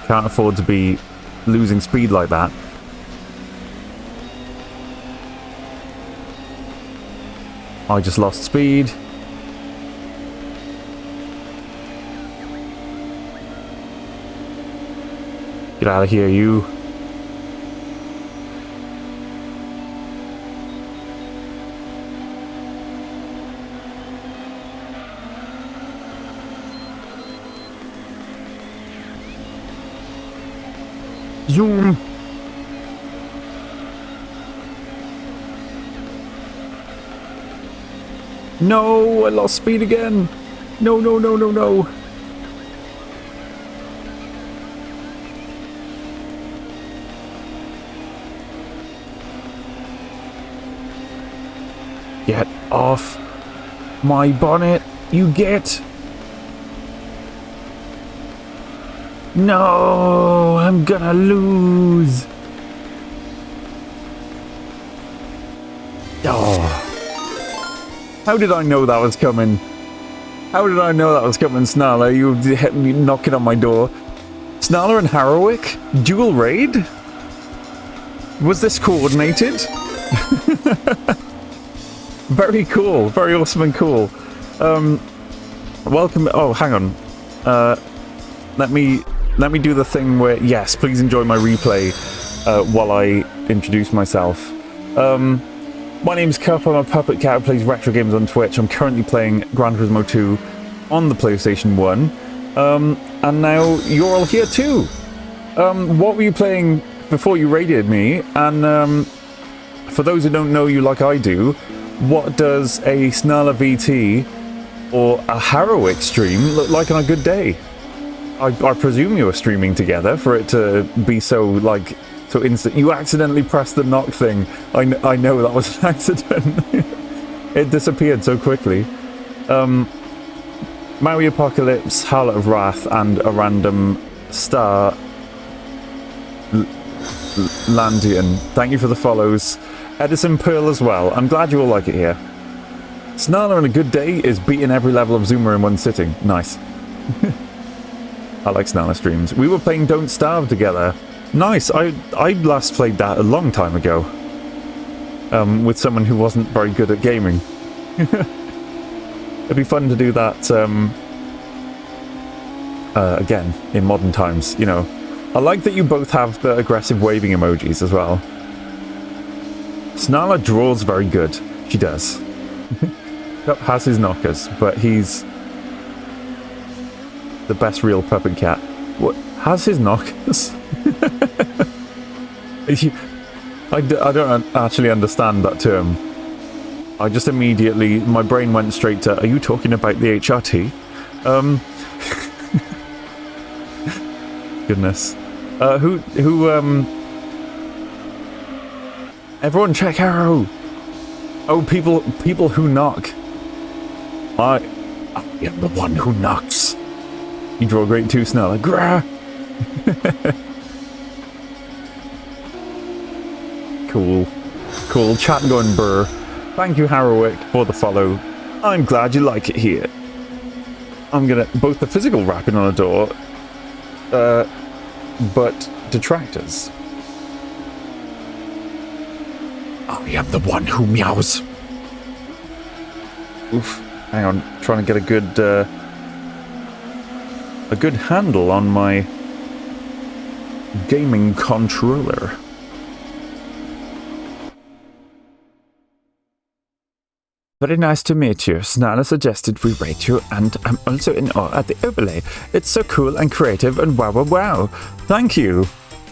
Can't afford to be losing speed like that. I just lost speed. Get out of here, you. Zoom. No, I lost speed again. No, no, no, no, no. Get off my bonnet, you get. No, I'm gonna lose. Oh. How did I know that was coming? How did I know that was coming, Snarler? You hit me knocking on my door. Snarler and Harrowick? Dual raid? Was this coordinated? Very cool. Very awesome and cool. Welcome. Oh, hang on. Let me do the thing where, yes, please enjoy my replay while I introduce myself. My name's Cup, I'm a puppet cat who plays retro games on Twitch. I'm currently playing Gran Turismo 2 on the PlayStation 1. And now you're all here too. What were you playing before you raided me, and for those who don't know you like I do, what does a Snarla VT or a Harrowick stream look like on a good day? I presume you were streaming together for it to be so, like, so instant. You accidentally pressed the knock thing. I know that was an accident. It disappeared so quickly. Maui Apocalypse, Harlot of Wrath, and a random star Landian. Thank you for the follows. Edison Pearl as well. I'm glad you all like it here. Snarla on a good day is beating every level of Zoomer in one sitting. Nice. I like Snarla streams. We were playing Don't Starve together. Nice. I last played that a long time ago. With someone who wasn't very good at gaming. It'd be fun to do that again in modern times, you know. I like that you both have the aggressive waving emojis as well. Snarla draws very good. She does. Cup has his knockers, but he's the best real puppet cat. What? Has his knockers? I don't actually understand that term. I just immediately, my brain went straight to, are you talking about the HRT? Goodness. Everyone check Arrow! Oh, people who knock. I am the one who knocks. You draw great too, Snarla. Grah! Cool. Chat going burr. Thank you, Harrowick, for the follow. I'm glad you like it here. I'm gonna... both the physical rapping on a door, but detractors. I am the one who meows. Oof. Hang on. Trying to get a good handle on my gaming controller. Very nice to meet you. Snarla suggested we rate you, and I'm also in awe at the overlay. It's so cool and creative and wow. Thank you.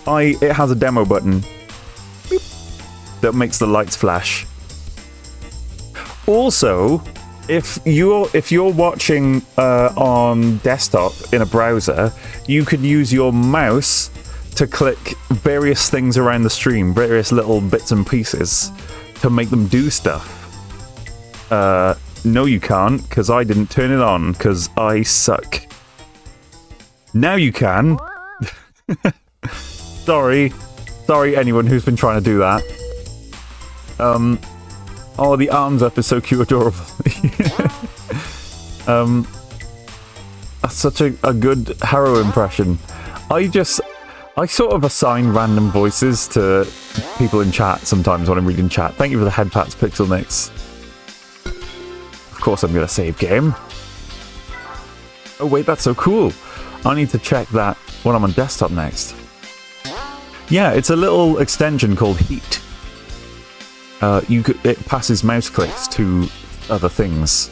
It has a demo button. Beep. That makes the lights flash. Also, if you're watching on desktop in a browser, you could use your mouse to click various things around the stream, various little bits and pieces, to make them do stuff. No you can't, because I didn't turn it on, because I suck. Now you can. Sorry anyone who's been trying to do that. Oh, the arms up is so cute, adorable. That's such a good Harrow impression. I sort of assign random voices to people in chat sometimes when I'm reading chat. Thank you for the head pats, Pixel Nicks. Of course I'm going to save game. Oh wait, that's so cool. I need to check that when I'm on desktop next. Yeah, it's a little extension called Heat. It passes mouse clicks to other things.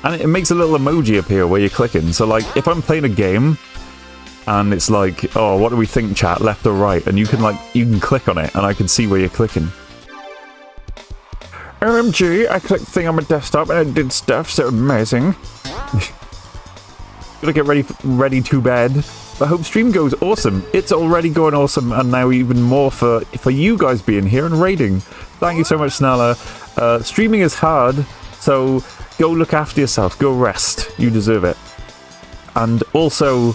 And it makes a little emoji appear where you're clicking. So like, if I'm playing a game, and it's like, oh, what do we think, chat, left or right? And you can click on it, and I can see where you're clicking. OMG, I clicked thing on my desktop and it did stuff, so amazing. Gotta get ready to bed. I hope stream goes awesome. It's already going awesome, and now even more for you guys being here and raiding. Thank you so much, Snarla. Streaming is hard, so go look after yourself. Go rest. You deserve it. And also,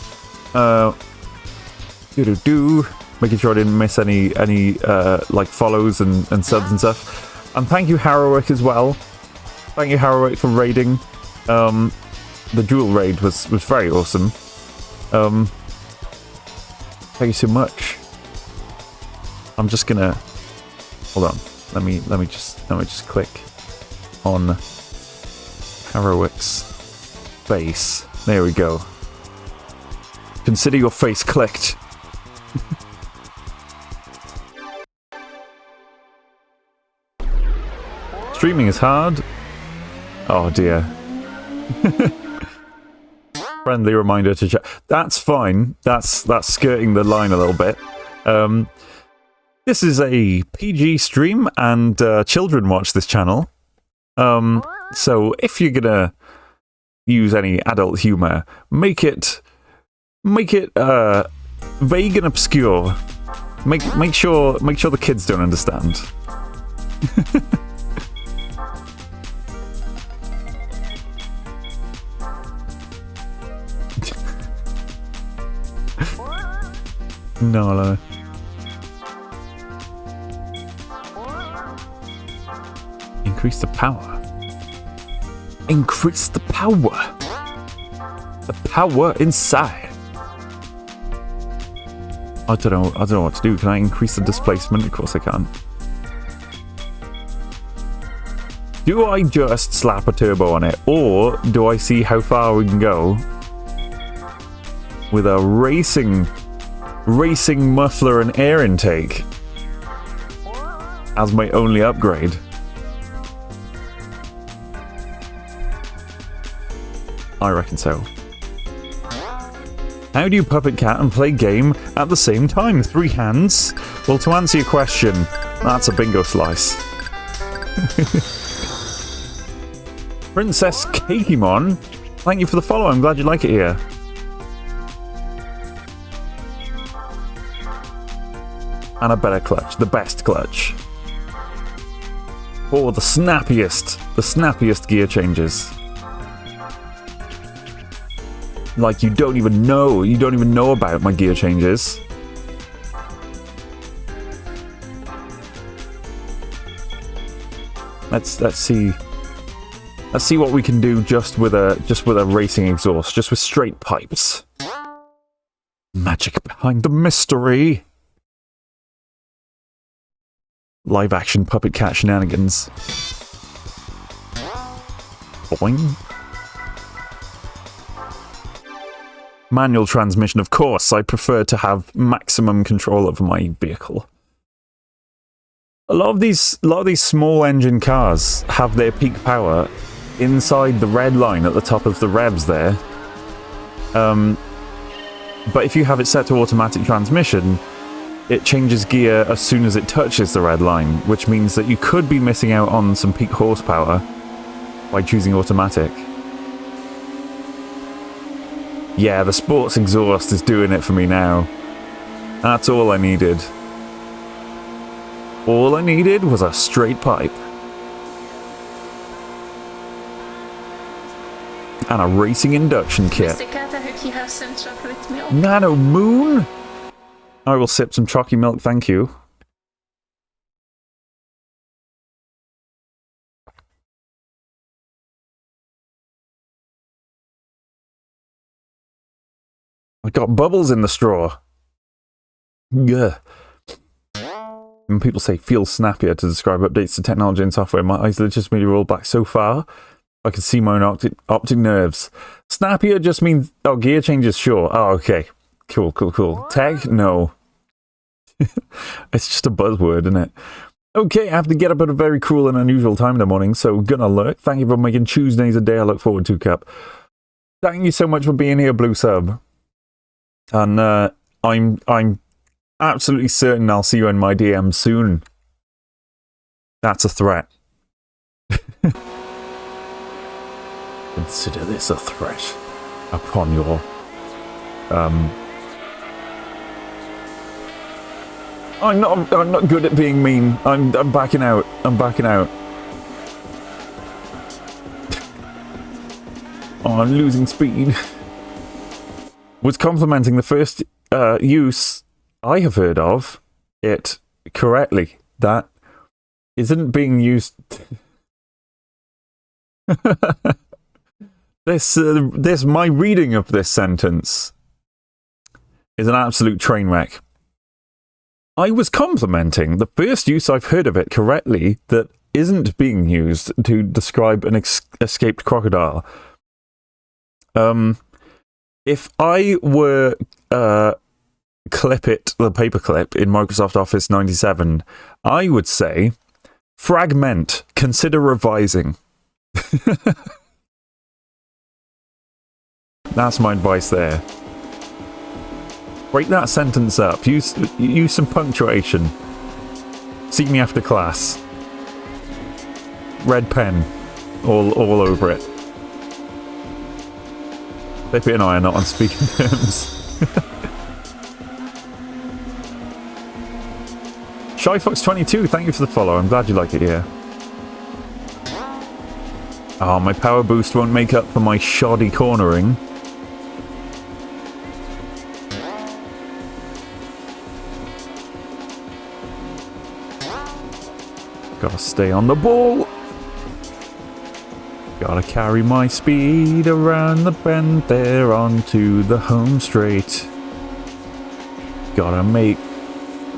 making sure I didn't miss any like follows and subs and stuff. And thank you, Harrowick, as well. Thank you, Harrowick, for raiding. The dual raid was very awesome. Thank you so much. I'm just gonna hold on. Let me just click on Harrowick's face. There we go. Consider your face clicked. Streaming is hard. Oh dear. Friendly reminder to chat. That's fine. That's skirting the line a little bit. This is a PG stream, and children watch this channel. So if you're gonna use any adult humor, make it vague and obscure. Make sure the kids don't understand. No. Increase the power. Increase the power. The power inside. I don't know what to do. Can I increase the displacement? Of course I can. Do I just slap a turbo on it, or do I see how far we can go with a racing muffler and air intake as my only upgrade? I reckon so. How do you puppet cat and play game at the same time? 3 hands? Well, to answer your question, that's a bingo slice. Princess Kakemon, thank you for the follow. I'm glad you like it here. And a better clutch, the best clutch. Or the snappiest gear changes. Like you don't even know about my gear changes. Let's see what we can do just with a racing exhaust, just with straight pipes. Magic behind the mystery. Live action puppet cat shenanigans. Boing. Manual transmission, of course. I prefer to have maximum control over my vehicle. A lot of these small engine cars have their peak power inside the red line at the top of the revs there. But if you have it set to automatic transmission, it changes gear as soon as it touches the red line, which means that you could be missing out on some peak horsepower by choosing automatic. Yeah, the sports exhaust is doing it for me now. That's all I needed. All I needed was a straight pipe. And a racing induction kit. Mr. Cat, I hope you have some chocolate milk. Nano Moon? I will sip some chalky milk, thank you. I got bubbles in the straw. Yeah. When people say feels snappier to describe updates to technology and software, my eyes legitimately roll back so far I can see my own optic nerves. Snappier just means gear changes, sure. Oh, okay. Cool. Tech? No. It's just a buzzword, isn't it? Okay, I have to get up at a very cruel and unusual time in the morning, so gonna lurk. Thank you for making Tuesdays a day I look forward to, Cup. Thank you so much for being here, Blue Sub. And I'm absolutely certain I'll see you in my DM soon. That's a threat. Consider this a threat upon your I'm not good at being mean. I'm backing out. I'm backing out. Oh, I'm losing speed. Was complimenting the first use I have heard of it correctly. That isn't being used. This my reading of this sentence is an absolute train wreck. I was complimenting the first use I've heard of it correctly that isn't being used to describe an escaped crocodile. If I were clip it, the paperclip in Microsoft Office 97, I would say, fragment, consider revising. That's my advice there. Break that sentence up. Use some punctuation. See me after class. Red pen. All over it. Lippy and I are not on speaking terms. ShyFox22, thank you for the follow. I'm glad you like it here. Oh, my power boost won't make up for my shoddy cornering. Gotta stay on the ball. Gotta carry my speed around the bend there onto the home straight. Gotta make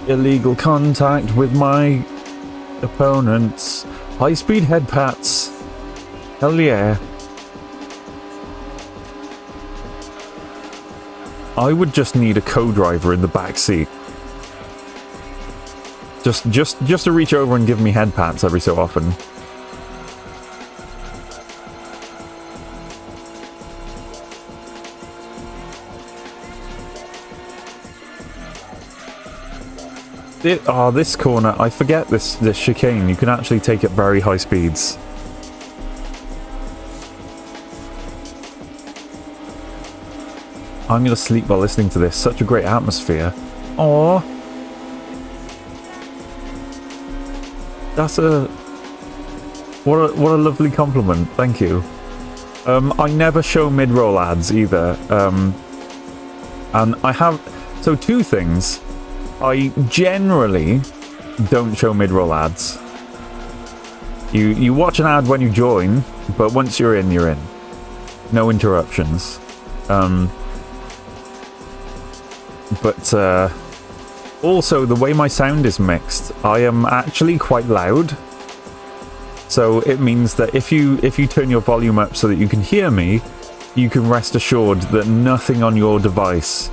illegal contact with my opponents. High-speed head pats. Hell yeah. I would just need a co-driver in the back seat. Just to reach over and give me head pats every so often. This corner, I forget this chicane. You can actually take it very high speeds. I'm gonna sleep while listening to this. Such a great atmosphere. Aww. That's what a lovely compliment. Thank you. I never show mid-roll ads either. And I have two things. I generally don't show mid-roll ads. You watch an ad when you join, but once you're in, you're in. No interruptions. But also, the way my sound is mixed, I am actually quite loud. So it means that if you turn your volume up so that you can hear me, you can rest assured that nothing on your device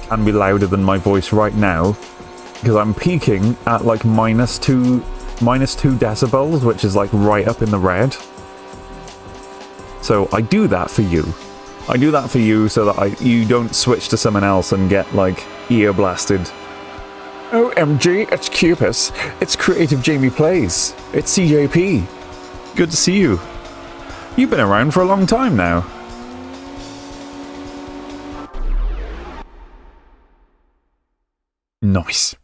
can be louder than my voice right now, because I'm peaking at like minus two decibels, which is like right up in the red. So I do that for you. I do that for you so that you don't switch to someone else and get like ear blasted. OMG, it's Cupus. It's Creative Jamie Plays. It's CJP. Good to see you. You've been around for a long time now. Nice.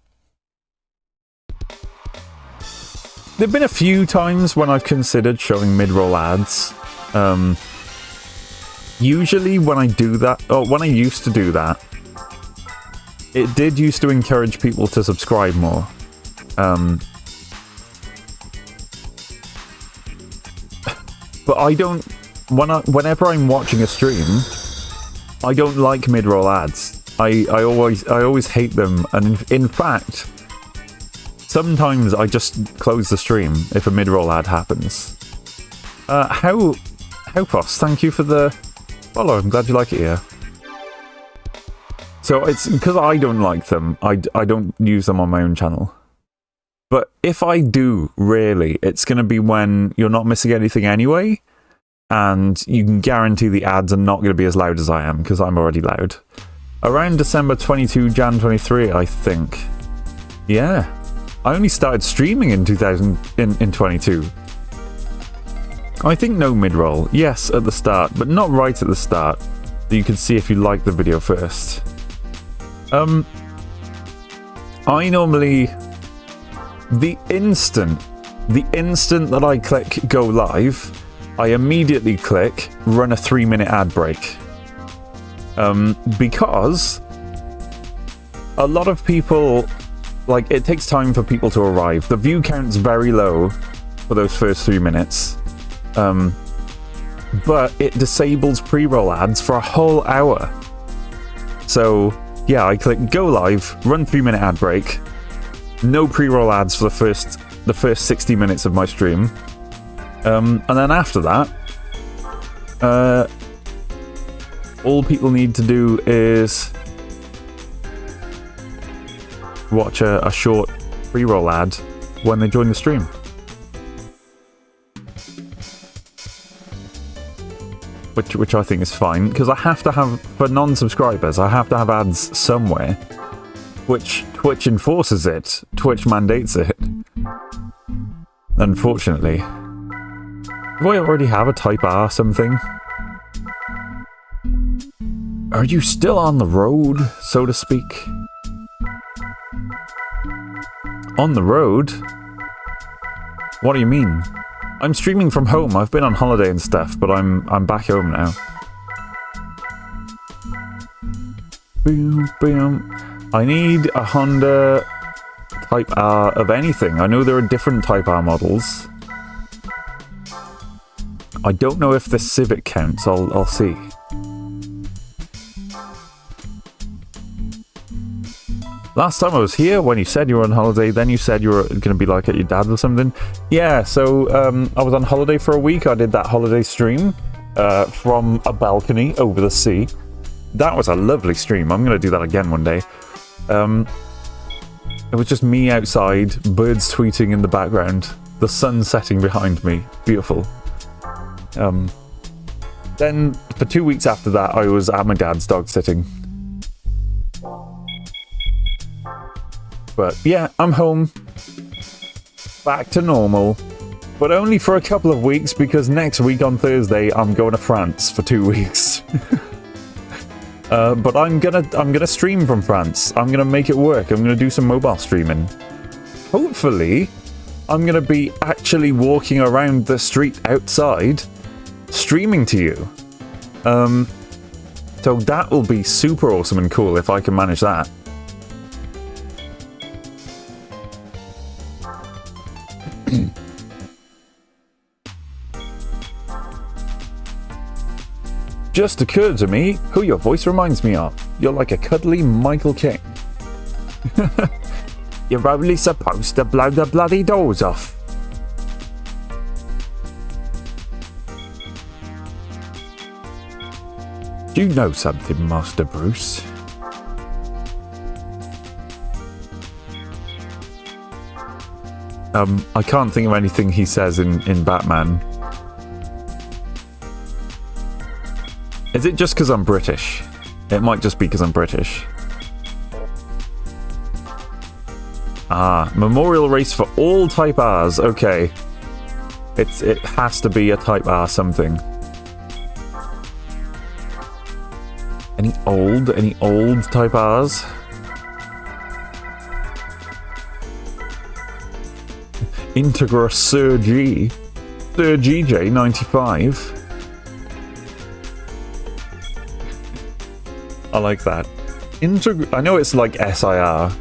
There've been a few times when I've considered showing mid-roll ads. Usually when I do that, when I used to do that, it did used to encourage people to subscribe more. But I don't, whenever I'm watching a stream, I don't like mid-roll ads. I always hate them, and in fact, sometimes I just close the stream if a mid-roll ad happens. Howposs, thank you for the follow. I'm glad you like it here. So it's because I don't like them. I don't use them on my own channel. But if I do, really, it's going to be when you're not missing anything anyway, and you can guarantee the ads are not going to be as loud as I am, because I'm already loud. Around December 22, Jan 23, I think. Yeah. I only started streaming in 22. I think no mid-roll. Yes, at the start, but not right at the start. You can see if you like the video first. I normally... The instant that I click go live, I immediately click run a 3-minute ad break. Because a lot of people, like, it takes time for people to arrive. The view count's very low for those first 3 minutes. But it disables pre-roll ads for a whole hour. So, yeah, I click go live, run 3-minute ad break. No pre-roll ads for the first 60 minutes of my stream. And then after that, all people need to do is watch a short pre-roll ad when they join the stream. which I think is fine, because I have to have, for non-subscribers, I have to have ads somewhere, which Twitch enforces it. Twitch mandates it. Unfortunately. Do I already have a Type R something? Are you still on the road, so to speak? On the road? What do you mean? I'm streaming from home. I've been on holiday and stuff, but I'm back home now. Boom, boom. I need a Honda Type R of anything. I know there are different Type R models. I don't know if the Civic counts. I'll see. Last time I was here, when you said you were on holiday, then you said you were going to be like at your dad or something. Yeah, so I was on holiday for a week. I did that holiday stream from a balcony over the sea. That was a lovely stream. I'm going to do that again one day. It was just me outside, birds tweeting in the background, the sun setting behind me. Beautiful. Then, for 2 weeks after that, I was at my dad's dog sitting. But yeah, I'm home. Back to normal. But only for a couple of weeks, because next week on Thursday, I'm going to France for 2 weeks. But I'm gonna stream from France. I'm gonna make it work. I'm gonna do some mobile streaming. Hopefully, I'm gonna be actually walking around the street outside, streaming to you. So that will be super awesome and cool if I can manage that. Just occurred to me who your voice reminds me of. You're like a cuddly Michael King. You're only supposed to blow the bloody doors off. Do you know something, Master Bruce? I can't think of anything he says in Batman. Is it just because I'm British? It might just be because I'm British. Ah, memorial race for all Type Rs. Okay. It has to be a Type R something. Any old Type Rs? Integra Sir G. Sir GJ 95. I like that. I know it's like SIR.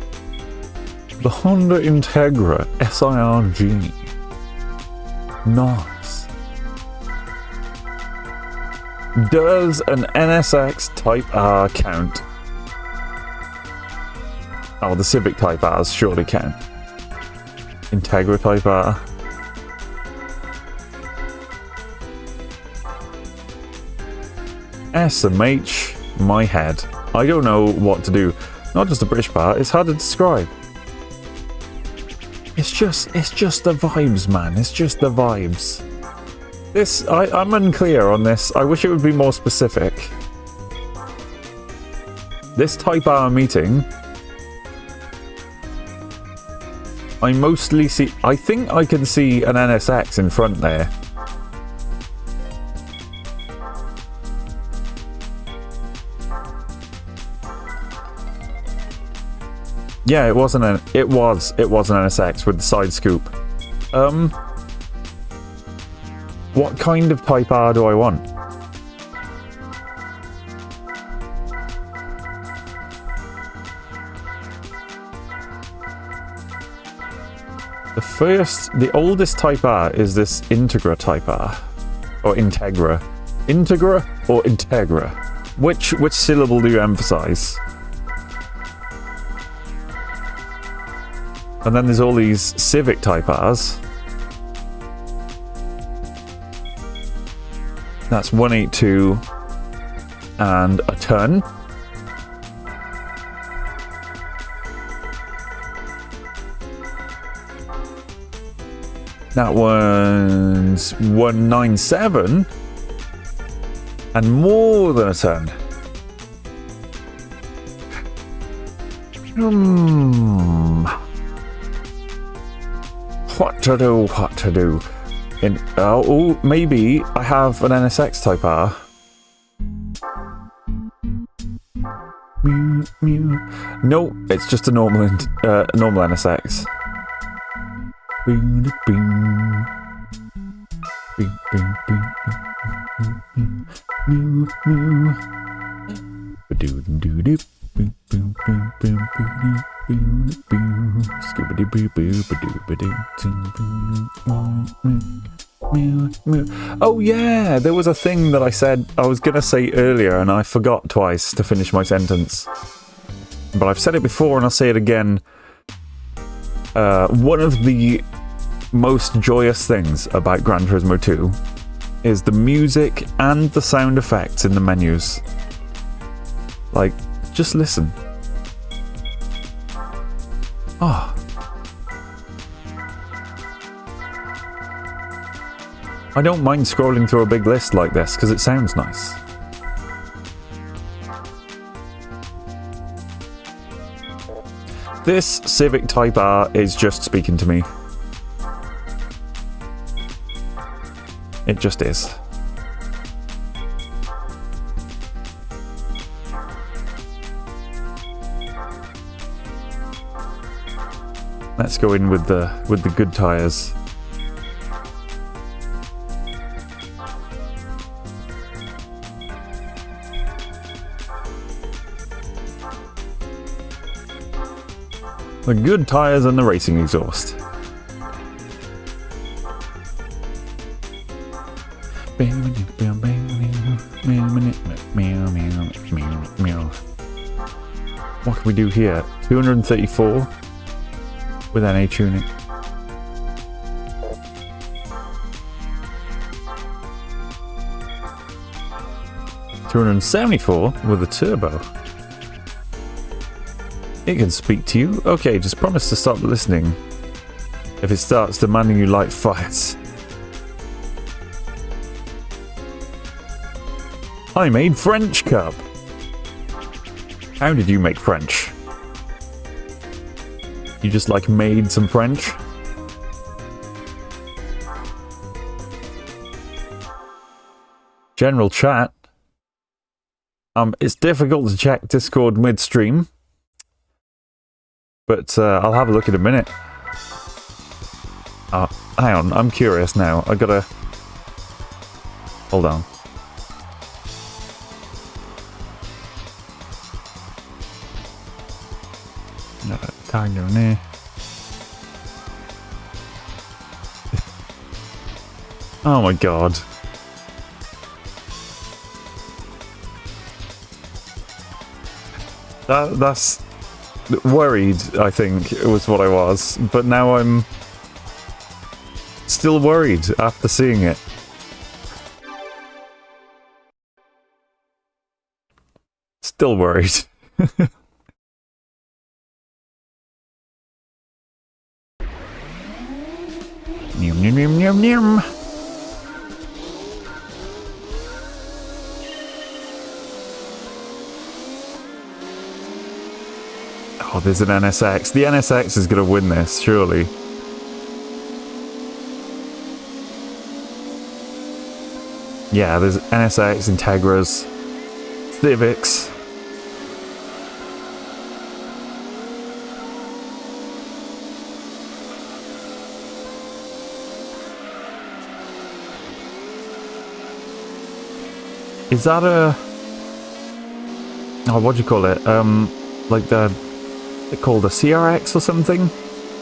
The Honda Integra SIRG. Nice. Does an NSX Type R count? Oh, the Civic Type Rs surely count. Integra Type R. SMH. My head. I don't know what to do. Not just the British part, it's hard to describe. It's just the vibes, man. It's just the vibes. I'm unclear on this. I wish it would be more specific. This Type R meeting, I mostly see... I think I can see an NSX in front there. Yeah, it was an NSX with the side scoop. What kind of Type R do I want? The oldest Type R is this Integra Type R. Or Integra. Integra or Integra? Which syllable do you emphasize? And then there's all these Civic Type Rs. That's 182 and a ton. That one's 197 And more than a ton. What to do, what to do? Oh, maybe I have an NSX Type R. No, it's just a normal NSX. Oh yeah, there was a thing that I said I was gonna say earlier and I forgot twice to finish my sentence. But I've said it before and I'll say it again. One of the most joyous things about Gran Turismo 2 is the music and the sound effects in the menus. Like, just listen. Oh. I don't mind scrolling through a big list like this because it sounds nice. This Civic Type R is just speaking to me. It just is. Let's go in with the good tires. The good tires and the racing exhaust. What can we do here? 234 with NA tuning. $274 with a turbo. It can speak to you. Okay, just promise to stop listening if it starts demanding you light fights. I made French Cup. How did you make French? You just like made some French? General chat. It's difficult to check Discord midstream. But I'll have a look in a minute. Hang on, I'm curious now. I gotta... Hold on. Tag down there. Oh my god. That's... worried, I think, was what I was. But now I'm... still worried after seeing it. Still worried. Yum, yum, yum, yum, yum. Oh, there's an NSX. The NSX is going to win this, surely. Yeah, there's NSX, Integras, Civics. Is that a... oh, what do you call it? Like the... it's called a CRX or something?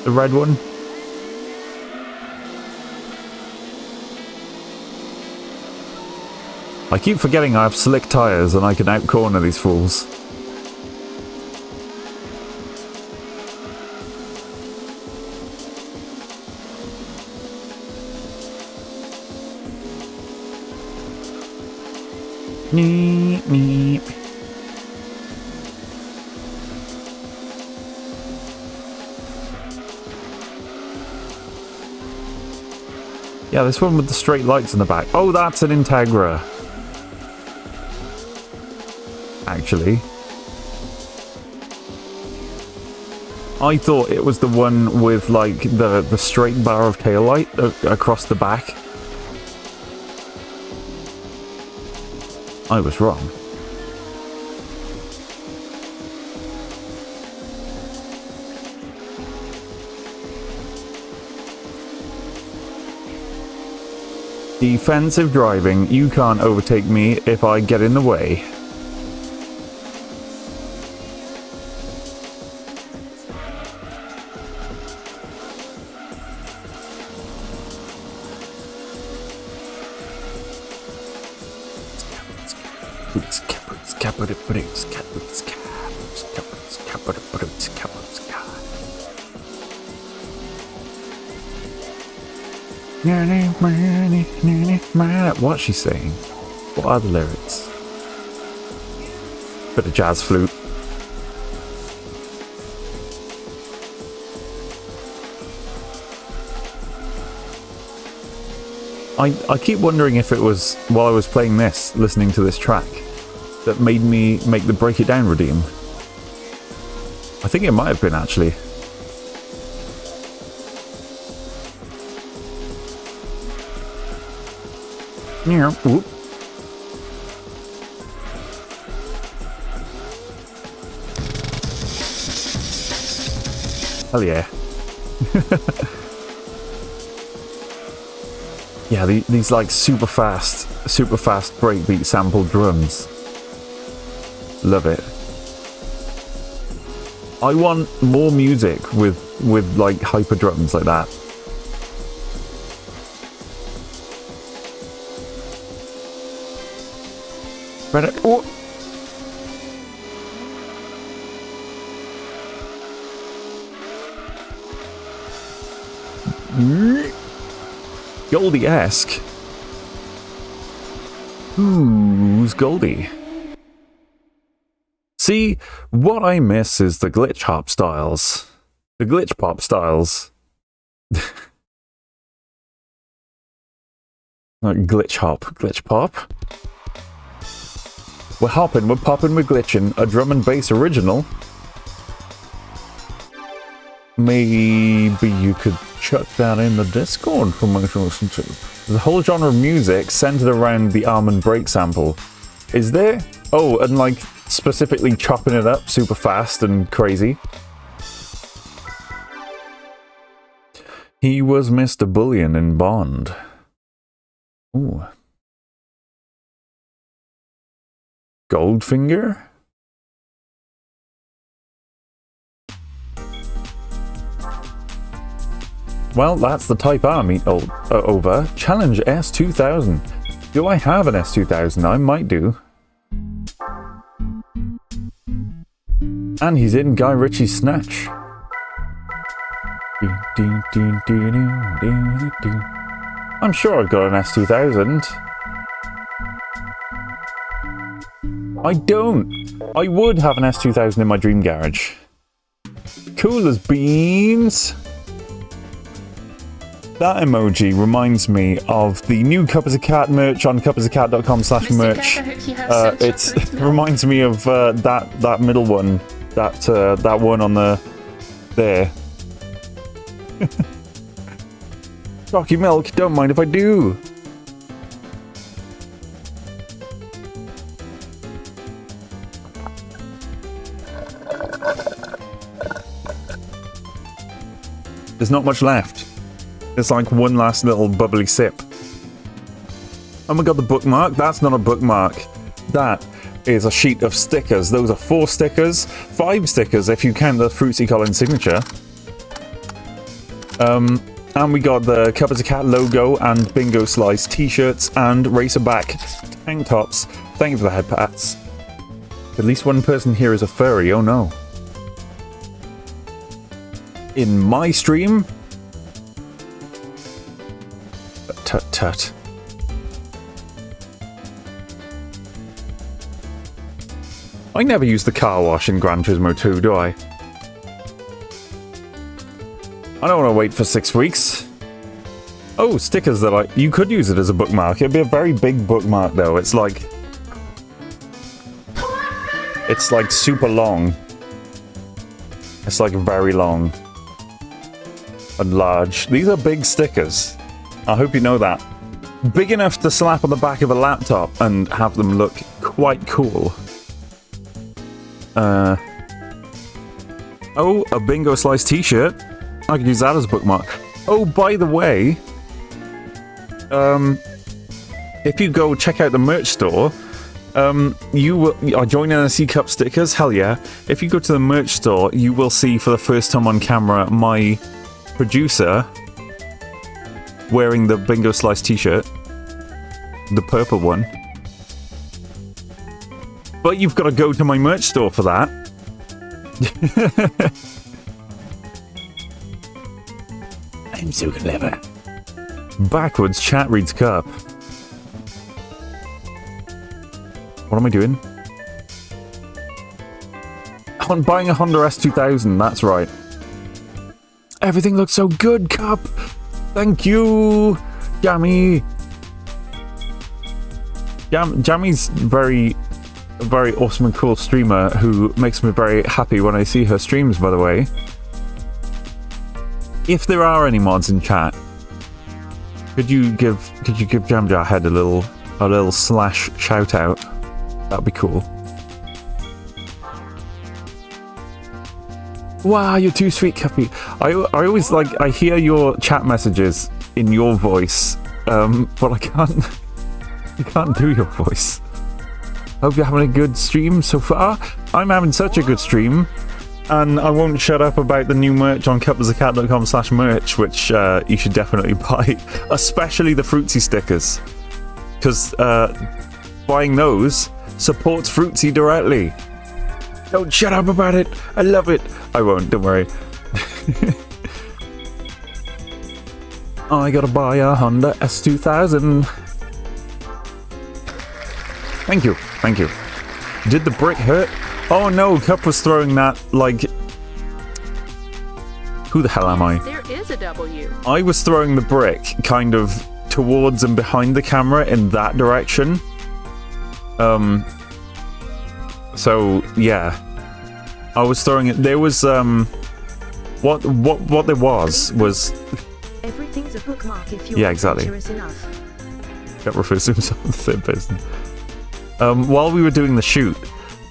The red one? I keep forgetting I have slick tyres and I can out-corner these fools. Neep, neep. Yeah, this one with the straight lights in the back. Oh, that's an Integra. actually. I thought it was the one with, like, the straight bar of taillight across the back. I was wrong. Defensive driving. You can't overtake me if I get in the way. What's she saying? What are the lyrics? Bit of jazz flute. I keep wondering if it was while I was playing this, listening to this track, that made me make the Break It Down redeem. I think it might have been, actually. Yeah. Whoop. Hell yeah. Yeah, these like super fast breakbeat sampled drums. Love it. I want more music with like hyper drums like that. Ready? Oh. Goldie-esque. Who's Goldie? See, what I miss is the glitch hop styles. The glitch pop styles. Like glitch hop, glitch pop. We're hopping, we're popping, we're glitching. A drum and bass original. Maybe you could chuck that in the Discord for me to listen to. There's a whole genre of music centered around the Almond Break sample. Is there? Oh, and like specifically chopping it up super fast and crazy. He was Mr. Bullion in Bond. Ooh. Goldfinger? Well, that's the Type R meet over. Challenge S2000. Do I have an S2000? I might do. And he's in Guy Ritchie's Snatch. I'm sure I've got an S2000. I don't. I would have an S2000 in my dream garage. Cool as beans. That emoji reminds me of the new Cup as a Cat merch on cupasacat.com/merch. It reminds me of that middle one, that one on the there. Rocky Milk, don't mind if I do. There's not much left. It's like one last little bubbly sip. Oh my god, the bookmark? That's not a bookmark. That is a sheet of stickers. Those are 4 stickers. 5 stickers if you count the Fruitsy Collins signature. And we got the Cup as a Cat logo and Bingo Slice t-shirts and Racerback tank tops. Thank you for the head pats. At least one person here is a furry, oh no. In my stream? Tut tut. I never use the car wash in Gran Turismo 2, do I? I don't want to wait for 6 weeks. Oh, stickers that you could use it as a bookmark. It'd be a very big bookmark though. It's like... It's like super long. It's like very long and large. These are big stickers. I hope you know that. Big enough to slap on the back of a laptop and have them look quite cool. Oh, a Bingo Slice t-shirt. I could use that as a bookmark. Oh, by the way, if you go check out the merch store, you will are joining NSC Cup stickers. Hell yeah! If you go to the merch store, you will see for the first time on camera my producer wearing the Bingo Slice t-shirt, the purple one. But you've got to go to my merch store for that. I'm so clever. Backwards chat reads cup. What am I doing? I'm buying a Honda S2000, that's right. Everything looks so good, Cup! Thank you, Jammy! Jammy's very awesome and cool streamer who makes me very happy when I see her streams, by the way. If there are any mods in chat, could you give Jamjar Head a little slash shout out? That'd be cool. Wow, you're too sweet, Cuppy. I always like, I hear your chat messages in your voice, but I can't do your voice. Hope you're having a good stream so far. I'm having such a good stream, and I won't shut up about the new merch on cupisacat.com/merch, which you should definitely buy, especially the Fruitsy stickers, because buying those supports Fruitsy directly. Don't shut up about it. I love it. I won't, don't worry. I gotta buy a Honda S2000. Thank you. Thank you. Did the brick hurt? Oh no, Cup was throwing that like... Who the hell am I? There is a W. I was throwing the brick kind of towards and behind the camera in that direction. So yeah, I was throwing it. There was what there was everything's a bookmark if your yeah, exactly. picture is enough. That refers to himself in the third person. While we were doing the shoot,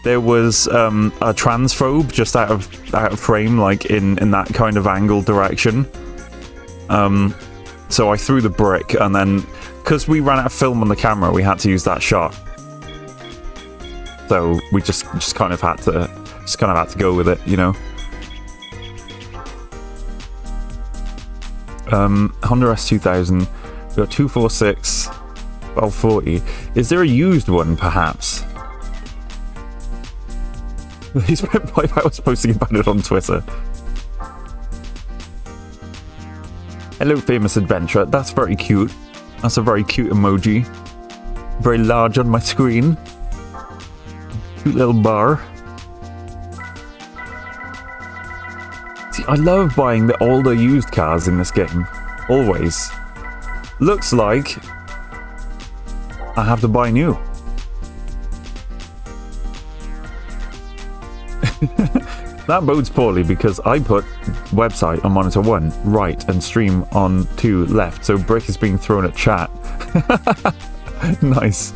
there was a transphobe just out of frame, like in that kind of angle direction. So I threw the brick, and then because we ran out of film on the camera, we had to use that shot. So we just kind of had to go with it, you know. Honda S2000, we got 246, 1240. Is there a used one, perhaps? He spent 5 hours posting about it on Twitter. Hello, famous adventurer. That's very cute. That's a very cute emoji. Very large on my screen. Cute little bar. See, I love buying all the used cars in this game. Always. Looks like I have to buy new. That bodes poorly because I put website on monitor 1 right and stream on 2 left, so brick is being thrown at chat. Nice.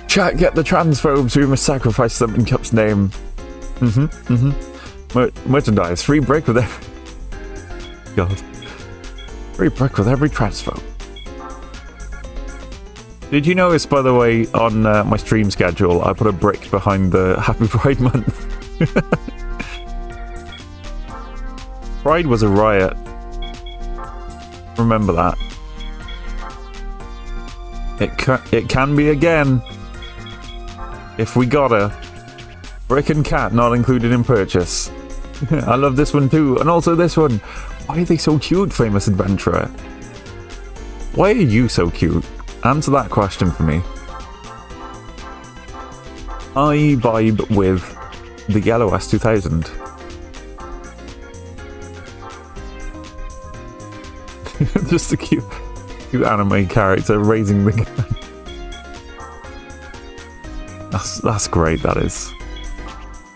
Chat, get the transphobes, we must sacrifice them in Cup's name. Merchandise, free brick with every... God. Free brick with every transphobe. Did you notice, by the way, on my stream schedule, I put a brick behind the Happy Pride Month? Pride was a riot. Remember that. It can be again. If we gotta. Brick and cat not included in purchase. I love this one too, and also this one. Why are they so cute, famous adventurer? Why are you so cute? Answer that question for me. I vibe with the yellow S2000. Just a cute anime character raising the gun. That's great, that is.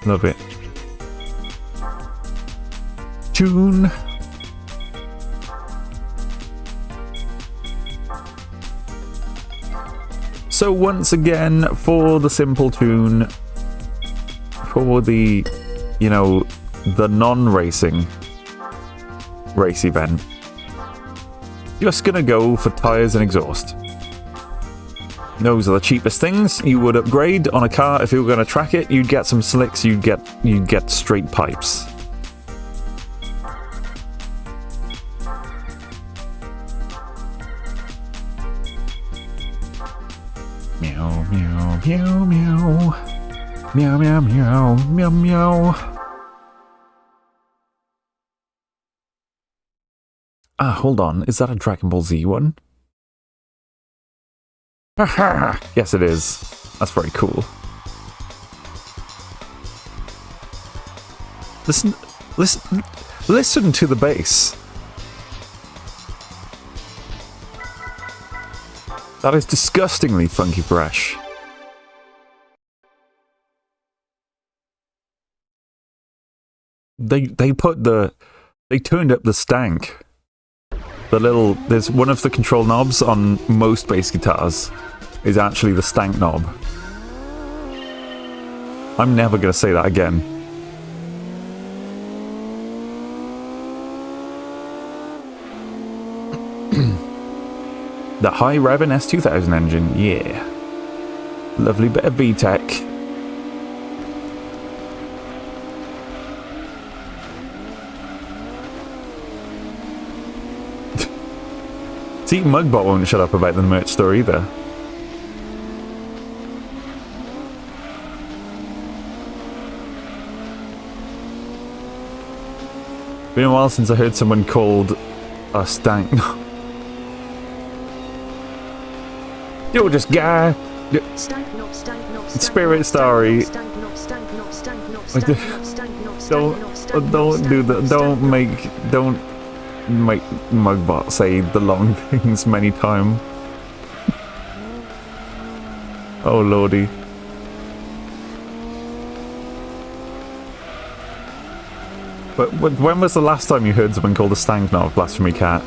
Love it. Tune. So once again, for the simple tune, for the, you know, the non-racing race event, just gonna go for tyres and exhaust. Those are the cheapest things you would upgrade on a car. If you were gonna track it, you'd get some slicks, you'd get straight pipes. Meow, meow, meow, meow. Meow, meow, meow, meow, meow. Ah, hold on. Is that a Dragon Ball Z one? Haha! Yes, it is. That's very cool. Listen to the bass. That is disgustingly funky fresh. They turned up the stank. There's one of the control knobs on most bass guitars is actually the stank knob. I'm never gonna say that again. The high revving S2000 engine, yeah. Lovely bit of VTEC. See, Mugbot won't shut up about the merch store either. Been a while since I heard someone called a stank. You're just guy. Spirit Starry. Don't make Mugbot say the long things many times. Oh lordy. But when was the last time you heard someone called a stank knob Blasphemy Cat?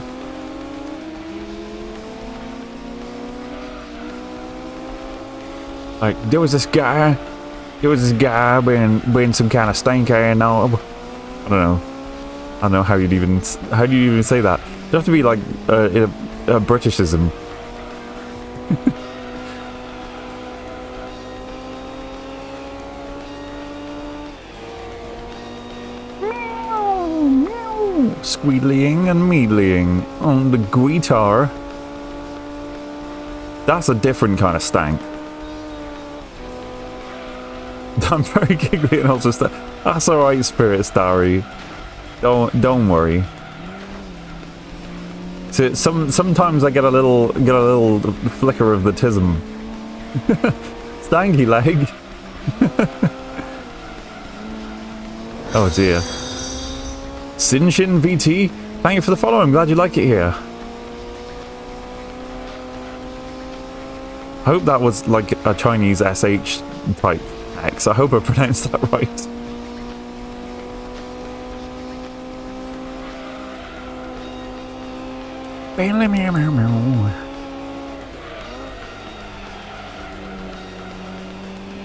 Like, there was this guy wearing some kind of stank eye knob. I don't know how do you even say that? You have to be like a Britishism. Squeedlying and meadlying on the guitar. That's a different kind of stank. I'm very giggly and also that's alright, Spirit Starry. Don't worry. So sometimes I get a little flicker of the tism. Stanky leg. Oh dear. Sinshin VT, thank you for the follow. I'm glad you like it here. I hope that was like a Chinese SH type X. I hope I pronounced that right.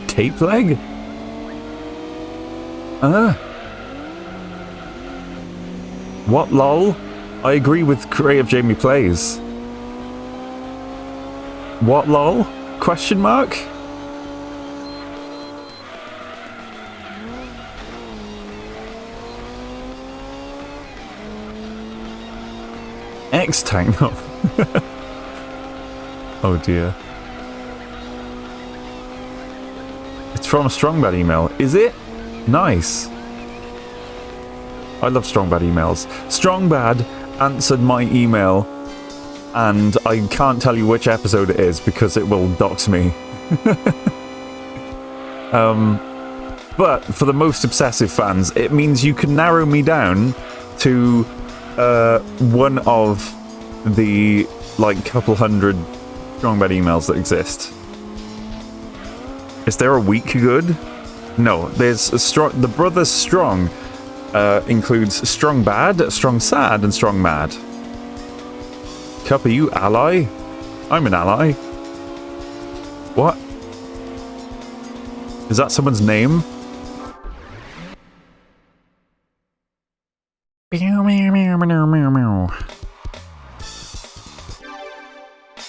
Tape leg? What lol? I agree with Creative Jamie Plays. What lol? Question mark? X-Tank knob. Oh dear. It's from a Strongbad email. Is it? Nice. I love Strongbad emails. Strongbad answered my email, and I can't tell you which episode it is because it will dox me. But for the most obsessive fans, it means you can narrow me down to one of the like couple hundred Strongbad emails that exist. Is there a weak good? No, there's a strong. The brothers strong includes strong bad, strong sad, and strong mad. Cup, are you ally? I'm an ally. What? Is that someone's name?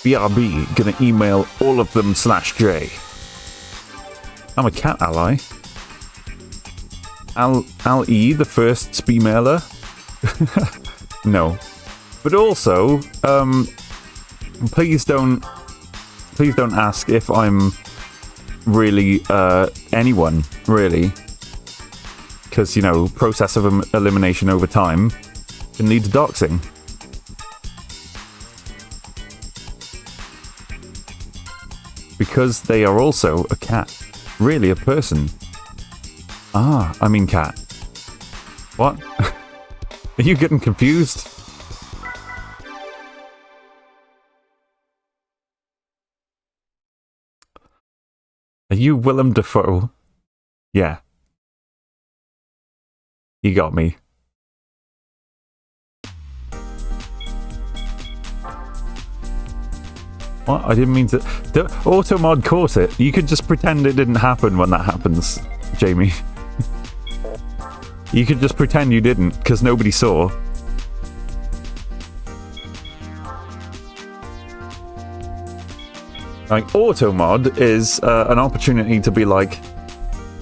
BRB, gonna email all of them /J. I'm a cat ally. I'll E, the first speed mailer. No. But also, please don't ask if I'm really anyone, really. Because, you know, process of elimination over time can lead to doxing. Because they are also a cat. Really, a person. Ah, I mean cat. What? Are you getting confused? Are you Willem Dafoe? Yeah. You got me. What? I didn't mean to... The automod caught it. You could just pretend it didn't happen when that happens, Jamie. You could just pretend you didn't, because nobody saw. Like, automod is an opportunity to be like,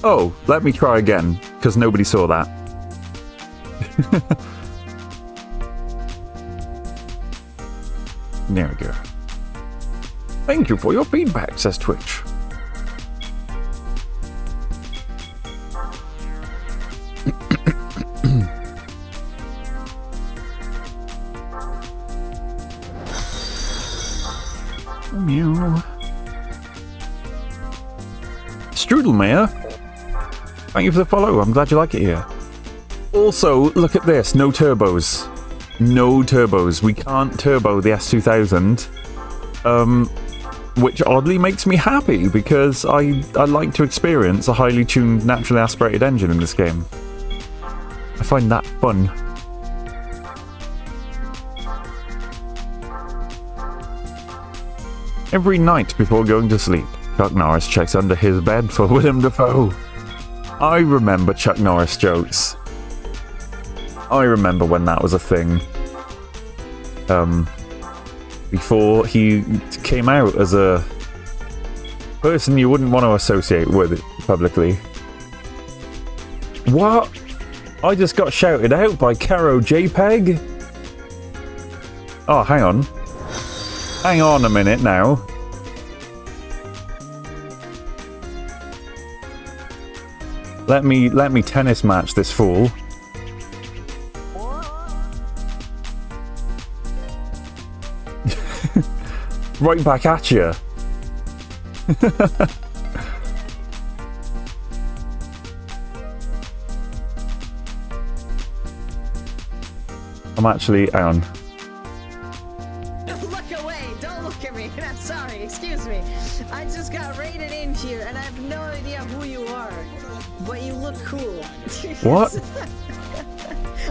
oh, let me try again, because nobody saw that. There we go. Thank you for your feedback, says Twitch. Meow. Strudelmayer, thank you for the follow. I'm glad you like it here. Also, look at this. No turbos. No turbos. We can't turbo the S2000. Which oddly makes me happy because I like to experience a highly tuned, naturally aspirated engine in this game. I find that fun. Every night before going to sleep, Chuck Norris checks under his bed for Willem Dafoe. I remember Chuck Norris jokes. I remember when that was a thing. Before he came out as a person you wouldn't want to associate with publicly. What? I just got shouted out by Caro JPEG? Oh, hang on. Hang on a minute now. Let me tennis match this fool. Right back at you. I'm actually... hang on. Look away! Don't look at me! I'm sorry, excuse me. I just got raided in here and I have no idea who you are. But you look cool. What?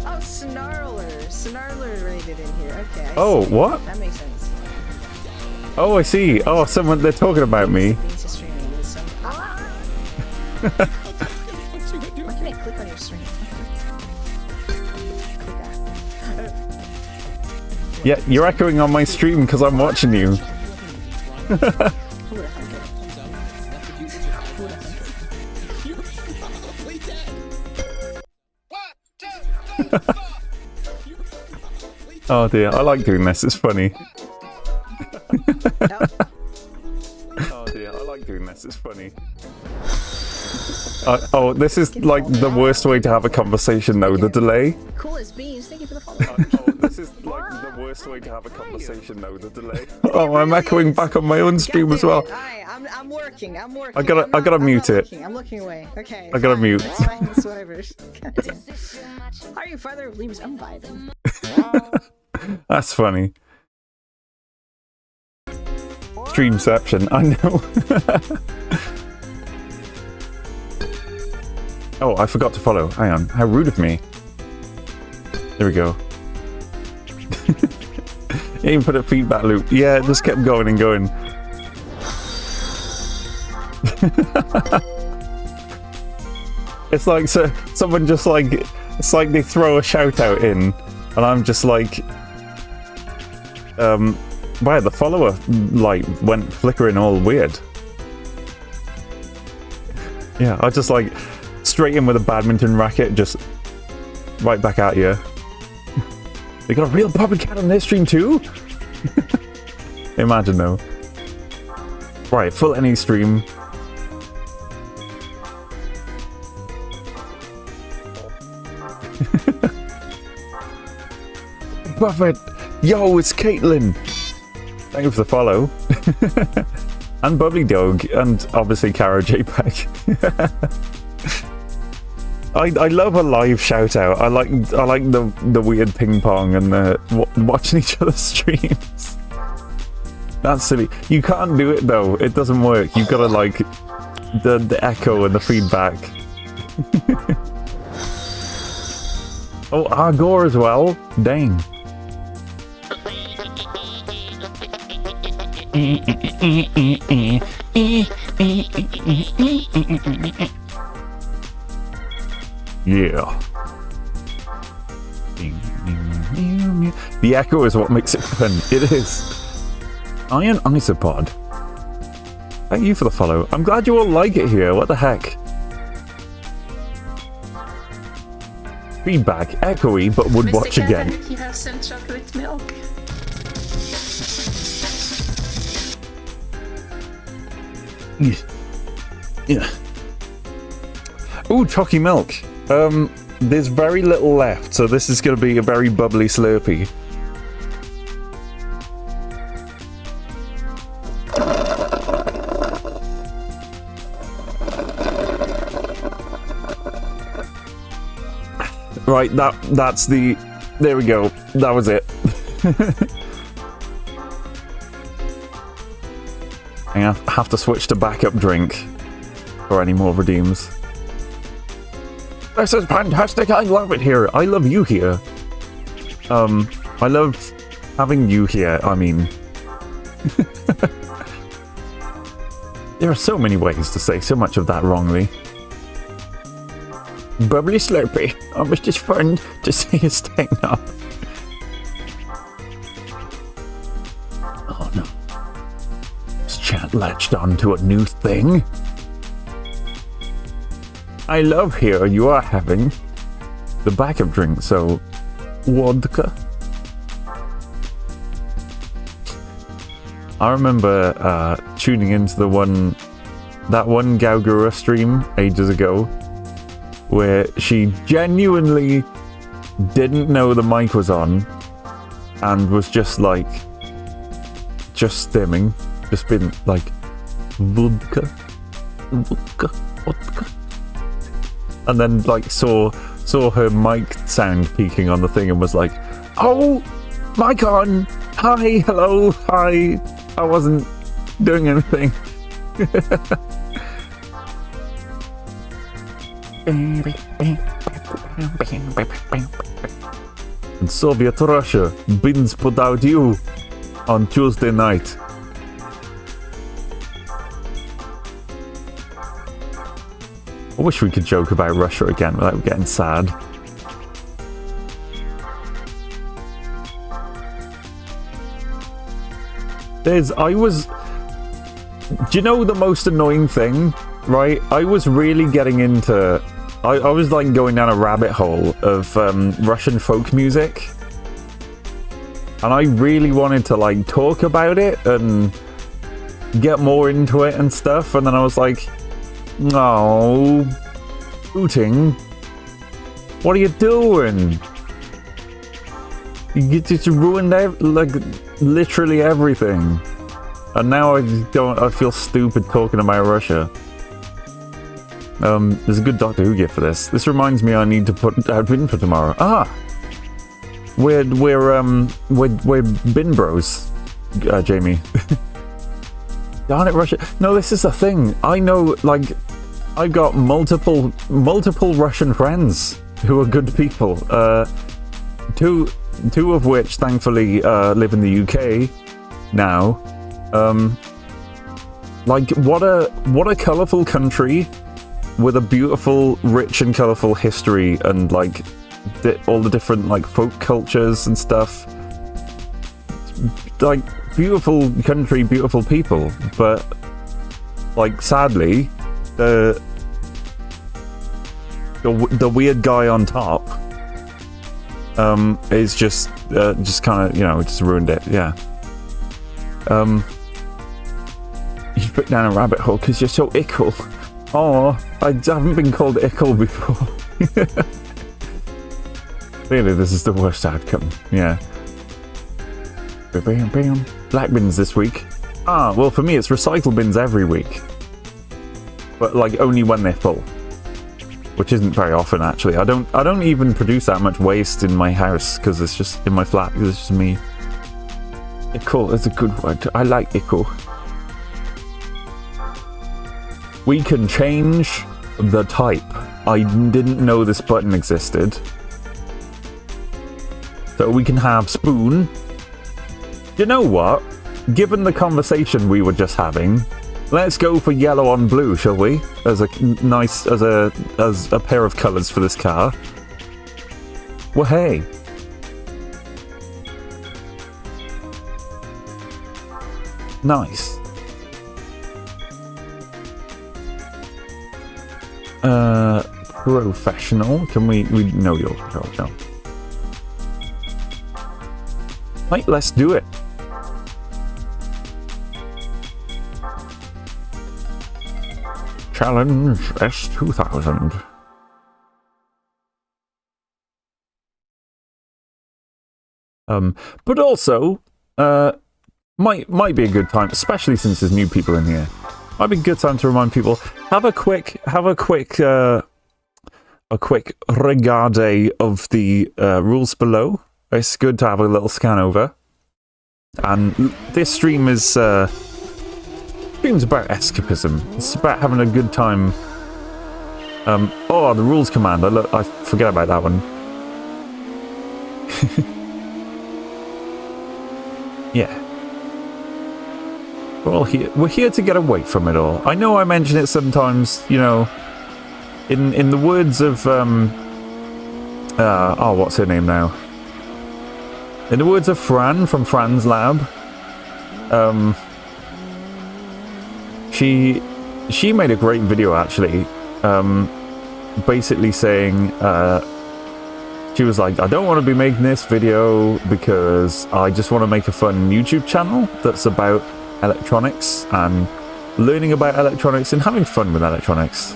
Oh, Snarler. Snarler raided in here. Okay. Oh, what? That makes sense. Oh, I see. Oh, someone... they're talking about me. Why can I click on your stream? Yeah, you're echoing on my stream because I'm watching you. Oh dear, I like doing this, it's funny. Oh dear, I like doing this, it's funny. Oh, this is like the worst way to have a conversation though, the delay. Cool as beans, thank you for the follow. Oh, this is like the worst way to have a conversation though, the delay. Oh, I'm echoing back on my own stream as well. I'm working. I gotta mute it. I'm looking away. Okay. I gotta mute. It's fine, it's whatever. How are you, Father of Leaves? I'm vibing. That's funny. Streamception, I know. Oh, I forgot to follow. Hang on. How rude of me. There we go. Even put a feedback loop. Yeah, it just kept going and going. It's like so someone just like it's like they throw a shout out in and I'm just like wow, the follower light went flickering all weird. Yeah, I just like straight in with a badminton racket, just right back at you. They got a real puppy cat on their stream too? Imagine though. Right, full NE stream. Buffett! Yo, it's Caitlin! Thank you for the follow. And Bubbly Dog, and obviously Kara JPEG. I love a live shout out. I like the weird ping pong and the watching each other's streams. That's silly. You can't do it though. It doesn't work. You've got to like the echo and the feedback. Oh, Argor as well. Dang. Yeah. The echo is what makes it fun. It is. Iron Isopod. Thank you for the follow. I'm glad you all like it here. What the heck? Feedback, echoey, but would watch again. If you have some chocolate milk. Yeah. Ooh, chalky milk. There's very little left, so this is going to be a very bubbly Slurpee. Right, that's the... There we go. That was it. I have to switch to backup drink for any more redeems. This is fantastic. I love it here. I love you here. I love having you here. I mean... There are so many ways to say so much of that wrongly. Bubbly Slurpee. I was just fun to see you staying up. Oh no. Is chat latched onto a new thing? I love here you are having the backup drink, so vodka. I remember tuning into that one Gaugura stream ages ago where she genuinely didn't know the mic was on and was just like stimming, just been like vodka, vodka, vodka, and then like saw her mic sound peaking on the thing and was like, oh, mic on, hi, hello, hi. I wasn't doing anything. In Soviet Russia, bins put out you on Tuesday night. I wish we could joke about Russia again without getting sad. Do you know the most annoying thing, right? I was really getting into... I was like going down a rabbit hole of Russian folk music. And I really wanted to like talk about it and get more into it and stuff. And then I was like, no, Putin, what are you doing? You just ruined like literally everything. And now I feel stupid talking about Russia. There's a good Doctor Who gift for this. This reminds me I need to put out bin for tomorrow. Ah! We're bin bros, Jamie. Darn it, Russia. No, this is the thing. I know, like, I've got multiple Russian friends who are good people. Two of which, thankfully, live in the UK now. Like, what a colourful country with a beautiful, rich and colourful history and, like, all the different, like, folk cultures and stuff. Like, beautiful country, beautiful people. But, like, sadly, the weird guy on top is just kind of, you know, just ruined it. Yeah. You put down a rabbit hole because you're so ickle. Oh, I haven't been called ickle before. Clearly, this is the worst outcome. Yeah. Black bins this week. Ah, well, for me, it's recycle bins every week. But, like, only when they're full. Which isn't very often, actually. I don't even produce that much waste in my house, because it's just, in my flat, because it's just me. Ickle is a good word. I like ickle. We can change the type. I didn't know this button existed. So we can have spoon. You know what? Given the conversation we were just having, let's go for yellow on blue, shall we? As a nice, as a pair of colours for this car. Well, hey. Nice. Professional. Can we know your professional? Right, let's do it. Challenge S2000. But also, might be a good time, especially since there's new people in here. Might be a good time to remind people, have a quick regardez of the rules below. It's good to have a little scan over. And this stream is stream's about escapism. It's about having a good time. Oh, the rules command. I forget about that one. Yeah. We're here to get away from it all. I know I mention it sometimes, you know, in the words of oh, what's her name now? In the words of Fran from Fran's Lab, she made a great video actually, basically saying she was like, I don't want to be making this video because I just want to make a fun YouTube channel that's about electronics and learning about electronics and having fun with electronics.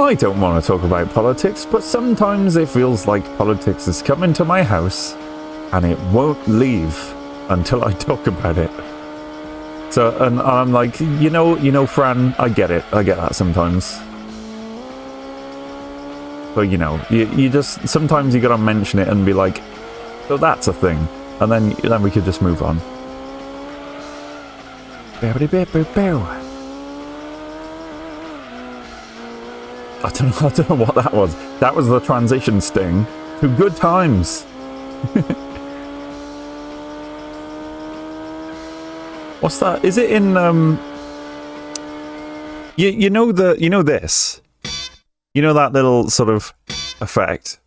I don't want to talk about politics, but sometimes it feels like politics has come into my house and it won't leave until I talk about it. So, and I'm like, you know, Fran, I get it. I get that sometimes. But, you know, you just, sometimes you gotta mention it and be like, so that's a thing. And then we could just move on. I don't know what that was. That was the transition sting to good times. What's that? Is it in you know this? You know that little sort of effect?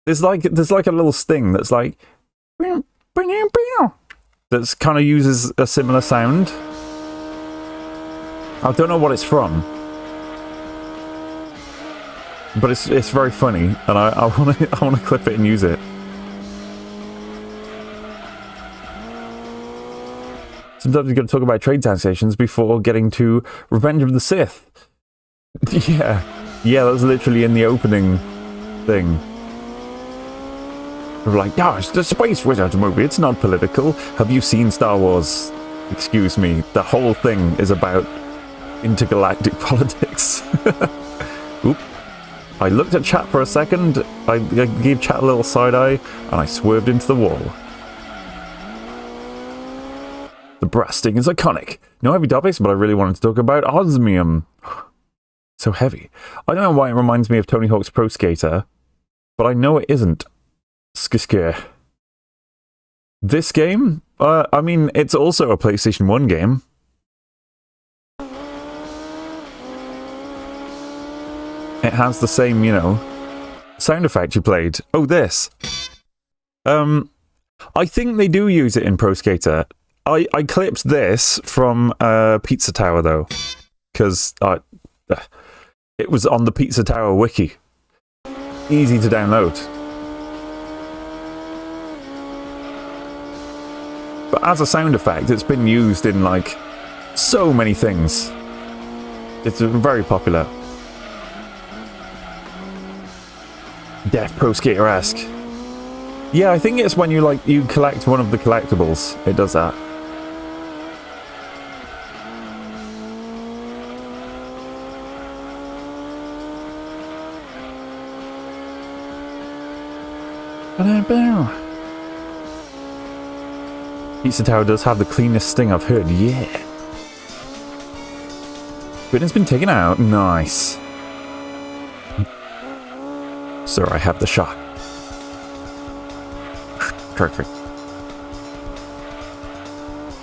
There's like a little sting that's like that's kind of uses a similar sound. I don't know what it's from. But it's very funny, and I want to clip it and use it. Sometimes we're going to talk about trade taxations before getting to Revenge of the Sith. Yeah, that was literally in the opening thing. We're like, no, it's the Space Wizards movie. It's not political. Have you seen Star Wars? Excuse me. The whole thing is about intergalactic politics. Oop. I looked at chat for a second, I gave chat a little side-eye, and I swerved into the wall. The brass sting is iconic. No heavy topics, but I really wanted to talk about osmium. So heavy. I don't know why it reminds me of Tony Hawk's Pro Skater, but I know it isn't. Skisker. This game? I mean, it's also a PlayStation 1 game. It has the same, you know, sound effect you played. Oh, this. I think they do use it in Pro Skater. I clipped this from Pizza Tower, though, because it was on the Pizza Tower wiki. Easy to download. But as a sound effect, it's been used in, like, so many things. It's very popular. Death Pro Skater-esque. Yeah, I think it's when you collect one of the collectibles. It does that. Pizza Tower does have the cleanest sting I've heard, yeah. Britain's been taken out, nice. Sir, I have the shot. Perfect.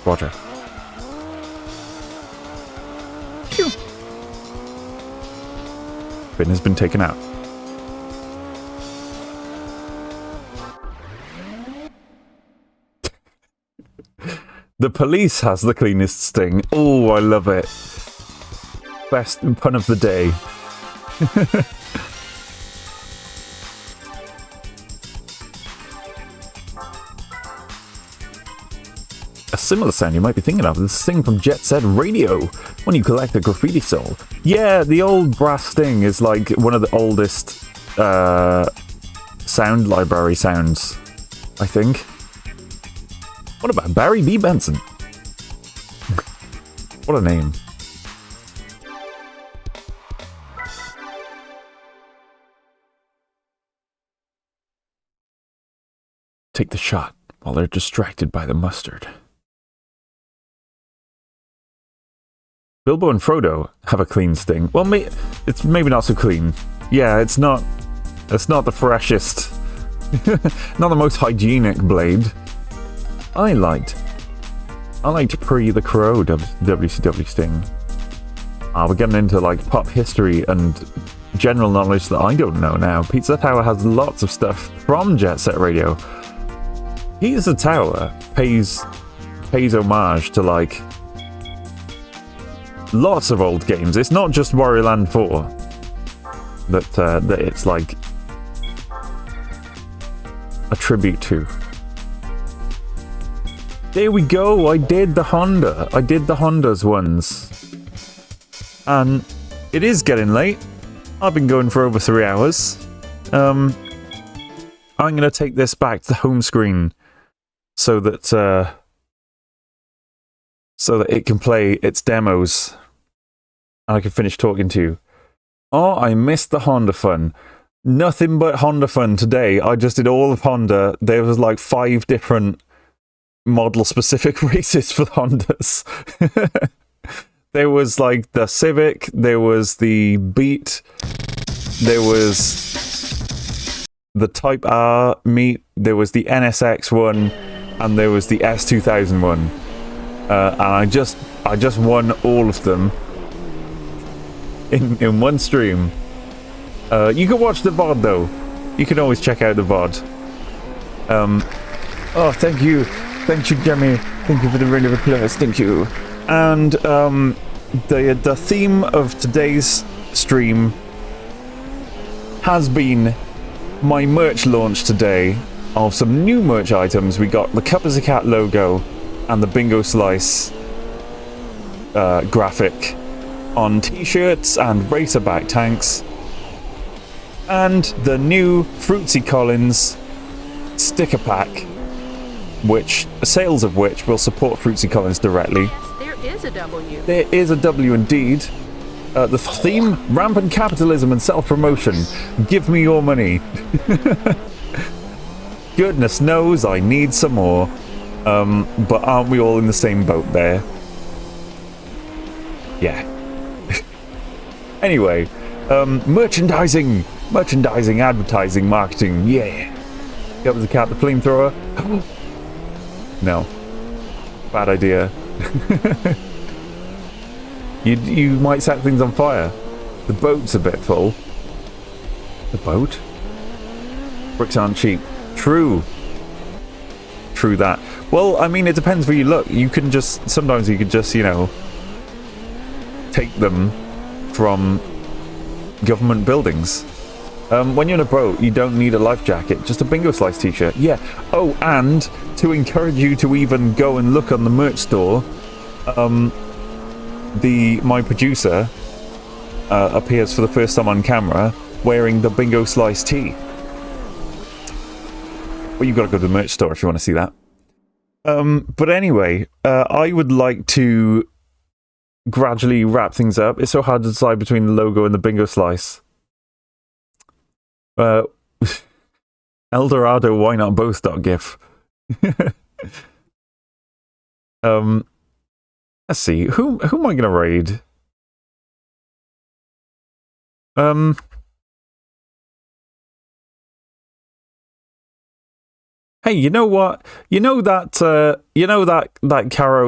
Roger. Phew. Britain's been taken out. The police has the cleanest sting. Oh, I love it. Best pun of the day. A similar sound you might be thinking of is the sting from Jet Set Radio when you collect a graffiti soul. Yeah, the old brass sting is like one of the oldest sound library sounds, I think. What about Barry B. Benson? What a name. Take the shot while they're distracted by the mustard. Bilbo and Frodo have a clean sting. Well, it's maybe not so clean. Yeah, it's not the freshest, not the most hygienic blade. I liked pre the Crow WCW sting. We're getting into like pop history and general knowledge that I don't know now. Pizza Tower has lots of stuff from Jet Set Radio. Pizza Tower pays homage to like lots of old games. It's not just Wario Land 4 that it's like a tribute to. There we go, I did the Honda. I did the Hondas ones. And it is getting late. I've been going for over 3 hours. I'm going to take this back to the home screen so that it can play its demos and I can finish talking to you. Oh, I missed the Honda fun. Nothing but Honda fun today. I just did all of Honda. There was like 5 different model-specific races for the Hondas. There was like the Civic, there was the Beat, there was the Type R meet, there was the NSX one, and there was the S2000 one. And I just won all of them in one stream. You can watch the VOD though. You can always check out the VOD. Oh, thank you. Thank you, Jimmy. Thank you for the round of applause. Thank you. And the theme of today's stream has been my merch launch today of some new merch items. We got the Cup as a Cat logo and the Bingo Slice graphic on t-shirts and racerback tanks, and the new Fruitsy Collins sticker pack, which sales of which will support Fruitsy Collins directly. Yes, there is a W. There is a W indeed. The theme, rampant capitalism and self-promotion. Give me your money. Goodness knows I need some more. But aren't we all in the same boat there? Yeah. Anyway, merchandising, advertising, marketing, yeah. That was the cat, the flamethrower. No. Bad idea. You might set things on fire. The boat's a bit full. The boat? Bricks aren't cheap. True. True that. Well, I mean, it depends where you look. You can just, sometimes you could just, you know, take them from government buildings. When you're in a boat, you don't need a life jacket, just a Bingo Slice t-shirt. Yeah. Oh, and to encourage you to even go and look on the merch store, my producer appears for the first time on camera wearing the Bingo Slice tee. Well, you've got to go to the merch store if you want to see that. But anyway, I would like to gradually wrap things up. It's so hard to decide between the logo and the Bingo Slice. Eldorado, why not both? .gif. Let's see. Who am I gonna raid? Hey, you know what? You know that Caro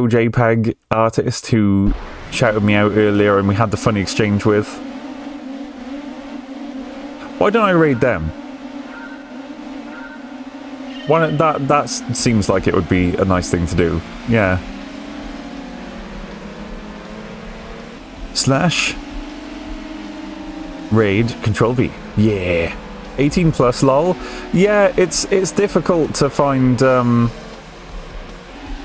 JPEG artist who shouted me out earlier and we had the funny exchange with? Why don't I raid them? Why don't, that seems like it would be a nice thing to do. Yeah. Slash raid Control V. Yeah. 18 plus lol. Yeah, it's difficult to find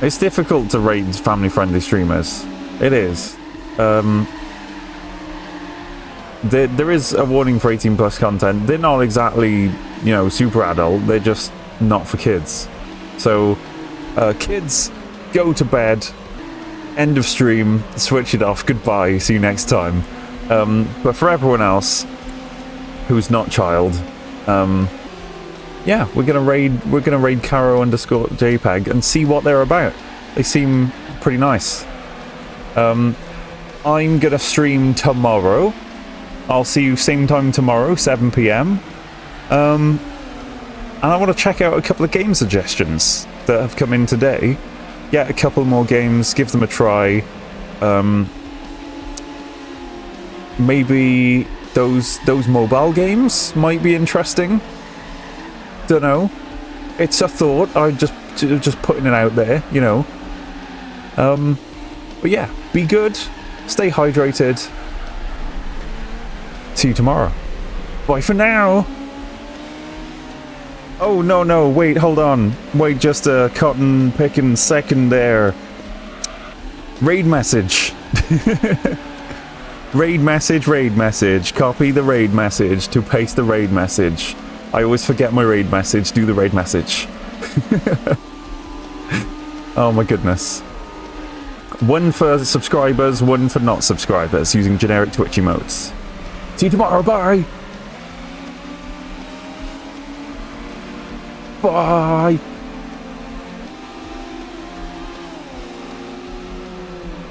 it's difficult to raid family friendly streamers. It is. There is a warning for 18 plus content. They're not exactly, you know, super adult. They're just not for kids. So kids, go to bed. End of stream. Switch it off. Goodbye. See you next time. But for everyone else who's not child, yeah, we're gonna raid Caro_JPEG and see what they're about. They seem pretty nice. I'm gonna stream tomorrow. I'll see you same time tomorrow, 7 PM. And I want to check out a couple of game suggestions that have come in today. Get a couple more games, give them a try. Maybe those mobile games might be interesting. Don't know. It's a thought. I'm just putting it out there, you know. But yeah, be good. Stay hydrated. See you tomorrow. Bye for now. Oh, no, wait, hold on. Wait, just a cotton picking second there. Raid message. Raid message. Copy the raid message to paste the raid message. I always forget my raid message. Do the raid message. Oh my goodness. One for subscribers, one for not subscribers, using generic Twitch emotes. See you tomorrow, bye! Bye!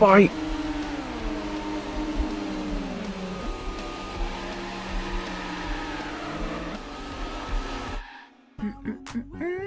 Bye! Mm-mm-mm-mm.